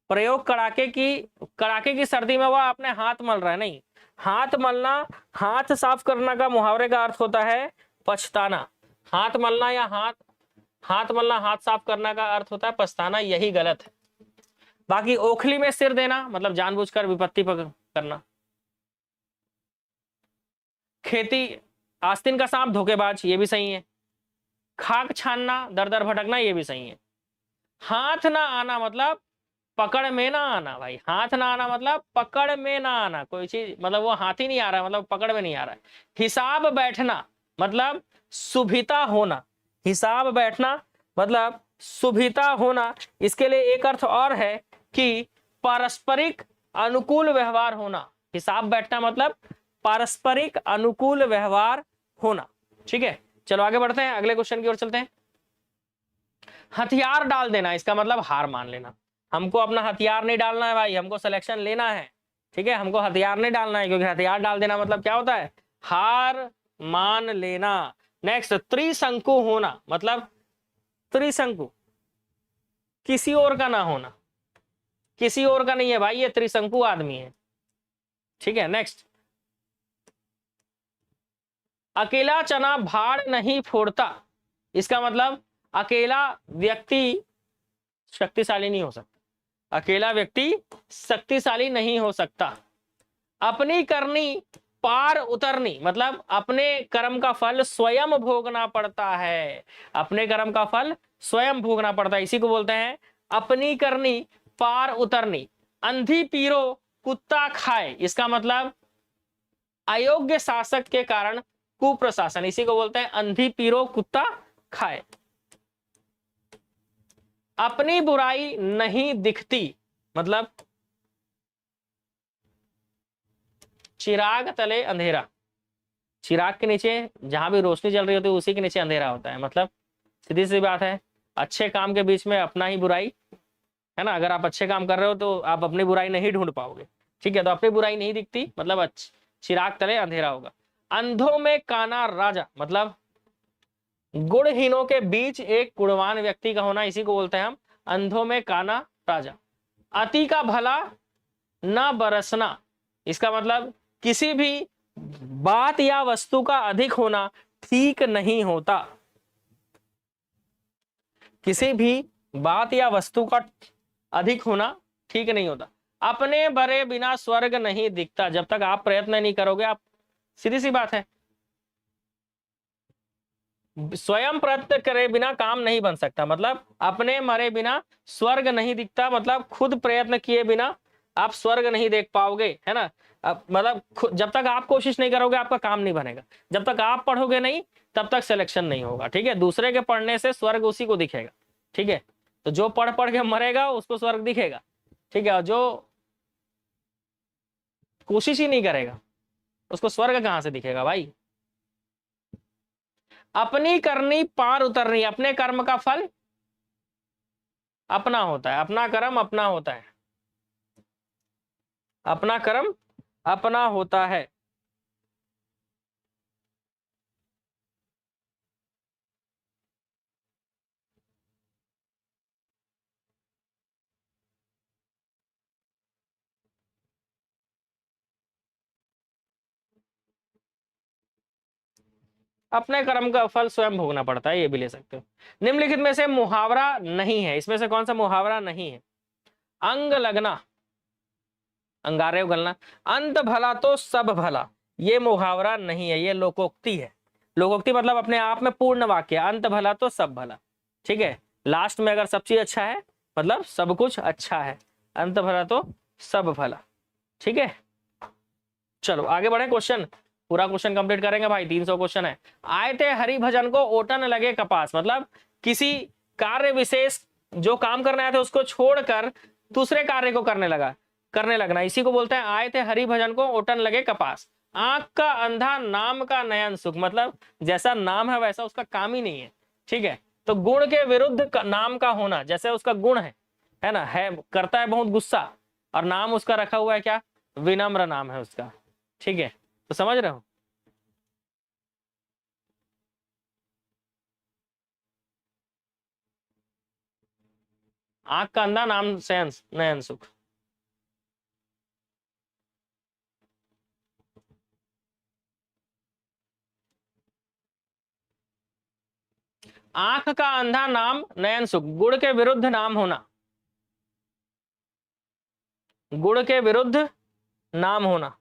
प्रयोग कड़ाके की सर्दी में वह अपने हाथ मल रहा है, नहीं, हाथ मलना, हाथ साफ करना का मुहावरे का अर्थ होता है पछताना, हाथ मलना या हाथ मलना, हाथ साफ करना का अर्थ होता है पछताना, यही गलत है। बाकी ओखली में सिर देना मतलब जानबूझकर विपत्ति करना। खेती, आस्तीन का सांप धोखेबाज, ये भी सही है। खाक छानना, दर दर भटकना, ये भी सही है। हाथ ना आना मतलब पकड़ में ना आना भाई, हाथ ना आना मतलब पकड़ में ना आना, कोई चीज मतलब वो हाथ ही नहीं आ रहा है मतलब पकड़ में नहीं आ रहा है। हिसाब बैठना मतलब सुभिता होना, हिसाब बैठना मतलब सुभिता होना, इसके लिए एक अर्थ और है कि पारस्परिक अनुकूल व्यवहार होना, हिसाब बैठना मतलब पारस्परिक अनुकूल व्यवहार होना, ठीक है। चलो आगे बढ़ते हैं, अगले क्वेश्चन की ओर चलते हैं। हथियार डाल देना, इसका मतलब हार मान लेना, हमको अपना हथियार नहीं डालना है भाई, हमको सिलेक्शन लेना है, ठीक है, हमको हथियार नहीं डालना है, क्योंकि हथियार डाल देना मतलब क्या होता है, हार मान लेना। नेक्स्ट, त्रिशंकु होना मतलब त्रिशंकु किसी और का ना होना, किसी और का नहीं है भाई, ये त्रिशंकु आदमी है, ठीक है। नेक्स्ट, अकेला चना भाड़ नहीं फोड़ता, इसका मतलब अकेला व्यक्ति शक्तिशाली नहीं हो सकता, अकेला व्यक्ति शक्तिशाली नहीं हो सकता। अपनी करनी पार उतरनी मतलब अपने कर्म का फल स्वयं भोगना पड़ता है, अपने कर्म का फल स्वयं भोगना पड़ता है, इसी को बोलते हैं अपनी करनी पार उतरनी। अंधी पीरो कुत्ता खाए, इसका मतलब अयोग्य शासक के कारण कुप्रशासन, इसी को बोलते हैं अंधी पीरो कुत्ता खाए। अपनी बुराई नहीं दिखती मतलब चिराग तले अंधेरा, चिराग के नीचे जहां भी रोशनी जल रही होती है उसी के नीचे अंधेरा होता है, मतलब सीधी सी बात है, अच्छे काम के बीच में अपना ही बुराई, है ना, अगर आप अच्छे काम कर रहे हो तो आप अपनी बुराई नहीं ढूंढ पाओगे, ठीक है, तो अपनी बुराई नहीं दिखती मतलब चिराग तले अंधेरा होगा। अंधों में काना राजा मतलब गुणहीनों के बीच एक गुणवान व्यक्ति का होना, इसी को बोलते हैं हम अंधों में काना राजा। अति का भला न बरसना, इसका मतलब किसी भी बात या वस्तु का अधिक होना ठीक नहीं होता, किसी भी बात या वस्तु का अधिक होना ठीक नहीं होता। अपने बरे बिना स्वर्ग नहीं दिखता, जब तक आप प्रयत्न नहीं करोगे आप, सीधी सी बात है, स्वयं प्रयत्न करे बिना काम नहीं बन सकता, मतलब अपने मरे बिना स्वर्ग नहीं दिखता, मतलब खुद प्रयत्न किए बिना आप स्वर्ग नहीं देख पाओगे, है ना। अब मतलब जब तक आप कोशिश नहीं करोगे आपका काम नहीं बनेगा, जब तक आप पढ़ोगे नहीं तब तक सिलेक्शन नहीं होगा, ठीक है। दूसरे के पढ़ने से स्वर्ग उसी को दिखेगा, ठीक है, तो जो पढ़ पढ़ के मरेगा उसको स्वर्ग दिखेगा, ठीक है, और जो कोशिश ही नहीं करेगा उसको स्वर्ग कहां से दिखेगा भाई। अपनी करनी पार उतरनी, अपने कर्म का फल अपना होता है, अपना कर्म अपना होता है, अपना कर्म अपना होता है। अपने कर्म का फल स्वयं भोगना पड़ता है, ये भी ले सकते हो। निम्नलिखित में से मुहावरा नहीं है, इसमें से कौन सा मुहावरा नहीं है? अंग लगना, अंगारे उगलना, अंत भला तो सब भला, ये मुहावरा नहीं है, ये लोकोक्ति है। लोकोक्ति मतलब अपने आप में पूर्ण वाक्य, अंत भला तो सब भला, ठीक है। लास्ट में अगर सब चीज अच्छा है मतलब सब कुछ अच्छा है, अंत भला तो सब भला, ठीक है। चलो आगे बढ़े, क्वेश्चन पूरा क्वेश्चन कंप्लीट करेंगे भाई, 300 क्वेश्चन है। आए थे हरि भजन को ओटन लगे कपास, मतलब किसी कार्य विशेष जो काम करने आए थे उसको छोड़कर दूसरे कार्य को करने लगना, इसी को बोलते हैं आए थे हरि भजन को ओटन लगे कपास। आंख का अंधा नाम का नयन सुख, मतलब जैसा नाम है वैसा उसका काम ही नहीं है, ठीक है। तो गुण के विरुद्ध नाम का होना, जैसे उसका गुण है ना, है करता है बहुत गुस्सा, और नाम उसका रखा हुआ है क्या? विनम्र नाम है उसका, ठीक है। तो समझ रहे हो? आंख का अंधा नाम से नयन सुख। आंख का अंधा नाम नयन सुख, गुण के विरुद्ध नाम होना, गुण के विरुद्ध नाम होना।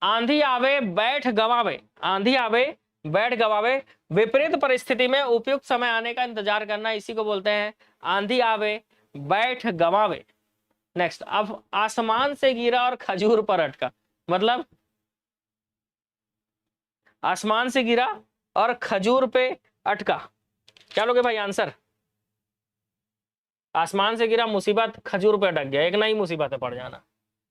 आंधी आवे बैठ गवावे, आंधी आवे बैठ गवावे, विपरीत परिस्थिति में उपयुक्त समय आने का इंतजार करना, इसी को बोलते हैं आंधी आवे बैठ गवावे। नेक्स्ट, अब आसमान से गिरा और खजूर पर अटका, मतलब आसमान से गिरा और खजूर पे अटका, क्या लोगे भाई आंसर? आसमान से गिरा मुसीबत, खजूर पे अटक गया, एक नई मुसीबत है पड़ जाना।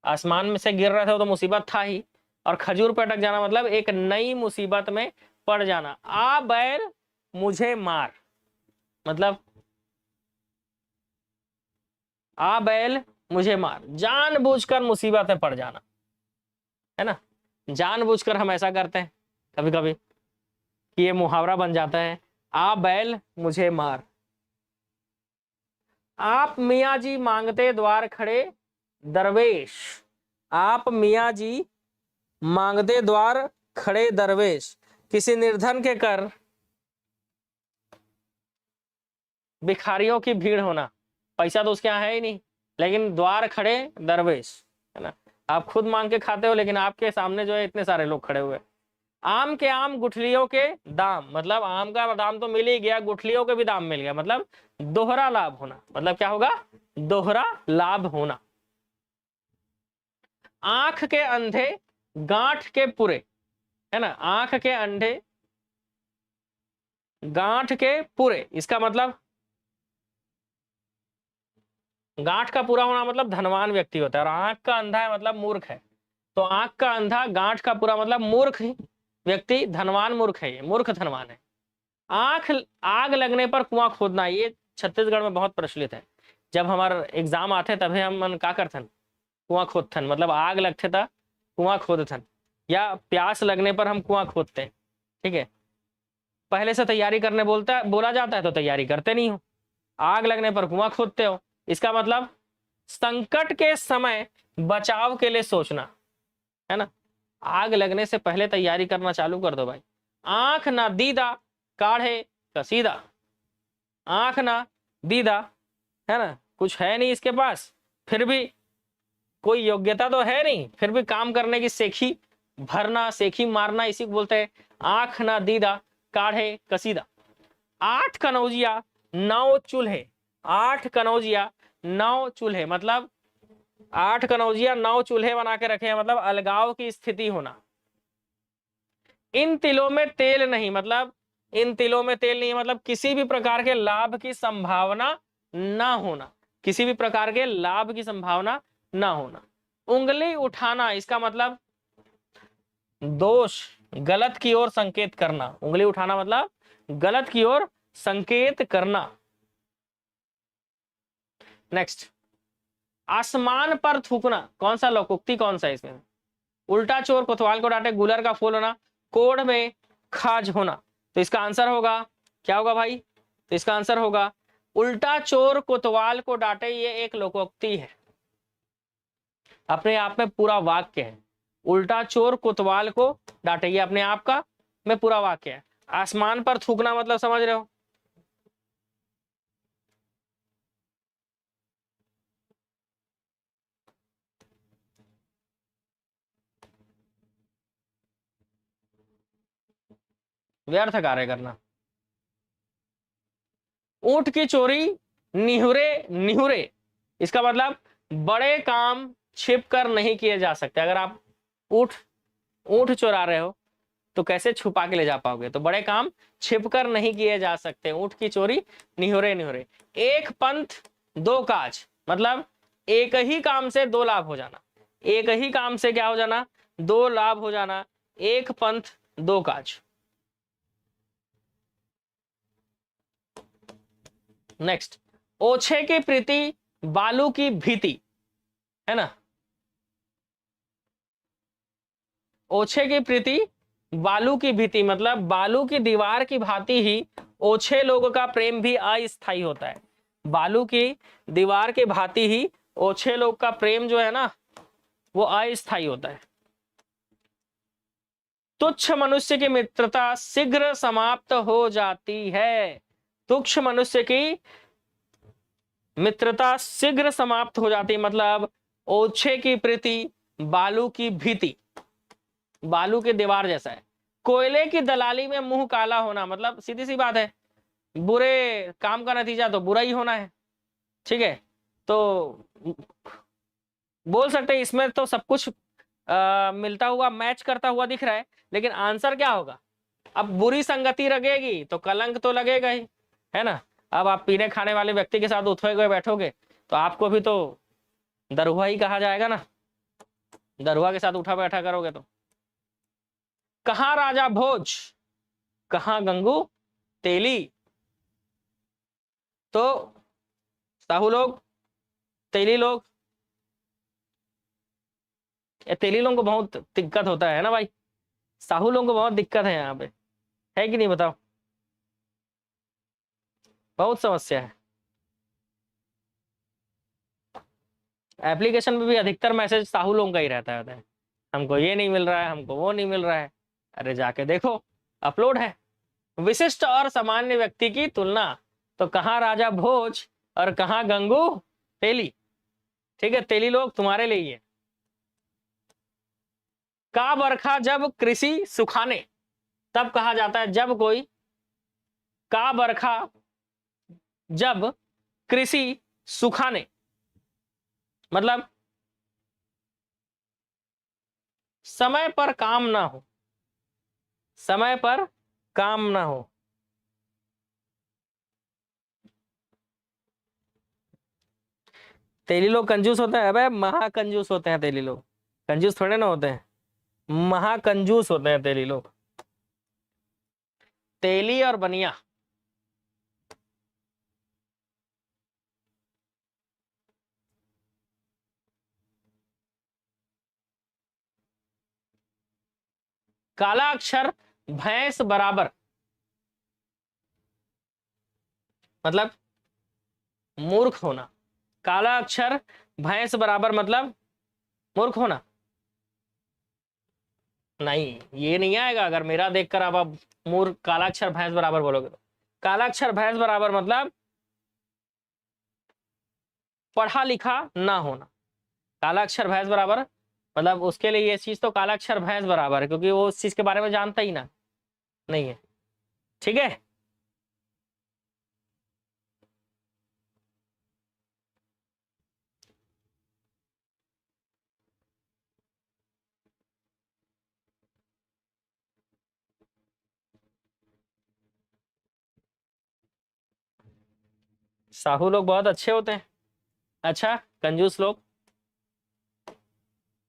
आसमान में से गिर रहा था तो मुसीबत था ही, और खजूर पे अटक जाना मतलब एक नई मुसीबत में पड़ जाना। आ बैल मुझे मार, मतलब आ बैल मुझे मार, जानबूझकर मुसीबत में पड़ जाना, है ना। जानबूझकर हम ऐसा करते हैं कभी कभी कि ये मुहावरा बन जाता है, आ बैल मुझे मार। आप मियाँ जी मांगते द्वार खड़े दरवेश, आप मियाँ जी मांगते द्वार खड़े दरवेश, किसी निर्धन के कर भिखारियों की भीड़ होना, पैसा तो उसके यहाँ है ही नहीं, लेकिन द्वार खड़े दरवेश, है ना। आप खुद मांग के खाते हो लेकिन आपके सामने जो है इतने सारे लोग खड़े हुए। आम के आम गुठलियों के दाम, मतलब आम का दाम तो मिल ही गया, गुठलियों के भी दाम मिल गया, मतलब दोहरा लाभ होना, मतलब क्या होगा? दोहरा लाभ होना। आंख के अंधे गांठ के पुरे, है ना, आंख के अंधे गांठ के पुरे, इसका मतलब गांठ का पूरा होना मतलब धनवान व्यक्ति होता है, और आंख का अंधा है मतलब मूर्ख है। तो आंख का अंधा गांठ का पूरा मतलब मूर्ख व्यक्ति, धनवान मूर्ख है, ये मूर्ख धनवान है। आंख आग लगने पर कुआं खोदना, ये छत्तीसगढ़ में बहुत प्रचलित है। जब हमारे एग्जाम आते तभी हम का करथन, कुआं खोदथन, मतलब आग लगते था कुआं खोदथन, या प्यास लगने पर हम कुआं खोदते हैं, ठीक है। पहले से तैयारी करने बोला जाता है तो तैयारी करते नहीं हो, आग लगने पर कुआं खोदते हो, इसका मतलब संकट के समय बचाव के लिए सोचना, है ना। आग लगने से पहले तैयारी करना चालू कर दो भाई। आंख ना दीदा काढ़े कसीदा, आंख ना दीदा, है ना, कुछ है नहीं इसके पास, फिर भी कोई योग्यता तो है नहीं, फिर भी काम करने की सेखी भरना, सेखी मारना, इसी को बोलते हैं आंख ना दीदा काढ़े कसीदा। आठ कनौजिया 9 चूल्हे, 8 कनौजिया 9 चूल्हे, मतलब 8 कनौजिया 9 चूल्हे बना के रखे हैं, मतलब अलगाव की स्थिति होना। इन तिलों में तेल नहीं, मतलब इन तिलों में तेल नहीं, मतलब किसी भी प्रकार के लाभ की संभावना ना होना, किसी भी प्रकार के लाभ की संभावना ना होना। उंगली उठाना, इसका मतलब दोष गलत की ओर संकेत करना, उंगली उठाना मतलब गलत की ओर संकेत करना। नेक्स्ट, आसमान पर थूकना, कौन सा लोकोक्ति, कौन सा इसमें? उल्टा चोर कोतवाल को डांटे, गुलर का फूल होना, कोढ़ में खाज होना। तो इसका आंसर होगा क्या होगा भाई? तो इसका आंसर होगा उल्टा चोर कोतवाल को डांटे, ये एक लोकोक्ति है, अपने आप में पूरा वाक्य है। उल्टा चोर कोतवाल को डांटे। ये अपने आप का में पूरा वाक्य है। आसमान पर थूकना मतलब समझ रहे हो? व्यर्थ कार्य करना। ऊंट की चोरी निहुरे निहुरे, इसका मतलब बड़े काम छिप कर नहीं किए जा सकते। अगर आप ऊंट ऊंट चुरा रहे हो तो कैसे छुपा के ले जा पाओगे? तो बड़े काम छिप कर नहीं किए जा सकते। ऊंट की चोरी निहुरे निहुरे। एक पंथ दो काज, मतलब एक ही काम से दो लाभ हो जाना। एक ही काम से क्या हो जाना? दो लाभ हो जाना। एक पंथ दो काज। नेक्स्ट, ओछे की प्रीति बालू की भीति, है ना? ओछे की प्रीति बालू की भीति मतलब बालू की दीवार की भांति ही ओछे लोगों का प्रेम भी अस्थायी होता है। बालू की दीवार की भांति ही ओछे लोग का प्रेम जो है ना वो अस्थायी होता है। तुच्छ मनुष्य की मित्रता शीघ्र समाप्त हो जाती है। तुच्छ मनुष्य की मित्रता शीघ्र समाप्त हो जाती मतलब ओछे की प्रीति बालू की भीति, बालू की दीवार जैसा है। कोयले की दलाली में मुंह काला होना मतलब सीधी सी बात है, बुरे काम का नतीजा तो बुरा ही होना है। ठीक है, तो बोल सकते हैं इसमें तो सब कुछ मिलता हुआ मैच करता हुआ दिख रहा है, लेकिन आंसर क्या होगा? अब बुरी संगति लगेगी तो कलंक तो लगेगा ही, है ना? अब आप पीने खाने वाले व्यक्ति के साथ उठे हुए बैठोगे तो आपको भी तो दरुआ ही कहा जाएगा ना, दरुआ के साथ उठा बैठा करोगे तो। कहां राजा भोज कहां गंगू तेली, तो साहू लोग तेली लोग, तेली लोगों को बहुत दिक्कत होता है ना भाई, साहू लोगों को बहुत दिक्कत है यहाँ पे, है कि नहीं बताओ? बहुत समस्या है। एप्लीकेशन में भी अधिकतर मैसेज साहू लोगों का ही रहता है, हमको ये नहीं मिल रहा है, हमको वो नहीं मिल रहा है। अरे जाके देखो, अपलोड है। विशिष्ट और सामान्य व्यक्ति की तुलना, तो कहां राजा भोज और कहां गंगू तेली। ठीक है, तेली लोग तुम्हारे लिए ही है। का बरखा जब कृषि सुखाने, तब कहा जाता है जब कोई, का बरखा जब कृषि सुखाने मतलब समय पर काम ना हो, समय पर काम ना हो। तेली लोग कंजूस होते हैं? अबे महाकंजूस होते हैं तेली लोग, कंजूस थोड़े ना होते हैं, महाकंजूस होते हैं तेली लोग। तेली और बनिया, काला अक्षर भैंस बराबर मतलब मूर्ख होना। काला अक्षर भैंस बराबर मतलब मूर्ख होना। नहीं, ये नहीं आएगा अगर मेरा देखकर आप मूर्ख काला अक्षर भैंस बराबर बोलोगे तो। काला अक्षर भैंस बराबर मतलब पढ़ा लिखा ना होना। काला अक्षर भैंस बराबर मतलब उसके लिए ये चीज तो काला अक्षर भैंस बराबर है, क्योंकि वो उस चीज के बारे में जानता ही ना नहीं है। ठीक है, साहू लोग बहुत अच्छे होते हैं। अच्छा, कंजूस लोग।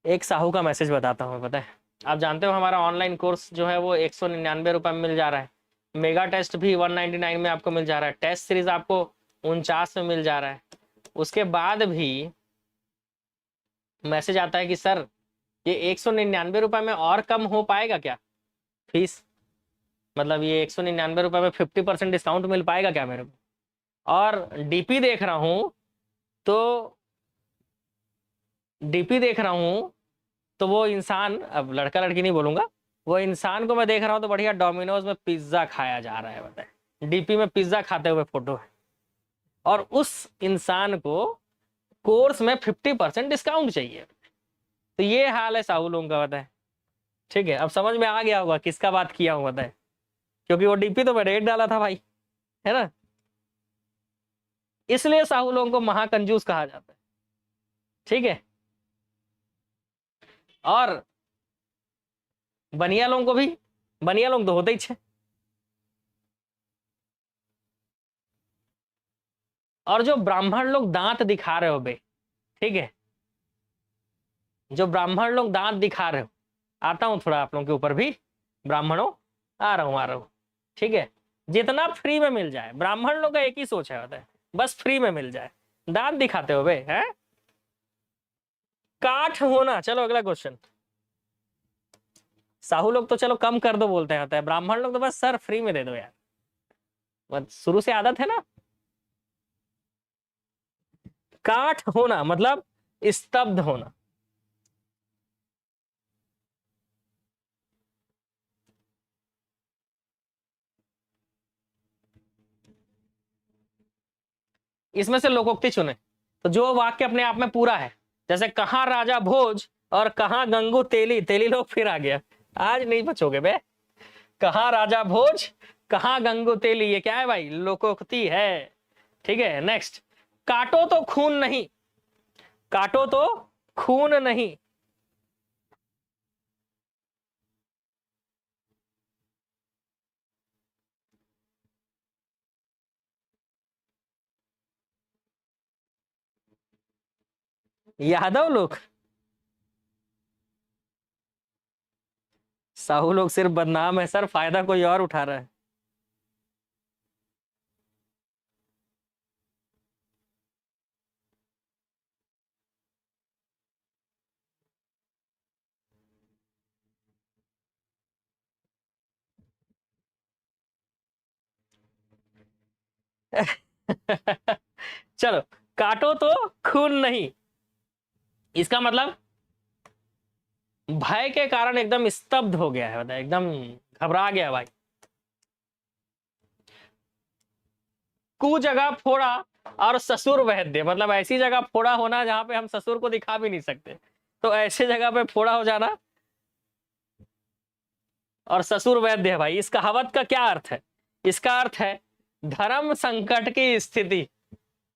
एक साहू का मैसेज बताता हूँ, पता है? आप जानते हो हमारा ऑनलाइन कोर्स जो है वो 199 रुपये में मिल जा रहा है। मेगा टेस्ट भी 199 में आपको मिल जा रहा है। टेस्ट सीरीज आपको 49 में मिल जा रहा है। उसके बाद भी मैसेज आता है कि सर ये 199 रुपये में और कम हो पाएगा क्या फीस? मतलब ये 199 रुपये में 50% डिस्काउंट मिल पाएगा क्या मेरे को? और डीपी देख रहा हूं तो डीपी देख रहा हूं तो वो इंसान, अब लड़का लड़की नहीं बोलूंगा, वो इंसान को मैं देख रहा हूँ तो बढ़िया डोमिनोज में पिज्जा खाया जा रहा है, बताए डीपी में पिज्जा खाते हुए फोटो है, और उस इंसान को कोर्स में 50% डिस्काउंट चाहिए। तो ये हाल है साहू लोगों का, बताए। ठीक है, अब समझ में आ गया होगा किसका बात किया हूं, बताए, क्योंकि वो डीपी तो मैंने एक डाला था भाई, है ना। इसलिए साहू लोगों को महाकंजूस कहा जाता है। ठीक है, और बनिया लोगों को भी, बनिया लोग तो होते ही छे। और जो ब्राह्मण लोग दांत दिखा रहे हो बे, ठीक है, जो ब्राह्मण लोग दांत दिखा रहे हो, आता हूं थोड़ा आप लोगों के ऊपर भी, ब्राह्मणों, आ रहा हूं। ठीक है, जितना फ्री में मिल जाए, ब्राह्मण लोग का एक ही सोच है, बताए, बस फ्री में मिल जाए। दांत दिखाते हो बे, है काठ होना। चलो अगला क्वेश्चन। साहू लोग तो चलो कम कर दो बोलते हैं, होता है, ब्राह्मण लोग तो बस सर फ्री में दे दो यार, बस शुरू से आदत है ना। काठ होना मतलब स्तब्ध होना। इसमें से लोकोक्ति चुने, तो जो वाक्य अपने आप में पूरा है, जैसे कहाँ राजा भोज और कहाँ गंगू तेली, तेली लोग फिर आ गया, आज नहीं बचोगे बे। कहाँ राजा भोज, कहाँ गंगू तेली, ये क्या है भाई, लोकोक्ति है। ठीक है, नेक्स्ट, काटो तो खून नहीं, काटो तो खून नहीं। यादव लोग, साहू लोग सिर्फ बदनाम है सर, फायदा कोई और उठा रहा है। चलो, काटो तो खून नहीं, इसका मतलब भय के कारण एकदम स्तब्ध हो गया है, बताए, एकदम घबरा गया भाई। कु जगह फोड़ा और ससुर वैद्य, मतलब ऐसी जगह फोड़ा होना जहां पे हम ससुर को दिखा भी नहीं सकते, तो ऐसे जगह पे फोड़ा हो जाना। और ससुर वैद्य है भाई, इस कहावत का क्या अर्थ है, इसका अर्थ है धर्म संकट की स्थिति।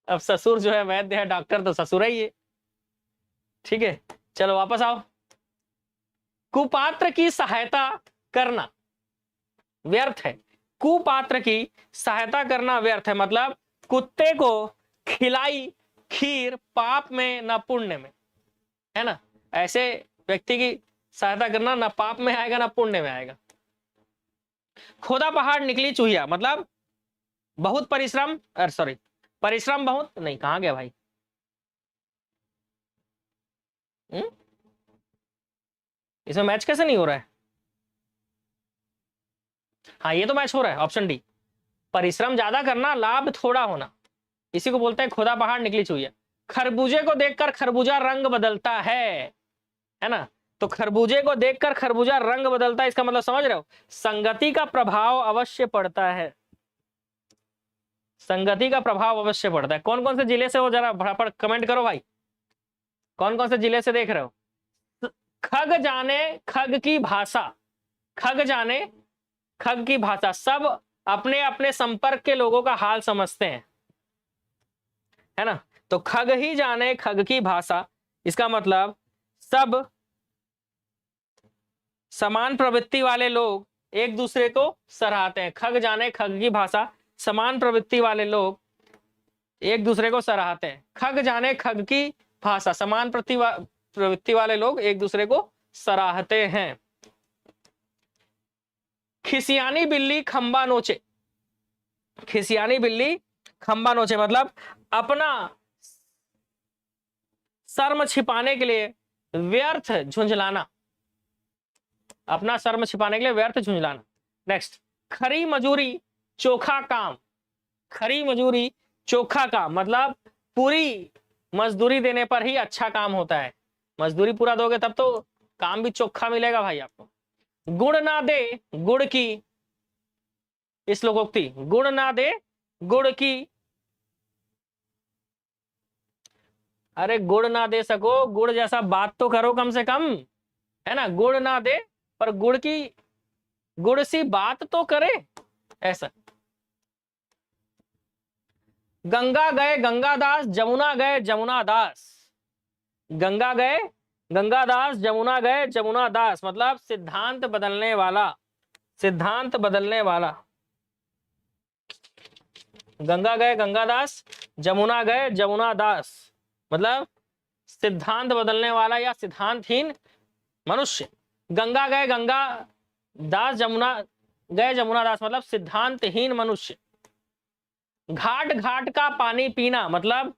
अब ससुर जो है वैद्य है, डॉक्टर तो ससुर ही है। ठीक है, चलो वापस आओ। कुपात्र की सहायता करना व्यर्थ है, कुपात्र की सहायता करना व्यर्थ है, मतलब कुत्ते को खिलाई खीर पाप में न पुण्य में, है ना। ऐसे व्यक्ति की सहायता करना ना पाप में आएगा ना पुण्य में आएगा। खोदा पहाड़ निकली चूहिया, मतलब बहुत परिश्रम, सॉरी, परिश्रम बहुत नहीं, कहां गया भाई। हुँ? इसमें मैच कैसे नहीं हो रहा है। हाँ ये तो मैच हो रहा है, ऑप्शन डी, परिश्रम ज्यादा करना लाभ थोड़ा होना, इसी को बोलते हैं खोदा पहाड़ निकली चूहिया। खरबूजे को देखकर खरबूजा रंग बदलता है ना। तो खरबूजे को देखकर खरबूजा रंग बदलता है, इसका मतलब समझ रहे हो, संगति का प्रभाव अवश्य पड़ता है, संगति का प्रभाव अवश्य पड़ता है। कौन कौन से जिले से हो जरा फटाफट कमेंट करो भाई, कौन कौन से जिले से देख रहे हो। खग जाने खग की भाषा, खग जाने खग की भाषा, सब अपने अपने संपर्क के लोगों का हाल समझते हैं, है ना। तो खग ही जाने खग की भाषा, इसका मतलब सब समान प्रवृत्ति वाले लोग एक दूसरे को सराहते हैं। खग जाने खग की भाषा, समान प्रवृत्ति वाले लोग एक दूसरे को सराहते हैं। खग जाने खग की भाषा, समान प्रवृत्ति वाले लोग एक दूसरे को सराहते हैं। खिसियानी बिल्ली खंबा नोचे, खिसियानी बिल्ली खंबा नोचे, मतलब अपना शर्म छिपाने के लिए व्यर्थ झुंझलाना, अपना शर्म छिपाने के लिए व्यर्थ झुंझलाना। नेक्स्ट, खरी मजूरी चोखा काम, खरी मजूरी चोखा काम, मतलब पूरी मजदूरी देने पर ही अच्छा काम होता है, मजदूरी पूरा दोगे तब तो काम भी चोखा मिलेगा भाई आपको। गुण ना दे गुड़ की, श्लोकोक्ति, गुण ना दे गुड़ की, अरे गुड़ ना दे सको, गुड़ जैसा बात तो करो कम से कम, है ना। गुड़ ना दे पर गुड़ सी बात तो करे, ऐसा। गंगा गए गंगादास, जमुना गए जमुनादास, गंगा गए गंगादास, जमुना गए जमुनादास, मतलब सिद्धांत बदलने वाला, सिद्धांत बदलने वाला। गंगा गए गंगादास, जमुना गए जमुनादास, मतलब सिद्धांत बदलने वाला या सिद्धांतहीन मनुष्य। गंगा गए गंगा दास, जमुना गए जमुनादास, मतलब सिद्धांतहीन मनुष्य। घाट घाट का पानी पीना, मतलब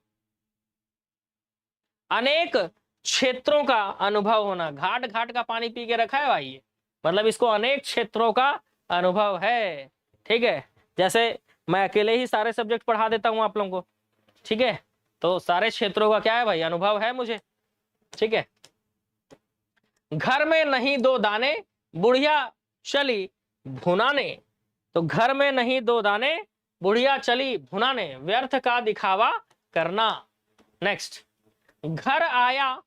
अनेक क्षेत्रों का अनुभव होना। घाट घाट का पानी पी के रखा है भाई ये, मतलब इसको अनेक क्षेत्रों का अनुभव है, ठीक है। जैसे मैं अकेले ही सारे सब्जेक्ट पढ़ा देता हूं आप लोगों को, ठीक है, तो सारे क्षेत्रों का क्या है भाई, अनुभव है मुझे, ठीक है। घर में नहीं दो दाने, बुढ़िया चली भुनाने, तो घर में नहीं दो दाने, बुढ़िया चली भुनाने, व्यर्थ का दिखावा करना। नेक्स्ट, घर आया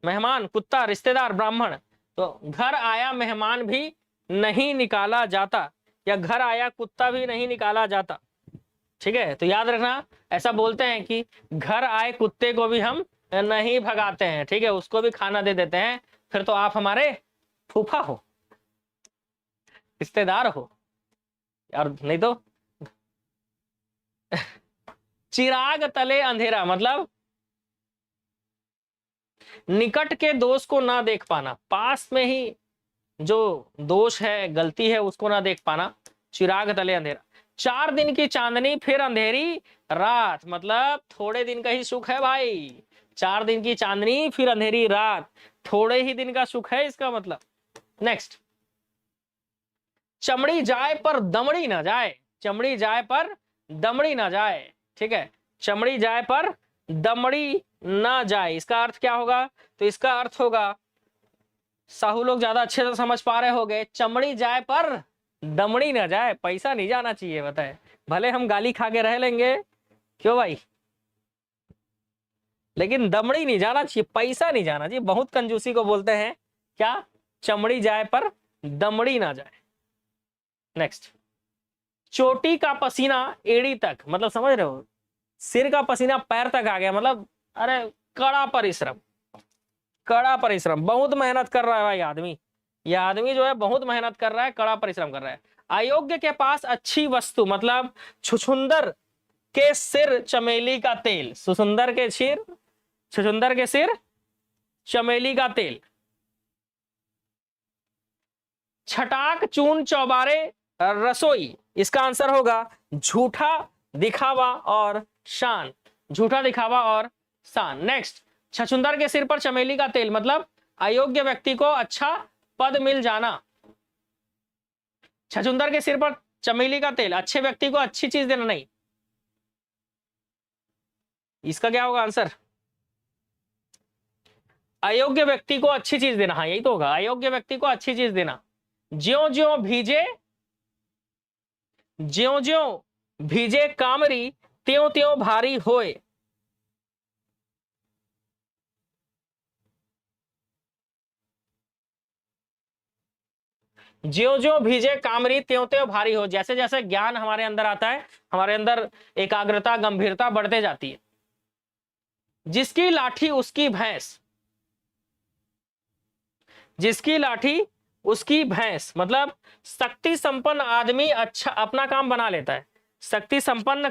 मेहमान, कुत्ता, रिश्तेदार, ब्राह्मण, तो घर आया मेहमान भी नहीं निकाला जाता, या घर आया कुत्ता भी नहीं निकाला जाता, ठीक है। तो याद रखना, ऐसा बोलते हैं कि घर आए कुत्ते को भी हम नहीं भगाते हैं, ठीक है, उसको भी खाना दे देते हैं, फिर तो आप हमारे फूफा हो, रिश्तेदार हो, और नहीं तो। चिराग तले अंधेरा, मतलब निकट के दोष को ना देख पाना, पास में ही जो दोष है, गलती है, उसको ना देख पाना। चिराग तले अंधेरा। 4 दिन की चांदनी फिर अंधेरी रात, मतलब थोड़े दिन का ही सुख है भाई। 4 दिन की चांदनी फिर अंधेरी रात, थोड़े ही दिन का सुख है इसका मतलब। नेक्स्ट, चमड़ी जाए पर दमड़ी ना जाए, चमड़ी जाए पर दमड़ी ना जाए, ठीक है। चमड़ी जाए पर दमड़ी ना जाए, इसका अर्थ क्या होगा, तो इसका अर्थ होगा, साहू लोग ज्यादा अच्छे से समझ पा रहे होंगे, चमड़ी जाए पर दमड़ी ना जाए, पैसा नहीं जाना चाहिए, बताए भले हम गाली खा के रह लेंगे, क्यों भाई, लेकिन दमड़ी नहीं जाना चाहिए, पैसा नहीं जाना चाहिए। बहुत कंजूसी को बोलते हैं क्या, चमड़ी जाए पर दमड़ी ना जाए। नेक्स्ट, चोटी का पसीना एड़ी तक, मतलब समझ रहे हो, सिर का पसीना पैर तक आ गया, मतलब अरे कड़ा परिश्रम, कड़ा परिश्रम, बहुत मेहनत कर रहा है भाई आदमी, यह आदमी जो है बहुत मेहनत कर रहा है, कड़ा परिश्रम कर रहा है। अयोग्य के पास अच्छी वस्तु, मतलब छुछुंदर के सिर चमेली का तेल, छुछुंदर के सिर चमेली का तेल। छटाक चून चौबारे रसोई, इसका आंसर होगा झूठा दिखावा और शान, झूठा दिखावा और शान। नेक्स्ट, छछुंदर के सिर पर चमेली का तेल, मतलब अयोग्य व्यक्ति को अच्छा पद मिल जाना। छछुंदर के सिर पर चमेली का तेल, अच्छे व्यक्ति को अच्छी चीज देना, नहीं, इसका क्या होगा आंसर, अयोग्य व्यक्ति को अच्छी चीज देना, हाँ यही तो होगा, अयोग्य व्यक्ति को अच्छी चीज देना। ज्यो ज्यो भीजे कामरी, त्यों त्यों भारी होए, ज्यो ज्यो भीजे कामरी त्यों त्यों भारी हो, जैसे जैसे ज्ञान हमारे अंदर आता है, हमारे अंदर एकाग्रता गंभीरता बढ़ते जाती है। जिसकी लाठी उसकी भैंस, जिसकी लाठी उसकी भैंस, मतलब शक्ति संपन्न आदमी अच्छा अपना काम बना लेता है, शक्ति संपन्न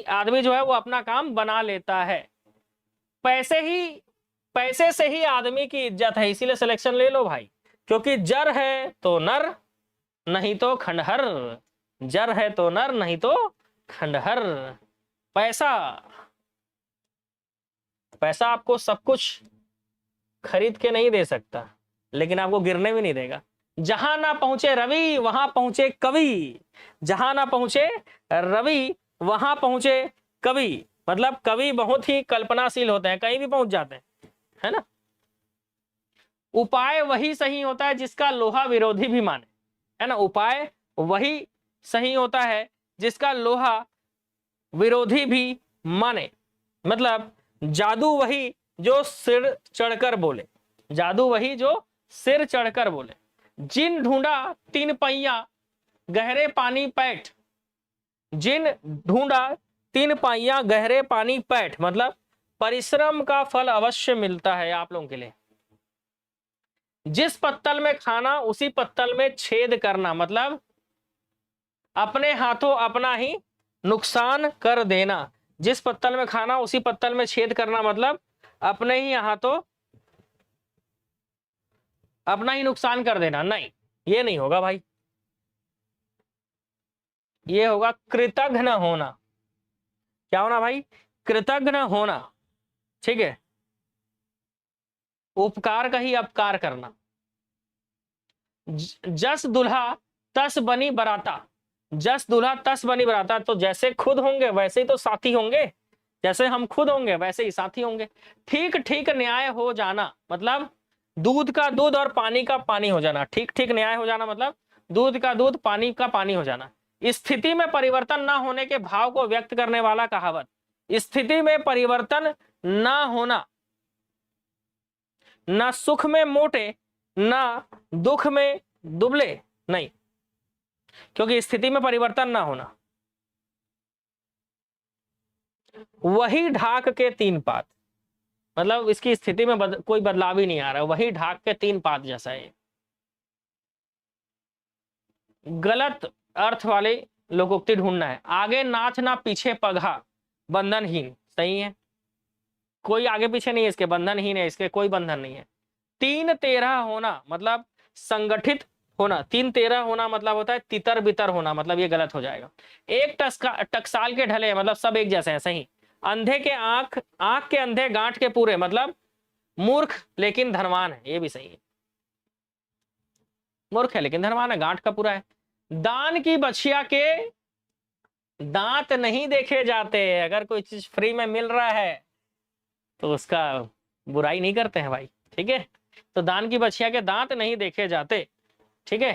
आदमी जो है वो अपना काम बना लेता है। पैसे से ही आदमी की इज्जत है, इसीलिए सिलेक्शन ले लो भाई, क्योंकि जर है तो नर नहीं तो खंडहर, जर है तो नर नहीं तो खंडहर। पैसा आपको सब कुछ खरीद के नहीं दे सकता, लेकिन आपको गिरने भी नहीं देगा। जहां ना पहुंचे रवि वहां पहुंचे कवि, जहां ना पहुंचे रवि वहां पहुंचे कवि, मतलब कवि बहुत ही कल्पनाशील होते हैं, कहीं भी पहुंच जाते हैं, है ना। उपाय वही सही होता है जिसका लोहा विरोधी भी माने, है ना। उपाय वही सही होता है जिसका लोहा विरोधी भी माने। मतलब जादू वही जो सिर चढ़कर बोले, जादू वही जो सिर चढ़कर बोले। जिन ढूंढा 3 पहिया गहरे पानी पैठ, जिन ढूंढा 3 पहिया गहरे पानी पैठ, मतलब परिश्रम का फल अवश्य मिलता है आप लोगों के लिए। जिस पत्तल में खाना उसी पत्तल में छेद करना, मतलब अपने हाथों अपना ही नुकसान कर देना। जिस पत्तल में खाना उसी पत्तल में छेद करना, मतलब अपने ही हाथों अपना ही नुकसान कर देना। नहीं, ये नहीं होगा भाई, ये होगा कृतघ्न होना। क्या होना भाई? कृतघ्न होना, ठीक है। उपकार का ही अपकार करना। जस दुल्हा तस बनी बराता, जस दुल्हा तस बनी बराता, तो जैसे खुद होंगे वैसे ही तो साथी होंगे, जैसे हम खुद होंगे वैसे ही साथी होंगे। ठीक ठीक न्याय हो जाना, मतलब दूध का दूध और पानी का पानी हो जाना। ठीक ठीक न्याय हो जाना मतलब दूध का दूध पानी का पानी हो जाना। स्थिति में परिवर्तन ना होने के भाव को व्यक्त करने वाला कहावत। स्थिति में परिवर्तन ना होना, ना सुख में मोटे ना दुख में दुबले, नहीं, क्योंकि स्थिति में परिवर्तन ना होना। वही ढाक के 3 पात, मतलब इसकी स्थिति में कोई बदलाव ही नहीं आ रहा, वही ढाक के 3 पात जैसा है। गलत अर्थ वाले लोकोक्ति ढूंढना है। आगे नाथ ना पीछे पगहा, बंधनहीन, सही है। कोई आगे पीछे नहीं है इसके, बंधनहीन है इसके, कोई बंधन नहीं है। 3 तेरह होना मतलब संगठित होना। 3 तेरह होना मतलब होता है तितर बितर होना, मतलब ये गलत हो जाएगा। एक टकसाल के ढले, मतलब सब एक जैसे हैं, सही। अंधे के आंख के अंधे गांठ के पूरे, मतलब मूर्ख लेकिन धनवान है, ये भी सही है। मूर्ख है लेकिन धनवान है, गांठ का पूरा है। दान की बछिया के दांत नहीं देखे जाते। अगर कोई चीज फ्री में मिल रहा है तो उसका बुराई नहीं करते हैं भाई, ठीक है। तो दान की बछिया के दांत नहीं देखे जाते, ठीक है।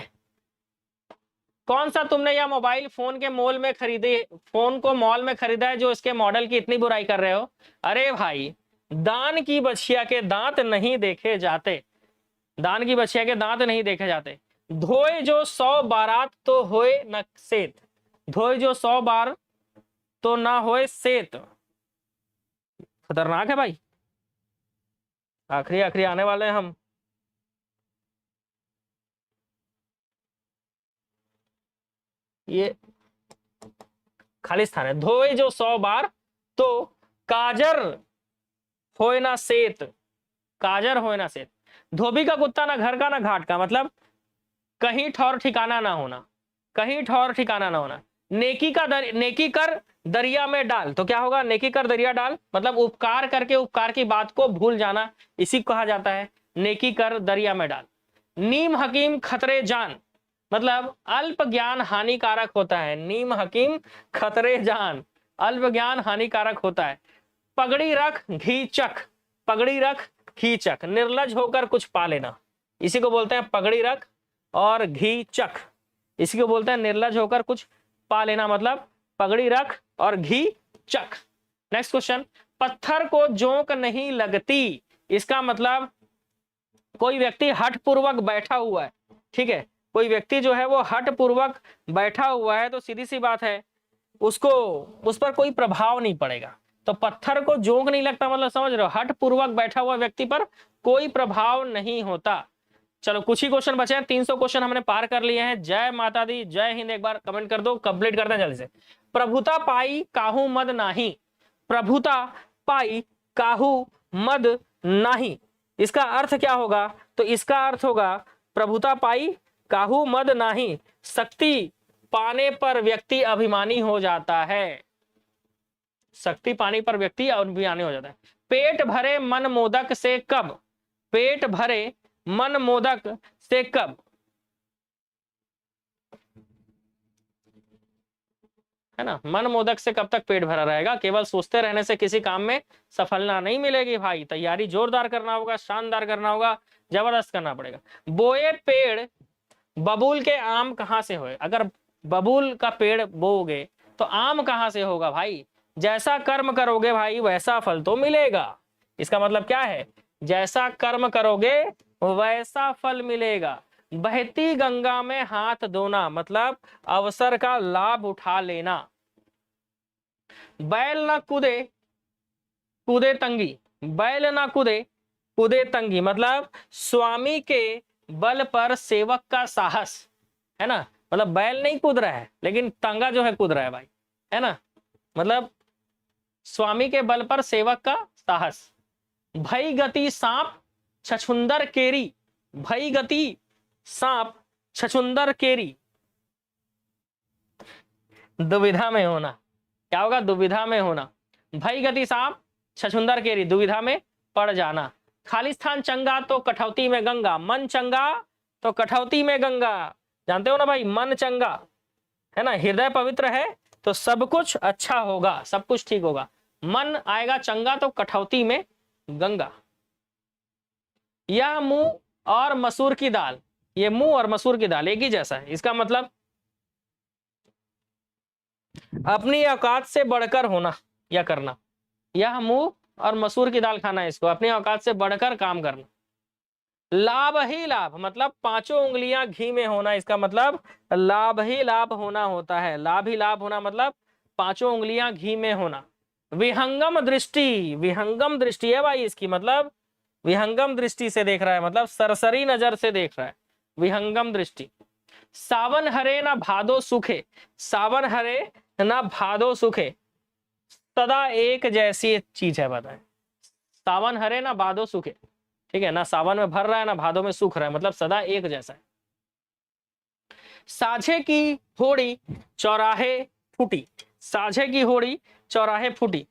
कौन सा तुमने यह मोबाइल फोन के मॉल में खरीदे, फोन को मॉल में खरीदा है जो इसके मॉडल की इतनी बुराई कर रहे हो? अरे भाई, दान की बछिया के दांत नहीं देखे जाते, दान की बछिया के दांत नहीं देखे जाते। धोए जो 100 बारात तो होए न सेत, धोए जो 100 बार तो ना होए सेत। खतरनाक है भाई, आखिरी आखिरी आने वाले हैं हम। ये खाली स्थान है। धोए जो 100 बार तो काजर होए ना सेत, काजर होए ना सेत। धोबी का कुत्ता ना घर का ना घाट का, मतलब कहीं ठौर ठिकाना ना होना, कहीं ठौर ठिकाना ना होना। नेकी कर दरिया में डाल, तो क्या होगा? नेकी कर दरिया डाल, मतलब उपकार करके उपकार की बात को भूल जाना, इसी को कहा जाता है नेकी कर दरिया में डाल। नीम हकीम खतरे जान, मतलब अल्प ज्ञान हानिकारक होता है। नीम हकीम खतरे जान, अल्प ज्ञान हानिकारक होता है। पगड़ी रख घी चख, पगड़ी रख घी चख, निर्लज होकर कुछ पा लेना, इसी को बोलते हैं पगड़ी रख और घी चख, इसी को बोलते हैं निर्लज होकर कुछ पा लेना, मतलब पगड़ी रख और घी चख। नेक्स्ट क्वेश्चन, पत्थर को जोंक नहीं लगती, इसका मतलब कोई व्यक्ति हठ पूर्वक बैठा हुआ है, ठीक है। कोई व्यक्ति जो है वो हठ पूर्वक बैठा हुआ है, तो सीधी सी बात है उसको उस पर कोई प्रभाव नहीं पड़ेगा। तो पत्थर को जोंक नहीं लगता, मतलब समझ रहे हो, हठ पूर्वक बैठा हुआ व्यक्ति पर कोई प्रभाव नहीं होता। चलो कुछ ही क्वेश्चन बचे हैं, 300 क्वेश्चन हमने पार कर लिए हैं। जय माता दी, जय हिंद, एक बार कमेंट कर दो, कंप्लीट करते हैं जल्दी से। प्रभुता पाई काहू मद नाही, प्रभुता पाई काहू मद नाही, इसका अर्थ क्या होगा? तो इसका अर्थ होगा प्रभुता पाई काहू मद नाही, शक्ति पाने पर व्यक्ति अभिमानी हो जाता है, शक्ति पाने पर व्यक्ति अभिमानी हो जाता है। पेट भरे मन मोदक से कब, पेट भरे मन मोदक से कब, है ना। मन मोदक से कब तक पेट भरा रहेगा, केवल सोचते रहने से किसी काम में सफलता नहीं मिलेगी भाई। तैयारी जोरदार करना होगा, शानदार करना होगा, जबरदस्त करना पड़ेगा। बोए पेड़ बबूल के आम कहाँ से होए, अगर बबूल का पेड़ बोओगे तो आम कहाँ से होगा भाई। जैसा कर्म करोगे भाई वैसा फल तो मिलेगा। इसका मतलब क्या है, जैसा कर्म करोगे वैसा फल मिलेगा। बहती गंगा में हाथ धोना मतलब अवसर का लाभ उठा लेना। बैल ना कूदे कूदे तंगी, बैल ना कूदे कूदे तंगी मतलब स्वामी के बल पर सेवक का साहस, है ना। मतलब बैल नहीं कूद रहा है लेकिन तंगा जो है कूद रहा है भाई, है ना। मतलब स्वामी के बल पर सेवक का साहस। भई गति सांप छछुंदर केरी, भई गति सांप छछुंदर केरी। दुविधा में होना, क्या होगा, दुविधा में होना। भई गति सांप छछुंदर केरी, दुविधा में पड़ जाना। खालिस्तान चंगा तो कठौती में गंगा, मन चंगा तो कठौती में गंगा। जानते हो ना भाई, मन चंगा है ना, हृदय पवित्र है तो सब कुछ अच्छा होगा, सब कुछ ठीक होगा। मन आएगा चंगा तो कठौती में गंगा। यह मूंग और मसूर की दाल, ये मूंग और मसूर की दाल एक ही जैसा है। इसका मतलब अपनी औकात से बढ़कर होना या करना। यह मूंग और मसूर की दाल खाना है, इसको अपनी औकात से बढ़कर काम करना। लाभ ही लाभ मतलब पांचों उंगलियां घी में होना, इसका मतलब लाभ ही लाभ होना होता है। लाभ ही लाभ होना मतलब पांचों उंगलियां घी में होना। विहंगम दृष्टि, विहंगम दृष्टि है भाई इसकी, मतलब विहंगम दृष्टि से देख रहा है, मतलब सरसरी नजर से देख रहा है, विहंगम दृष्टि। सावन हरे ना भादो सूखे, सावन हरे ना भादो सूखे, सदा एक जैसी चीज है बताए। सावन हरे ना भादो सूखे, ठीक है ना, सावन में भर रहा है ना भादो में सूख रहा है, मतलब सदा एक जैसा है। साझे की होड़ी चौराहे फूटी, साझे की होड़ी चौराहे फूटी।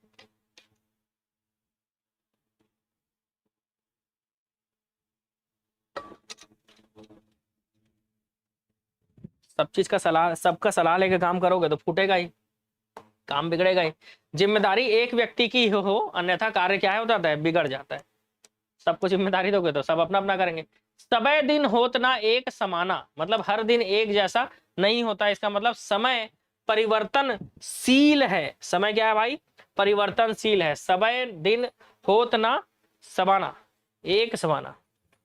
सब चीज का सलाह, सबका सलाह लेके काम करोगे तो फूटेगा ही, काम बिगड़ेगा ही। जिम्मेदारी एक व्यक्ति की हो अन्यथा कार्य क्या है हो जाता है, बिगड़ जाता है। सबको जिम्मेदारी दोगे तो सब अपना अपना करेंगे। सबे दिन होत ना एक समाना मतलब हर दिन एक जैसा नहीं होता, इसका मतलब समय परिवर्तनशील है। समय क्या है भाई, परिवर्तनशील है। सबे दिन होत ना समाना, एक समाना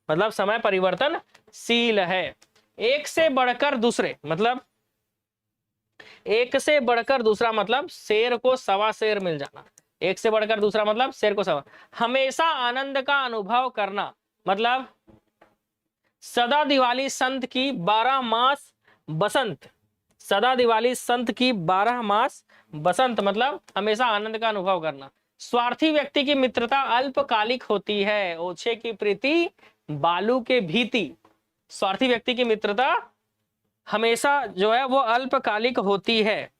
मतलब समय परिवर्तनशील है। एक से बढ़कर दूसरे मतलब एक से बढ़कर दूसरा मतलब शेर को सवा शेर मिल जाना। एक से बढ़कर दूसरा मतलब शेर को सवा। हमेशा आनंद का अनुभव करना मतलब सदा दिवाली संत की 12 मास बसंत, सदा दिवाली संत की 12 मास बसंत मतलब हमेशा आनंद का अनुभव करना। स्वार्थी व्यक्ति की मित्रता अल्पकालिक होती है, ओछे की प्रीति बालू के भीति। स्वार्थी व्यक्ति की मित्रता हमेशा जो है वो अल्पकालिक होती है।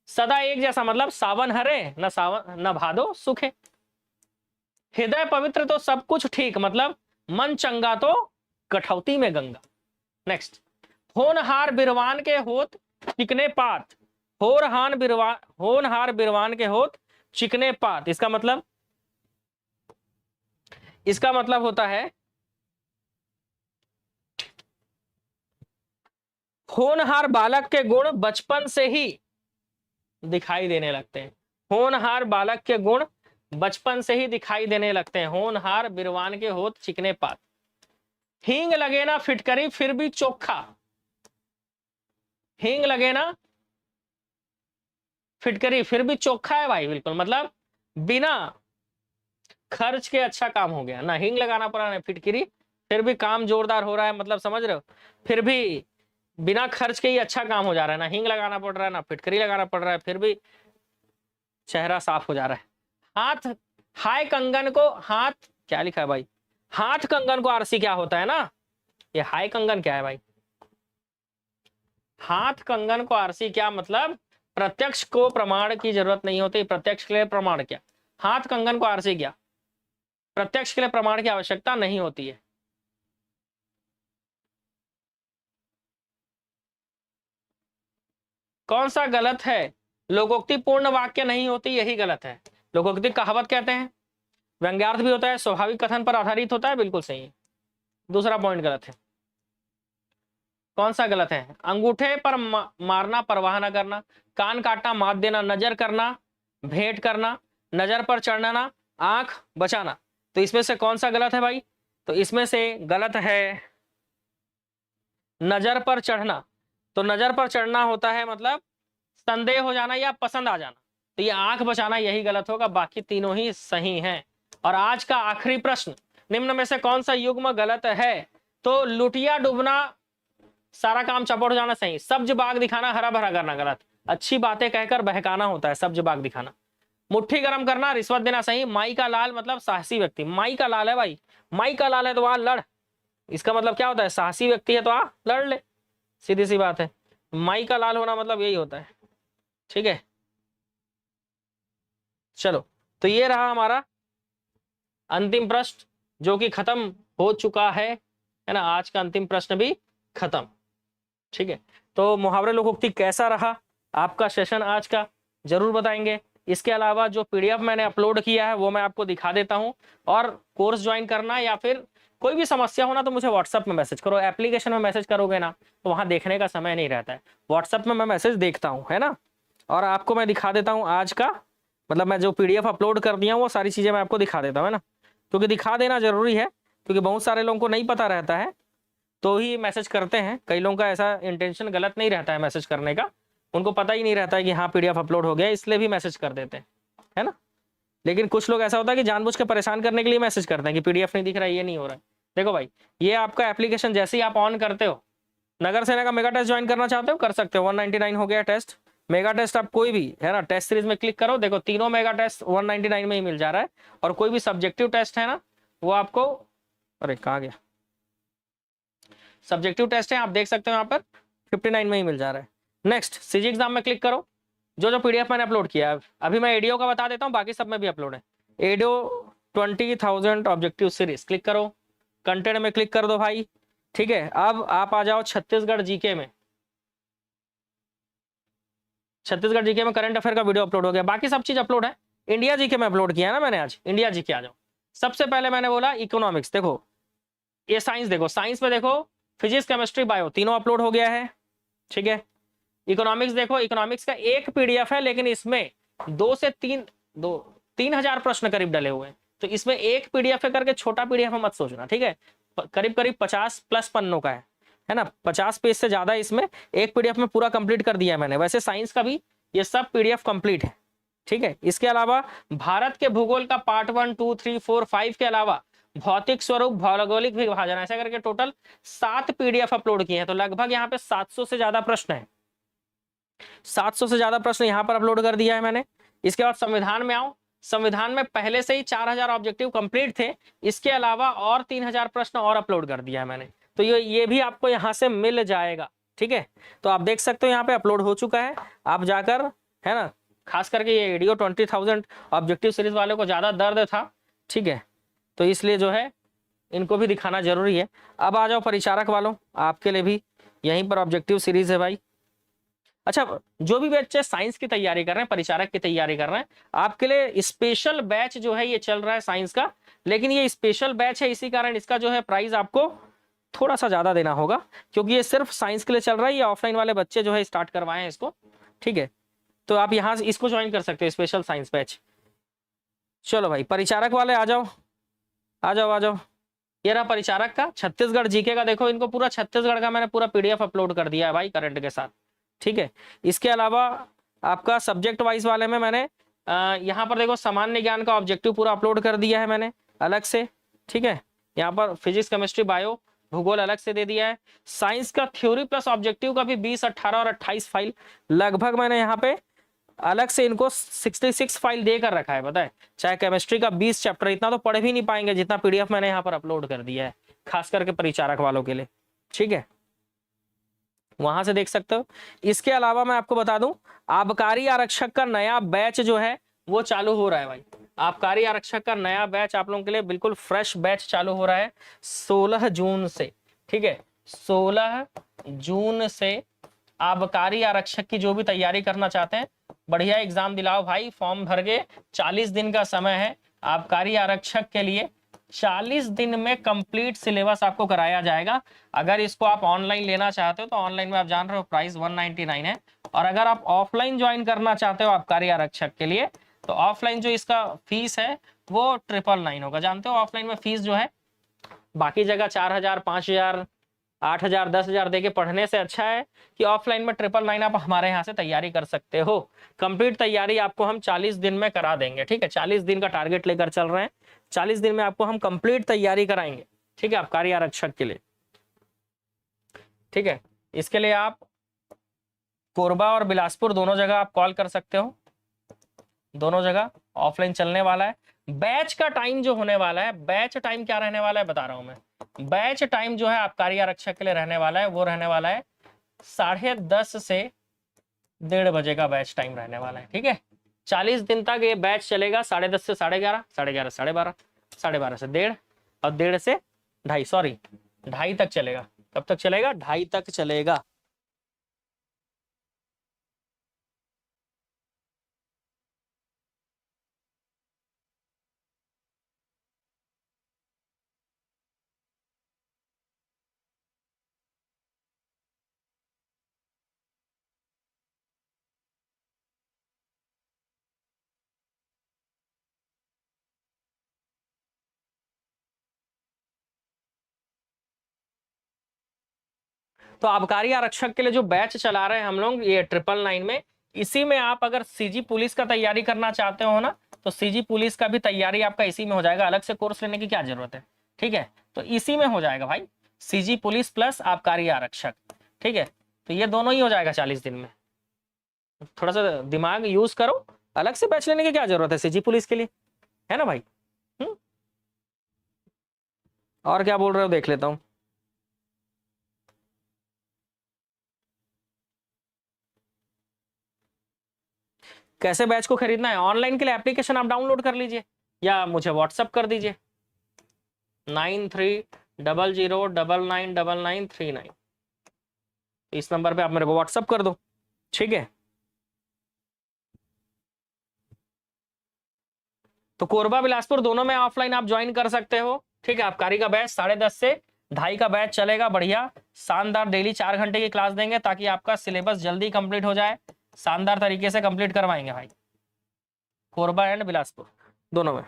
सदा एक जैसा मतलब सावन हरे न सावन न भादो सूखे। हृदय पवित्र तो सब कुछ ठीक मतलब मन चंगा तो कठौती में गंगा। नेक्स्ट, होनहार बिरवान के होत चिकने पात, होनहार बिरवान के होत चिकने पात। इसका मतलब होता है होनहार बालक के गुण बचपन से ही दिखाई देने लगते हैं। होनहार बालक के गुण बचपन से ही दिखाई देने लगते हैं। होनहार बिरवान के होत चिकने पात। हींग लगे ना फिटकरी फिर भी चोखा, हींग लगे ना फिटकरी फिर भी चोखा है भाई, बिल्कुल मतलब बिना खर्च के अच्छा काम हो गया ना। हींग लगाना पड़ा ना फिटकरी फिर भी काम जोरदार हो रहा है, मतलब समझ रहे हो, फिर भी बिना खर्च के ही अच्छा काम हो जा रहा है। ना हींग लगाना पड़ रहा है ना फिटकरी लगाना पड़ रहा है, फिर भी चेहरा साफ हो जा रहा है। हाथ हाय कंगन को, हाथ क्या लिखा है भाई, हाथ कंगन को आरसी क्या होता है ना, ये हाय कंगन क्या है भाई। हाथ कंगन को आरसी क्या मतलब प्रत्यक्ष को प्रमाण की जरूरत नहीं होती, प्रत्यक्ष के लिए प्रमाण क्या, हाथ कंगन को आरसी क्या, प्रत्यक्ष के लिए प्रमाण की आवश्यकता नहीं होती है। कौन सा गलत है लोकोक्ति पूर्ण वाक्य नहीं होती, यही गलत है। लोकोक्ति कहावत कहते हैं, व्यंग्यार्थ भी होता है, स्वाभाविक कथन पर आधारित होता है, बिल्कुल सही है। दूसरा पॉइंट गलत है। कौन सा गलत है? अंगूठे पर मारना, परवाह न करना, कान काटना, मात देना, नजर करना, भेंट करना, नजर पर चढ़ना, आंख बचाना। तो इसमें से कौन सा गलत है भाई? तो इसमें से गलत है नजर पर चढ़ना। तो नजर पर चढ़ना होता है मतलब संदेह हो जाना या पसंद आ जाना, तो ये आंख बचाना यही गलत होगा, बाकी तीनों ही सही हैं। और आज का आखिरी प्रश्न, निम्न में से कौन सा युग्म गलत है? तो लुटिया डूबना, सारा काम चपड़ हो जाना सही, सब्ज बाग दिखाना, हरा भरा करना गलत, अच्छी बातें कहकर बहकाना होता है सब्ज बाग दिखाना, मुट्ठी गर्म करना, रिश्वत देना सही, माई का लाल मतलब साहसी व्यक्ति, माई का लाल है भाई, माई का लाल है तो वहां लड़, इसका मतलब क्या होता है? साहसी व्यक्ति है तो आ लड़ ले, सीधी सी बात है। माई का लाल होना मतलब यही होता है, ठीक है। चलो, तो ये रहा हमारा अंतिम प्रश्न जो कि खत्म हो चुका है ना, आज का अंतिम प्रश्न भी खत्म, ठीक है। तो मुहावरे लोकोक्ति कैसा रहा आपका सेशन आज का, जरूर बताएंगे। इसके अलावा जो पीडीएफ मैंने अपलोड किया है वो मैं आपको दिखा देता हूं, और कोर्स ज्वाइन करना या फिर कोई भी समस्या होना तो मुझे व्हाट्सएप में मैसेज करो। एप्लीकेशन में मैसेज करोगे ना तो वहां देखने का समय नहीं रहता है, व्हाट्सएप में मैं मैसेज देखता हूं, है ना। और आपको मैं दिखा देता हूं आज का, मतलब मैं जो पीडीएफ अपलोड कर दिया हूं वो सारी चीजें मैं आपको दिखा देता हूं, है ना, क्योंकि दिखा देना जरूरी है, क्योंकि बहुत सारे लोगों को नहीं पता रहता है तो ही मैसेज करते हैं। कई लोगों का ऐसा इंटेंशन गलत नहीं रहता है मैसेज करने का, उनको पता ही नहीं रहता है कि हाँ पीडीएफ अपलोड हो गया, इसलिए भी मैसेज कर देते हैं, है ना। लेकिन कुछ लोग ऐसा होता है कि जानबूझ के परेशान करने के लिए मैसेज करते हैं कि पीडीएफ नहीं दिख रहा है, ये नहीं हो रहा है। देखो भाई, ये आपका एप्लीकेशन जैसे ही आप ऑन करते हो, नगर सेना का मेगा टेस्ट ज्वाइन करना चाहते हो कर सकते हो, 199 हो गया टेस्ट, मेगा टेस्ट आप कोई भी, है ना, टेस्ट सीरीज में क्लिक करो, देखो तीनों मेगा टेस्ट 199 में ही मिल जा रहा है। और कोई भी सब्जेक्टिव टेस्ट है ना वो आपको, अरे कहाँ गया, सब्जेक्टिव टेस्ट है आप देख सकते हो यहाँ पर 59 में ही मिल जा रहा है। नेक्स्ट सीजी एग्जाम में क्लिक करो, जो जो पीडीएफ मैंने अपलोड किया है, अभी मैं एडीओ का बता देता हूँ, बाकी सब में भी अपलोड है। एडीओ 20,000 ऑब्जेक्टिव सीरीज क्लिक करो, कंटेंट में क्लिक कर दो भाई, ठीक है। अब आप आ जाओ छत्तीसगढ़ जीके में, छत्तीसगढ़ जीके में करंट अफेयर का वीडियो अपलोड हो गया, बाकी सब चीज अपलोड है। इंडिया जीके में अपलोड किया है ना मैंने आज, इंडिया जीके आ जाओ। सबसे पहले मैंने बोला इकोनॉमिक्स, देखो ये साइंस, देखो साइंस में देखो फिजिक्स केमिस्ट्री बायो तीनों अपलोड हो गया है, ठीक है। इकोनॉमिक्स देखो, इकोनॉमिक्स का एक पीडीएफ है लेकिन इसमें 2 से 3 हजार प्रश्न करीब डले हुए हैं, तो इसमें एक पीडीएफ है करके छोटा पीडीएफ मत सोचना, ठीक है। करीब करीब 50+ पन्नों का है ना, 50 पेज से ज्यादा इसमें, एक पीडीएफ में पूरा कंप्लीट कर दिया है मैंने। वैसे साइंस का भी ये सब पीडीएफ कंप्लीट है, ठीक है। इसके अलावा भारत के भूगोल का पार्ट 1, 2, 3, 4, 5 के अलावा भौतिक स्वरूप, भौगोलिक विभाजन, ऐसा करके टोटल 7 पीडीएफ अपलोड किए हैं, तो लगभग यहाँ पे 700 से ज्यादा प्रश्न है, 700 से ज्यादा प्रश्न यहाँ पर अपलोड कर दिया है मैंने। इसके बाद संविधान में आओ, संविधान में पहले से ही 4000 ऑब्जेक्टिव कंप्लीट थे, इसके अलावा और 3000 प्रश्न और अपलोड कर दिया है मैंने, तो ये भी आपको यहाँ से मिल जाएगा, ठीक है। तो आप देख सकते हो यहाँ पे अपलोड हो चुका है, आप जाकर, है ना, खास करके ये वीडियो 20,000 ऑब्जेक्टिव सीरीज वाले को ज्यादा दर्द था, ठीक है, तो इसलिए जो है इनको भी दिखाना जरूरी है। अब आ जाओ परिचारक वालों, आपके लिए भी यहीं पर ऑब्जेक्टिव सीरीज है भाई। अच्छा, जो भी बच्चे साइंस की तैयारी कर रहे हैं, परिचारक की तैयारी कर रहे हैं, आपके लिए स्पेशल बैच जो है ये चल रहा है साइंस का, लेकिन ये स्पेशल बैच है इसी कारण इसका जो है प्राइस आपको थोड़ा सा ज्यादा देना होगा, क्योंकि ये सिर्फ साइंस के लिए चल रहा है, ये ऑफलाइन वाले बच्चे जो है स्टार्ट करवाए हैं इसको, ठीक है। तो आप यहाँ से इसको ज्वाइन कर सकते हो, स्पेशल साइंस बैच। चलो भाई परिचारक वाले आ जाओ, आ जाओ आ जाओ। ये रहा परिचारक का, छत्तीसगढ़ जीके का, देखो इनको पूरा छत्तीसगढ़ का मैंने पूरा पीडीएफ अपलोड कर दिया है भाई करंट के साथ, ठीक है। इसके अलावा आपका सब्जेक्ट वाइज वाले में मैंने यहाँ पर देखो सामान्य ज्ञान का ऑब्जेक्टिव पूरा अपलोड कर दिया है मैंने अलग से, ठीक है। यहाँ पर फिजिक्स केमिस्ट्री बायो भूगोल अलग से दे दिया है। साइंस का थ्योरी प्लस ऑब्जेक्टिव का भी 20, 18 और 28 फाइल लगभग मैंने यहाँ पे अलग से इनको 66 फाइल देकर रखा है, पता है। चाहे केमिस्ट्री का 20 चैप्टर, इतना तो पढ़ भी नहीं पाएंगे जितना पीडीएफ मैंने यहाँ पर अपलोड कर दिया है, खास करके परिचारक वालों के लिए, ठीक है, वहां से देख सकते हो। इसके अलावा मैं आपको बता दूं, आबकारी आरक्षक का नया बैच जो है वो चालू हो रहा है भाई। आबकारी आरक्षक का नया बैच आप लोगों के लिए बिल्कुल फ्रेश बैच चालू हो रहा है 16 जून से, ठीक है, 16 जून से आबकारी आरक्षक की जो भी तैयारी करना चाहते हैं, बढ़िया एग्जाम दिलाओ भाई, फॉर्म भर के 40 दिन का समय है आबकारी आरक्षक के लिए। 40 दिन में कंप्लीट सिलेबस आपको कराया जाएगा। अगर इसको आप ऑनलाइन लेना चाहते हो तो ऑनलाइन में आप जान रहे हो प्राइस 199 है, और अगर आप ऑफलाइन ज्वाइन करना चाहते हो आबकारी आरक्षक के लिए तो ऑफलाइन जो इसका फीस है वो 999 होगा। जानते हो ऑफलाइन में फीस जो है बाकी जगह 4000, 5000, 8000, 10,000 दे के पढ़ने से अच्छा है कि ऑफलाइन में 999 आप हमारे यहाँ से तैयारी कर सकते हो। कंप्लीट तैयारी आपको हम 40 दिन में करा देंगे, ठीक है। 40 दिन का टारगेट लेकर चल रहे हैं, 40 दिन में आपको हम कंप्लीट तैयारी कराएंगे, ठीक है, आबकारी आरक्षक के लिए, ठीक है। इसके लिए आप कोरबा और बिलासपुर दोनों जगह आप कॉल कर सकते हो, दोनों जगह ऑफलाइन चलने वाला है। बैच का टाइम जो होने वाला है, बैच टाइम क्या रहने वाला है बता रहा हूं मैं। बैच टाइम जो है आबकारी आरक्षक के लिए रहने वाला है वो रहने वाला है 10:30 से 1:30 बजे का बैच टाइम रहने वाला है, ठीक है। 40 दिन तक ये बैच चलेगा, 10:30 से 11:30, 11:30 से 12:30, 12:30 से 1:30 और 1:30 से 2:30, सॉरी 2:30 तक चलेगा। कब तक चलेगा? 2:30 तक चलेगा। तो आबकारी आरक्षक के लिए जो बैच चला रहे हैं हम लोग ये 999 में, इसी में आप अगर सीजी पुलिस का तैयारी करना चाहते हो ना तो सीजी पुलिस का भी तैयारी आपका इसी में हो जाएगा, अलग से कोर्स लेने की क्या जरूरत है, ठीक है। तो इसी में हो जाएगा भाई, सीजी पुलिस प्लस आबकारी आरक्षक, ठीक है। तो ये दोनों ही हो जाएगा 40 दिन में। थोड़ा सा दिमाग यूज करो, अलग से बैच लेने की क्या जरूरत है सीजी पुलिस के लिए, है ना भाई। और क्या बोल रहे हो देख लेता हूं। कैसे बैच को खरीदना है? ऑनलाइन के लिए एप्लीकेशन आप डाउनलोड कर लीजिए या मुझे व्हाट्सअप कर दीजिए 9300999939। इस नंबर पे आप मेरे को व्हाट्सअप कर दो, ठीक है। तो कोरबा बिलासपुर दोनों में ऑफलाइन आप ज्वाइन कर सकते हो, ठीक है। आबकारी का बैच 10:30 से 2:30 का बैच चलेगा, बढ़िया शानदार डेली 4 घंटे की क्लास देंगे ताकि आपका सिलेबस जल्दी कंप्लीट हो जाए, शानदार तरीके से कंप्लीट करवाएंगे भाई, कोरबा एंड बिलासपुर दोनों में।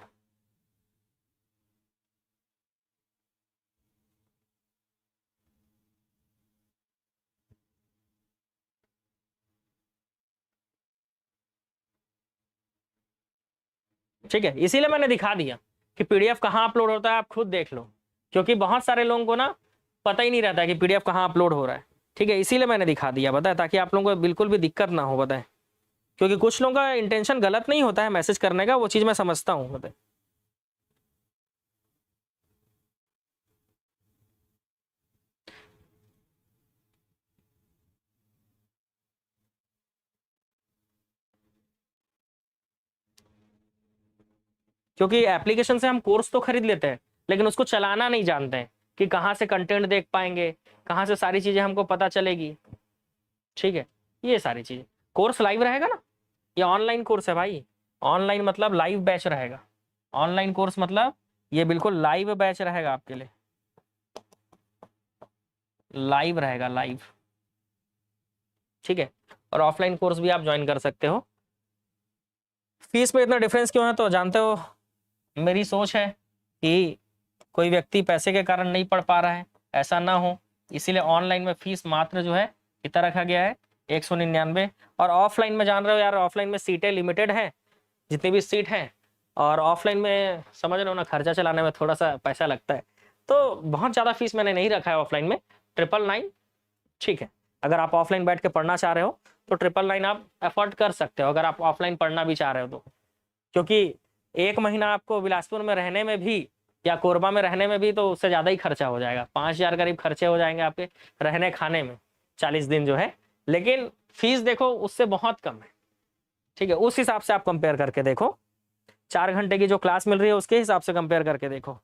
ठीक है, इसीलिए मैंने दिखा दिया कि पीडीएफ कहाँ अपलोड होता है, आप खुद देख लो, क्योंकि बहुत सारे लोगों को ना पता ही नहीं रहता है कि पीडीएफ कहाँ अपलोड हो रहा है, ठीक है। इसीलिए मैंने दिखा दिया, बताए, ताकि आप लोगों को बिल्कुल भी दिक्कत ना हो, बताए। क्योंकि कुछ लोगों का इंटेंशन गलत नहीं होता है मैसेज करने का, वो चीज़ मैं समझता हूँ, बताए। क्योंकि एप्लीकेशन से हम कोर्स तो खरीद लेते हैं लेकिन उसको चलाना नहीं जानते हैं कि कहाँ से कंटेंट देख पाएंगे, कहाँ से सारी चीजें हमको पता चलेगी, ठीक है। ये सारी चीजें, कोर्स लाइव रहेगा ना, ये ऑनलाइन कोर्स है भाई। ऑनलाइन मतलब लाइव बैच रहेगा, ऑनलाइन कोर्स मतलब ये बिल्कुल लाइव बैच रहेगा आपके लिए, लाइव रहेगा, लाइव, ठीक है। और ऑफलाइन कोर्स भी आप ज्वाइन कर सकते हो। फीस में इतना डिफरेंस क्यों है? तो जानते हो मेरी सोच है कि कोई व्यक्ति पैसे के कारण नहीं पढ़ पा रहा है, ऐसा ना हो, इसीलिए ऑनलाइन में फीस मात्र जो है कितना रखा गया है, 199। और ऑफलाइन में जान रहे हो यार, ऑफलाइन में सीटें लिमिटेड हैं, जितनी भी सीट हैं, और ऑफलाइन में समझ रहे हो ना खर्चा चलाने में थोड़ा सा पैसा लगता है, तो बहुत ज़्यादा फीस मैंने नहीं रखा है ऑफलाइन में, 999, ठीक है। अगर आप ऑफलाइन बैठ के पढ़ना चाह रहे हो तो 999 आप अफोर्ड कर सकते हो, अगर आप ऑफलाइन पढ़ना भी चाह रहे हो तो। क्योंकि 1 महीना आपको बिलासपुर में रहने में भी या कोरबा में रहने में भी तो उससे ज़्यादा ही खर्चा हो जाएगा, 5,000 करीब खर्चे हो जाएंगे आपके रहने खाने में 40 दिन जो है। लेकिन फीस देखो उससे बहुत कम है, ठीक है। उस हिसाब से आप कंपेयर करके देखो, 4 घंटे की जो क्लास मिल रही है उसके हिसाब से कंपेयर करके देखो।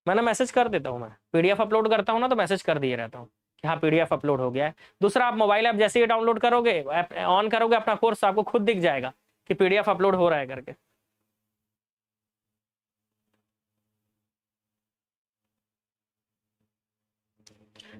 मैंने मैसेज कर देता हूँ, मैं पीडीएफ अपलोड करता हूँ ना तो मैसेज कर दिए रहता हूँ कि हाँ पीडीएफ अपलोड हो गया है। दूसरा, आप मोबाइल ऐप जैसे ही डाउनलोड करोगे, ऐप ऑन करोगे अपना कोर्स, आपको खुद दिख जाएगा कि पीडीएफ अपलोड हो रहा है करके।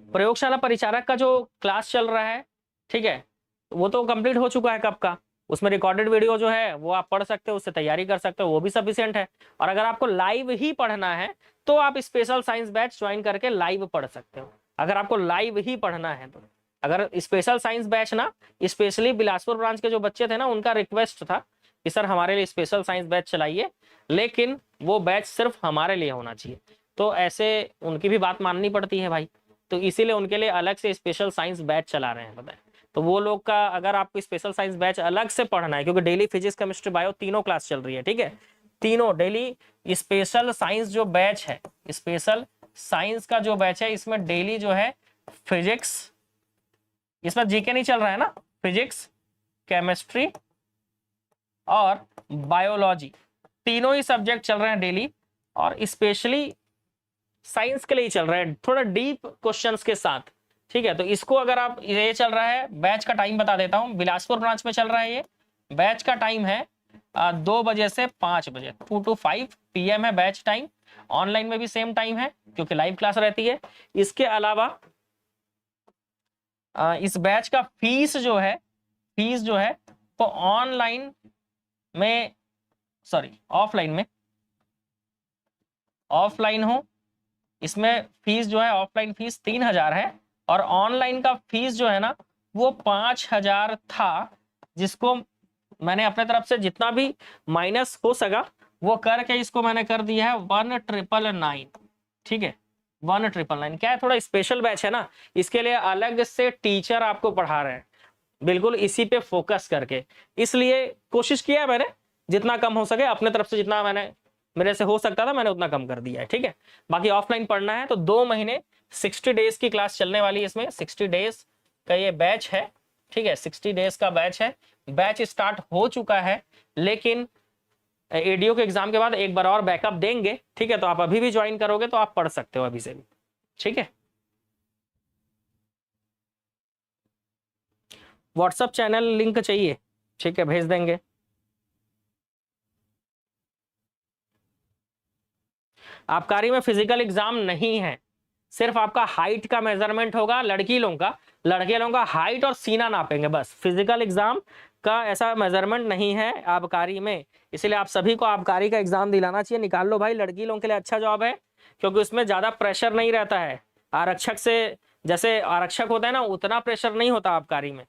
प्रयोगशाला परिचारक का जो क्लास चल रहा है, ठीक है, वो तो कंप्लीट हो चुका है कब का। उसमें रिकॉर्डेड वीडियो जो है वो आप पढ़ सकते हो, उससे तैयारी कर सकते हो, वो भी सफिशिएंट है। और अगर आपको लाइव ही पढ़ना है तो आप स्पेशल साइंस बैच ज्वाइन करके लाइव पढ़ सकते हो, अगर आपको लाइव ही पढ़ना है तो। अगर स्पेशल साइंस बैच ना, स्पेशली बिलासपुर ब्रांच के जो बच्चे थे ना, उनका रिक्वेस्ट था कि सर हमारे लिए स्पेशल साइंस बैच चलाइए, लेकिन वो बैच सिर्फ हमारे लिए होना चाहिए। तो ऐसे उनकी भी बात माननी पड़ती है भाई, तो इसीलिए उनके लिए अलग से स्पेशल साइंस बैच चला रहे हैं, पता है। तो वो लोग का, अगर आपको स्पेशल साइंस बैच अलग से पढ़ना है, क्योंकि डेली फिजिक्स केमिस्ट्री बायो तीनों क्लास चल रही है, ठीक है, तीनों डेली। स्पेशल साइंस जो बैच है, स्पेशल साइंस का जो बैच है, इसमें डेली जो है फिजिक्स, इसमें जीके नहीं चल रहा है ना, फिजिक्स, केमिस्ट्री और बायोलॉजी तीनों ही सब्जेक्ट चल रहे हैं डेली, और स्पेशली साइंस के लिए चल रहा है, थोड़ा डीप क्वेश्चंस के साथ, ठीक है। तो इसको अगर आप, ये चल रहा है, बैच का टाइम बता देता हूं, बिलासपुर ब्रांच में चल रहा है ये बैच का टाइम है 2 बजे से 5 बजे, 2 to 5 PM है बैच टाइम। ऑनलाइन में भी सेम टाइम है क्योंकि लाइव क्लास रहती है। इसके अलावा इस बैच का फीस जो है वो ऑनलाइन में, सॉरी ऑफलाइन हो, इसमें फीस जो है, ऑफलाइन फीस 3000 है, और ऑनलाइन का फीस जो है ना वो 5000 था, जिसको मैंने अपने तरफ से जितना भी माइनस हो सका वो करके इसको मैंने कर दिया है 1999, ठीक है, 1999। क्या है, थोड़ा स्पेशल बैच है ना, इसके लिए अलग से टीचर आपको पढ़ा रहे हैं, बिल्कुल इसी पे फोकस करके। इसलिए कोशिश किया है मैंने जितना कम हो सके, अपने तरफ से जितना मेरे से हो सकता था मैंने उतना कम कर दिया है, ठीक है। बाकी ऑफलाइन पढ़ना है तो 2 महीने 60 डेज की क्लास चलने वाली है, इसमें 60 डेज का ये बैच है, ठीक है, 60 डेज का बैच है। बैच स्टार्ट हो चुका है, लेकिन एडीओ के एग्जाम के बाद एक बार और बैकअप देंगे, ठीक है। तो आप अभी भी ज्वाइन करोगे तो आप पढ़ सकते हो अभी से भी, ठीक है। व्हाट्सएप चैनल लिंक चाहिए, ठीक है, भेज देंगे। आबकारी में फिजिकल एग्जाम नहीं है, सिर्फ आपका हाइट का मेजरमेंट होगा, लड़के लोगों का हाइट और सीना नापेंगे बस, फिजिकल एग्जाम का ऐसा मेजरमेंट नहीं है आबकारी में। इसलिए आप सभी को आबकारी का एग्जाम दिलाना चाहिए, निकाल लो भाई, लड़की लोगों के लिए अच्छा जॉब है, क्योंकि उसमें ज्यादा प्रेशर नहीं रहता है आरक्षक से, जैसे आरक्षक होता है ना उतना प्रेशर नहीं होता आबकारी में।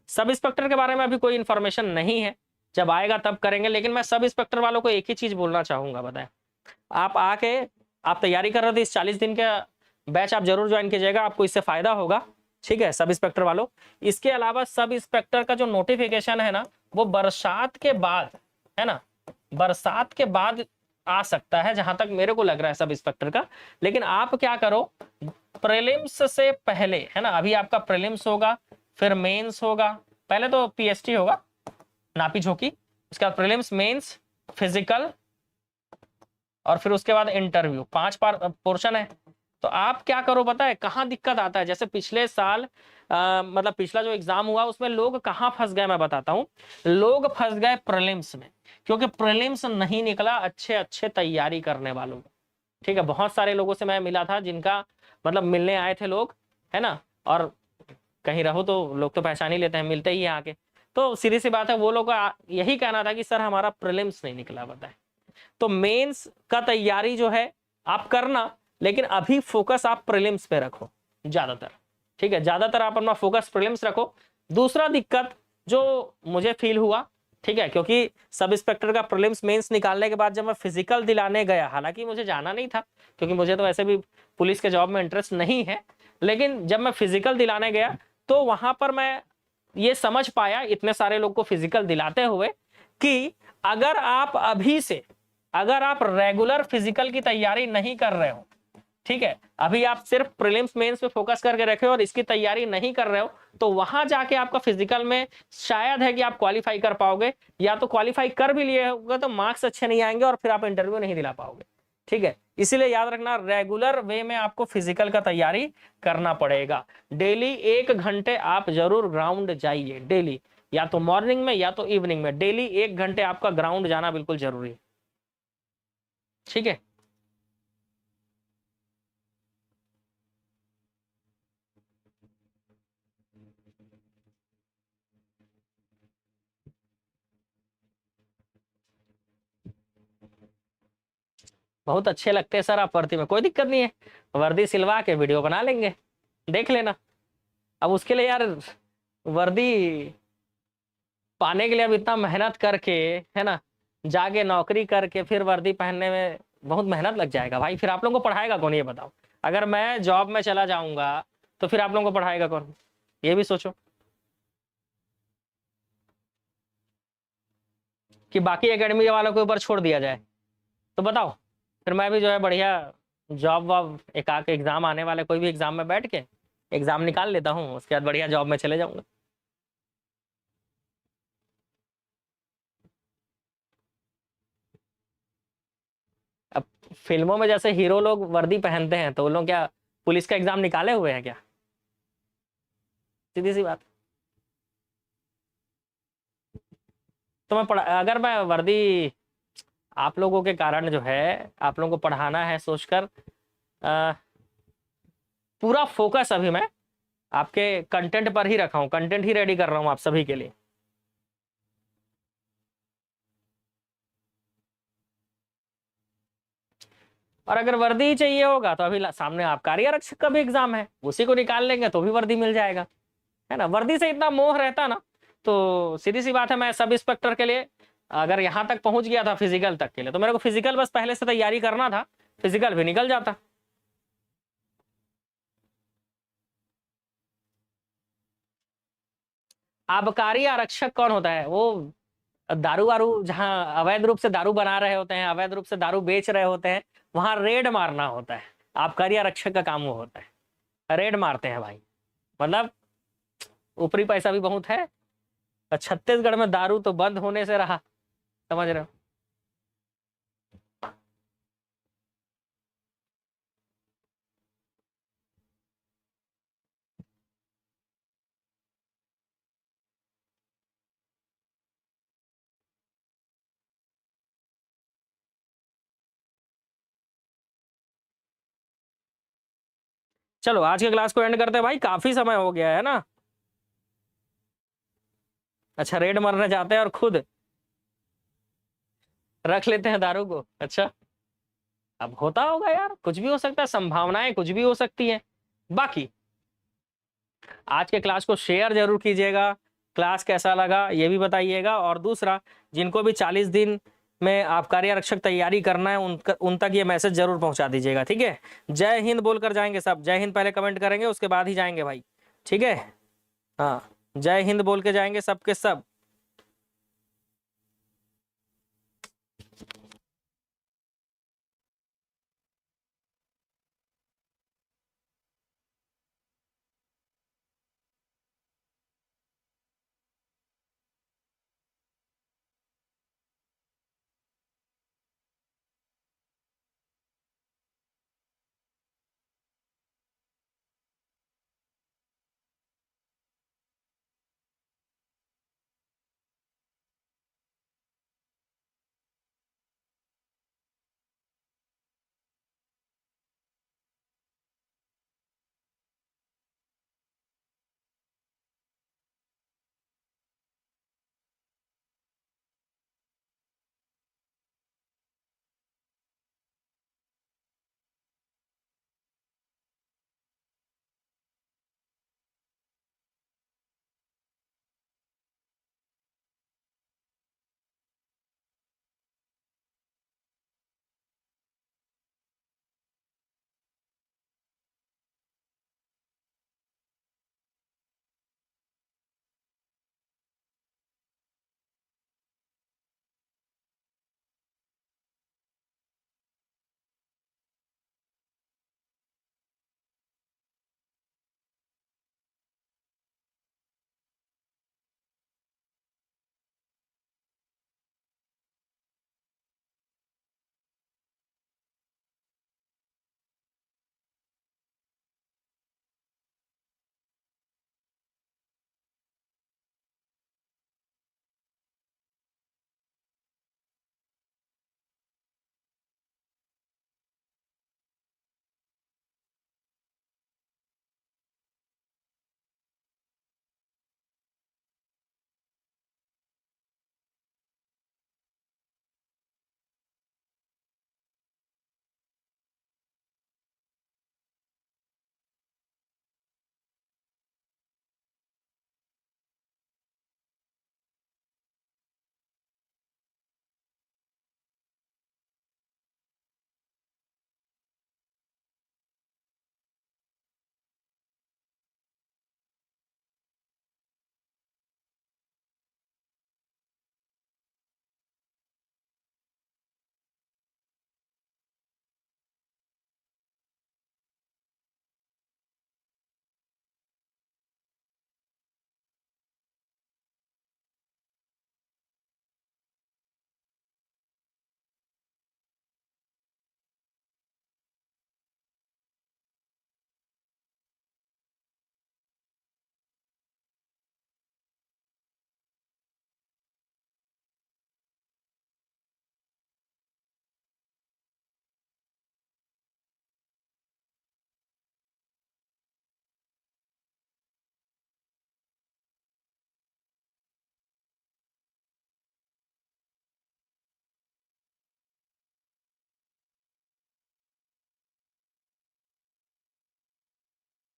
सब इंस्पेक्टर के बारे में अभी कोई इन्फॉर्मेशन नहीं है, जब आएगा तब करेंगे। लेकिन मैं सब इंस्पेक्टर वालों को एक ही चीज बोलना चाहूंगा, बताएं, आप आके, आप तैयारी कर रहे थे, इस 40 दिन का बैच आप जरूर ज्वाइन कीजिएगा, आपको इससे फायदा होगा, ठीक है, सब इंस्पेक्टर वालों। इसके अलावा सब इंस्पेक्टर का जो नोटिफिकेशन है ना वो बरसात के बाद, है ना, बरसात के बाद आ सकता है, जहां तक मेरे को लग रहा है सब इंस्पेक्टर का। लेकिन आप क्या करो, प्रीलिम्स से पहले, है ना, अभी आपका प्रीलिम्स होगा, फिर मेंस होगा, पहले तो पीएसटी होगा, नापी झोंकी, उसके बाद प्रीलिम्स, मेंस, फिजिकल, और फिर उसके बाद इंटरव्यू, 5 पोर्शन है। तो आप क्या करो पता है कहाँ दिक्कत आता है, जैसे पिछले साल मतलब पिछला जो एग्जाम हुआ उसमें लोग कहाँ फंस गए, मैं बताता हूँ। लोग फंस गए प्रीलिम्स में, क्योंकि प्रीलिम्स नहीं निकला अच्छे तैयारी करने वालों को, ठीक है। बहुत सारे लोगों से मैं मिला था, जिनका मतलब मिलने आए थे लोग, है ना, और कहीं रहो तो लोग तो पहचान ही लेते हैं, मिलते ही आके। तो सीधी सी बात है, वो लोग का यही कहना था कि सर हमारा प्रीलिम्स नहीं निकला, बताए। तो मेंस का तैयारी जो है आप करना, लेकिन अभी फोकस आप प्रीलिम्स पे रखो ज्यादातर, ठीक है, ज्यादातर आप अपना फोकस प्रीलिम्स रखो। दूसरा दिक्कत जो मुझे फील हुआ, ठीक है, क्योंकि सब इंस्पेक्टर का प्रीलिम्स मेंस निकालने के बाद जब मैं फिजिकल दिलाने गया, हालांकि मुझे जाना नहीं था क्योंकि मुझे तो ऐसे भी पुलिस के जॉब में इंटरेस्ट नहीं है, लेकिन जब मैं फिजिकल दिलाने गया तो वहां पर मैं ये समझ पाया इतने सारे लोग को फिजिकल दिलाते हुए कि अगर आप अभी से, अगर आप रेगुलर फिजिकल की तैयारी नहीं कर रहे हो, ठीक है, अभी आप सिर्फ प्रीलिम्स मेंस पे फोकस करके रखे हो और इसकी तैयारी नहीं कर रहे हो, तो वहां जाके आपका फिजिकल में शायद है कि आप क्वालिफाई कर पाओगे, या तो क्वालिफाई कर भी लिए होगा तो मार्क्स अच्छे नहीं आएंगे और फिर आप इंटरव्यू नहीं दिला पाओगे। ठीक है, इसीलिए याद रखना, रेगुलर वे में आपको फिजिकल का तैयारी करना पड़ेगा। डेली 1 घंटे आप जरूर ग्राउंड जाइए, डेली, या तो मॉर्निंग में या तो इवनिंग में, डेली 1 घंटे आपका ग्राउंड जाना बिल्कुल जरूरी है। ठीक है, बहुत अच्छे लगते हैं सर आप वर्दी में, कोई दिक्कत नहीं है, वर्दी सिलवा के वीडियो बना लेंगे, देख लेना। अब उसके लिए यार वर्दी पाने के लिए अब इतना मेहनत करके, है ना, जाके नौकरी करके फिर वर्दी पहनने में बहुत मेहनत लग जाएगा भाई, फिर आप लोगों को पढ़ाएगा कौन ये बताओ। अगर मैं जॉब में चला जाऊंगा तो फिर आप लोगों को पढ़ाएगा कौन, ये भी सोचो। कि बाकी एकेडमी वालों के ऊपर छोड़ दिया जाए तो बताओ, फिर मैं भी जो है बढ़िया जॉब वॉब, एक आके एग्जाम आने वाले कोई भी एग्जाम में बैठ के एग्जाम निकाल लेता हूँ, उसके बाद बढ़िया जॉब में चले जाऊंगा। अब फिल्मों में जैसे हीरो लोग वर्दी पहनते हैं, तो वो लोग क्या पुलिस का एग्जाम निकाले हुए हैं क्या? सीधी सी बात। तो मैं अगर मैं वर्दी आप लोगों के कारण जो है, आप लोगों को पढ़ाना है सोचकर, अ, पूरा फोकस अभी मैं आपके कंटेंट पर ही रखा हूं, कंटेंट ही रेडी कर रहा हूं आप सभी के लिए। और अगर वर्दी ही चाहिए होगा तो अभी सामने आबकारी आरक्षक का भी एग्जाम है, उसी को निकाल लेंगे तो भी वर्दी मिल जाएगा, है ना। वर्दी से इतना मोह रहता ना, तो सीधी सी बात है, मैं सब इंस्पेक्टर के लिए अगर यहां तक पहुंच गया था फिजिकल तक के लिए, तो मेरे को फिजिकल बस पहले से तैयारी करना था, फिजिकल भी निकल जाता। आबकारी आरक्षक कौन होता है? वो दारू वारू, जहां अवैध रूप से दारू बना रहे होते हैं, अवैध रूप से दारू बेच रहे होते हैं, वहां रेड मारना होता है। आबकारी आरक्षक का काम वो होता है, रेड मारते हैं भाई। मतलब ऊपरी पैसा भी बहुत है, और छत्तीसगढ़ में दारू तो बंद होने से रहा, समझ रहे हो। चलो आज के क्लास को एंड करते हैं भाई, काफी समय हो गया है ना। अच्छा, रेड मारना चाहते हैं और खुद रख लेते हैं दारू को, अच्छा। अब होता होगा यार, कुछ भी हो सकता है, संभावनाएं कुछ भी हो सकती हैं। बाकी आज के क्लास को शेयर जरूर कीजिएगा, क्लास कैसा लगा ये भी बताइएगा, और दूसरा, जिनको भी 40 दिन में आबकारी आरक्षक तैयारी करना है उन तक ये मैसेज जरूर पहुंचा दीजिएगा, ठीक है। जय हिंद बोलकर जाएंगे सब, जय हिंद पहले कमेंट करेंगे उसके बाद ही जाएंगे भाई, ठीक है। हाँ, जय हिंद बोल के जाएंगे सबके सब।